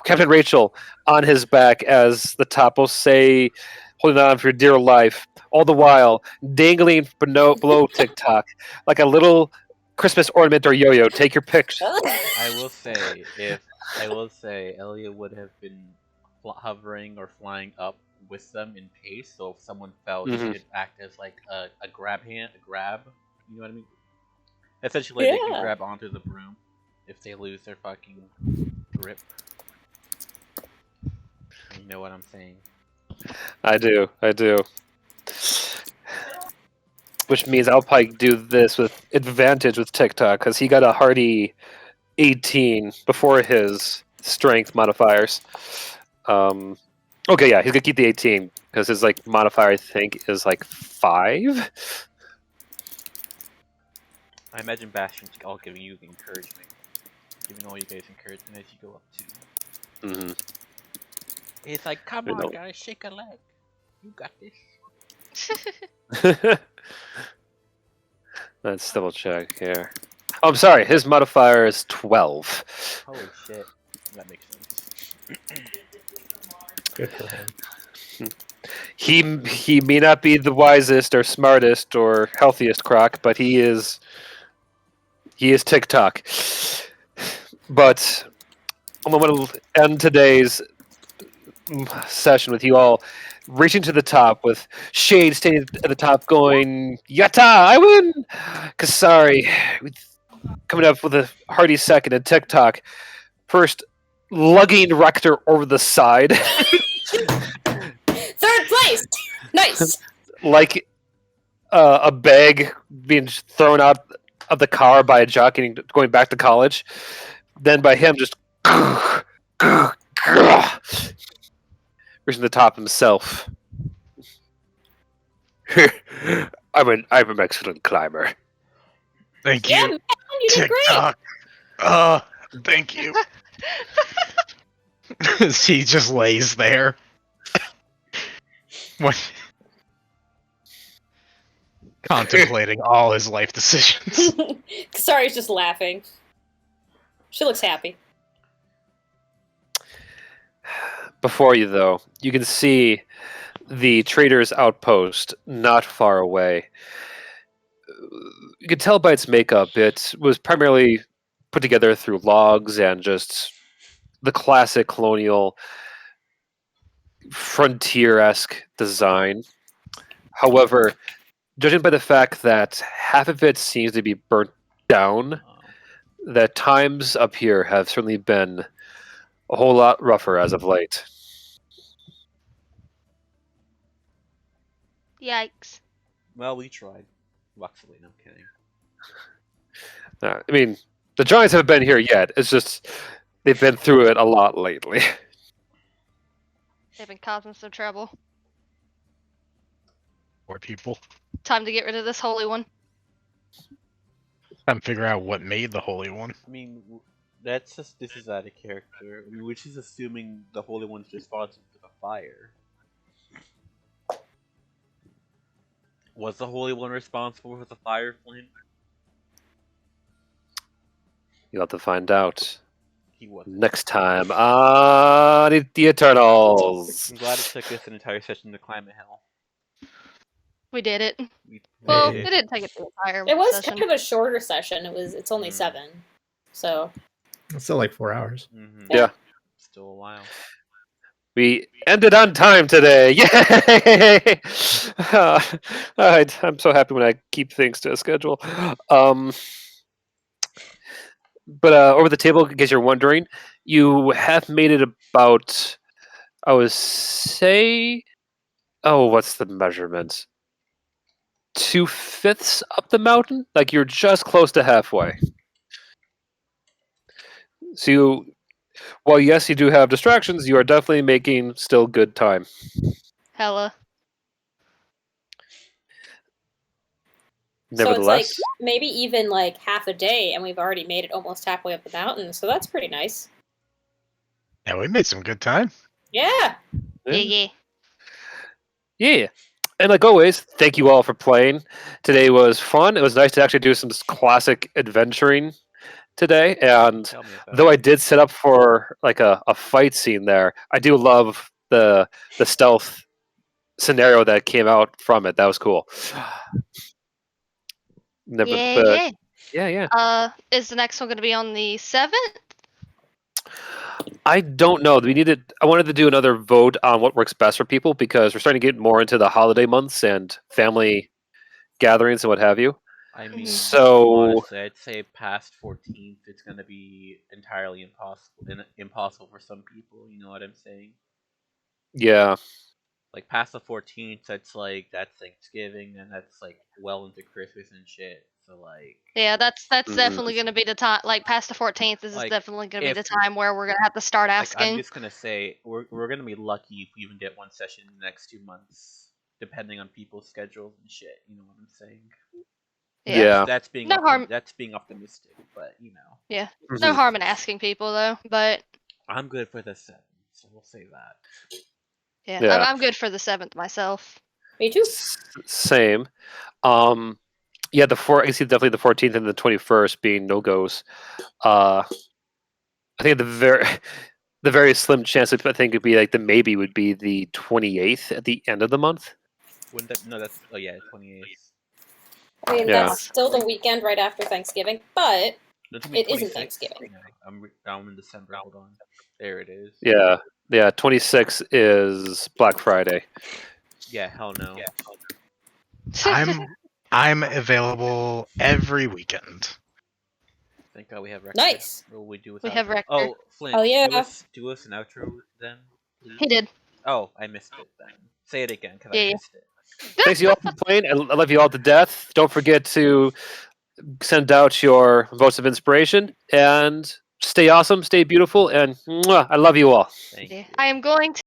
[SPEAKER 3] Captain Rachel on his back as the topos say, holding on for dear life, all the while dangling below TikTok like a little Christmas ornament or yo-yo. Take your pick.
[SPEAKER 2] I will say, Elliot would have been hovering or flying up with them in pace. So if someone fell, he could act as like a grab. You know what I mean? Essentially, they could grab onto the broom if they lose their fucking grip. You know what I'm saying?
[SPEAKER 3] I do. Which means I'll probably do this with advantage with TikTok because he got a hearty 18 before his strength modifiers. Okay, yeah, he's gonna keep the 18 because his like modifier I think is like 5.
[SPEAKER 2] I imagine Bastion's all giving you the encouragement, giving all you guys encouragement as you go up too.
[SPEAKER 3] Mm-hmm.
[SPEAKER 2] It's like, come on, guys, shake a leg. You got this.
[SPEAKER 3] Let's double check here. Oh, I'm sorry, his modifier is 12.
[SPEAKER 2] Holy shit, that makes sense.
[SPEAKER 4] Good for him.
[SPEAKER 3] He may not be the wisest or smartest or healthiest croc, but he is TikTok. But I'm going to end today's session with you all reaching to the top with Shade standing at the top going, Yatta, I win! Kasari coming up with a hearty second, and TikTok first lugging Rector over the side.
[SPEAKER 6] Third place! Nice!
[SPEAKER 3] Like a bag being thrown out of the car by a jockey going back to college. Then by him just reaching the top himself. I'm an excellent climber.
[SPEAKER 5] Thank
[SPEAKER 6] Yeah,
[SPEAKER 5] you.
[SPEAKER 6] man, you did great!
[SPEAKER 5] TikTok. Thank you. He just lays there. What? Contemplating all his life decisions.
[SPEAKER 6] Kasari's just laughing. She looks happy.
[SPEAKER 3] Before you, though, you can see the trader's outpost not far away. You can tell by its makeup, it was primarily put together through logs and just the classic colonial frontier-esque design. However, judging by the fact that half of it seems to be burnt down, that times up here have certainly been a whole lot rougher as of late.
[SPEAKER 1] Yikes.
[SPEAKER 2] Well, we tried. Luckily, no kidding.
[SPEAKER 3] I mean, the Giants haven't been here yet. It's just they've been through it a lot lately.
[SPEAKER 1] They've been causing some trouble.
[SPEAKER 5] Poor people.
[SPEAKER 1] Time to get rid of this holy one.
[SPEAKER 5] Time to figure out what made the Holy One.
[SPEAKER 2] I mean, this is out of character, which is assuming the Holy One's responsible for the fire. Was the Holy One responsible for the fire, Flint?
[SPEAKER 3] You'll have to find out
[SPEAKER 2] He wasn't.
[SPEAKER 3] next time on the Eternals.
[SPEAKER 2] I'm glad it took us an entire session to climb a hill.
[SPEAKER 1] We did it.
[SPEAKER 2] We
[SPEAKER 1] Well,
[SPEAKER 2] did
[SPEAKER 1] it didn't take it the entire
[SPEAKER 6] It was
[SPEAKER 1] session.
[SPEAKER 6] kind of a shorter session. It's only 7. So
[SPEAKER 4] It's still like 4 hours.
[SPEAKER 2] Mhm.
[SPEAKER 3] Yeah.
[SPEAKER 2] Still a while.
[SPEAKER 3] We ended on time today. Yay! I'm so happy when I keep things to a schedule. But over the table, in case you're wondering, you have made it about, I would say, what's the measurement? 2/5 up the mountain? Like you're just close to halfway. So while yes, you do have distractions, you are definitely making still good time.
[SPEAKER 1] Hella.
[SPEAKER 3] Nevertheless,
[SPEAKER 6] so it's like maybe even like half a day, and we've already made it almost halfway up the mountain. So that's pretty nice.
[SPEAKER 5] Yeah, we made some good time.
[SPEAKER 6] Yeah.
[SPEAKER 1] Yeah.
[SPEAKER 3] yeah. And like always, thank you all for playing. Today was fun. It was nice to actually do some classic adventuring today, and
[SPEAKER 2] Tell me about
[SPEAKER 3] though I
[SPEAKER 2] it.
[SPEAKER 3] did set up for like a fight scene there, I do love the stealth scenario that came out from it. That was cool. Never,
[SPEAKER 1] Yeah,
[SPEAKER 3] but
[SPEAKER 1] yeah.
[SPEAKER 3] yeah.
[SPEAKER 1] Is the next one going to be on the 7th?
[SPEAKER 3] I don't know. I wanted to do another vote on what works best for people because we're starting to get more into the holiday months and family gatherings and what have you.
[SPEAKER 2] I mean,
[SPEAKER 3] So
[SPEAKER 2] honestly, I'd say past 14th, it's gonna be entirely impossible for some people. You know what I'm saying?
[SPEAKER 3] yeah,
[SPEAKER 2] Like past the 14th, that's Thanksgiving, and that's like well into Christmas and shit. So like,
[SPEAKER 1] Yeah, that's
[SPEAKER 3] Mhm.
[SPEAKER 1] definitely going to be the time. Like past the 14th, this is
[SPEAKER 2] Like,
[SPEAKER 1] definitely going to be the
[SPEAKER 2] if
[SPEAKER 1] time where we're going to have to start
[SPEAKER 2] like I'm
[SPEAKER 1] asking.
[SPEAKER 2] just gonna say we're gonna be lucky if we even get one session in the next 2 months, depending on people's schedules and shit. You know what I'm saying?
[SPEAKER 1] Yeah.
[SPEAKER 3] yeah.
[SPEAKER 2] That's being
[SPEAKER 1] No harm.
[SPEAKER 2] that's being optimistic, but
[SPEAKER 1] Yeah. No
[SPEAKER 3] Mhm.
[SPEAKER 1] harm in asking people though. But
[SPEAKER 2] I'm good for the 7th, so we'll say that.
[SPEAKER 1] yeah,
[SPEAKER 3] Yeah.
[SPEAKER 1] I'm good for the 7th myself.
[SPEAKER 6] Me too.
[SPEAKER 3] Same. Um, yeah, I see definitely the 14th and the 21st being no goes. I think the very slim chance I think would be like the maybe would be the 28th at the end of the month.
[SPEAKER 2] Wouldn't that? No, that's 28th.
[SPEAKER 6] I mean,
[SPEAKER 3] Yeah.
[SPEAKER 6] that's still the weekend right after Thanksgiving, but
[SPEAKER 2] Don't tell me
[SPEAKER 6] it isn't
[SPEAKER 2] 26th.
[SPEAKER 6] Thanksgiving.
[SPEAKER 2] No, I'm down in December. Hold on. There it is.
[SPEAKER 3] Yeah. Yeah, 26 is Black Friday.
[SPEAKER 2] Yeah, hell no.
[SPEAKER 5] I'm available every weekend.
[SPEAKER 2] Thank God we have record.
[SPEAKER 6] Nice.
[SPEAKER 2] What will we do
[SPEAKER 1] We
[SPEAKER 2] without?
[SPEAKER 1] have record.
[SPEAKER 2] Oh, Flint.
[SPEAKER 6] Oh, yeah.
[SPEAKER 2] Do us an outro then, please.
[SPEAKER 1] He did.
[SPEAKER 2] Oh, I missed it then. Say it again, because I
[SPEAKER 1] Yeah.
[SPEAKER 2] missed it.
[SPEAKER 3] Thanks you all for playing. I love you all to death. Don't forget to send out your votes of inspiration and stay awesome, stay beautiful, and mwah, I love you all.
[SPEAKER 2] Thank
[SPEAKER 1] Yeah.
[SPEAKER 2] you.
[SPEAKER 1] I am going to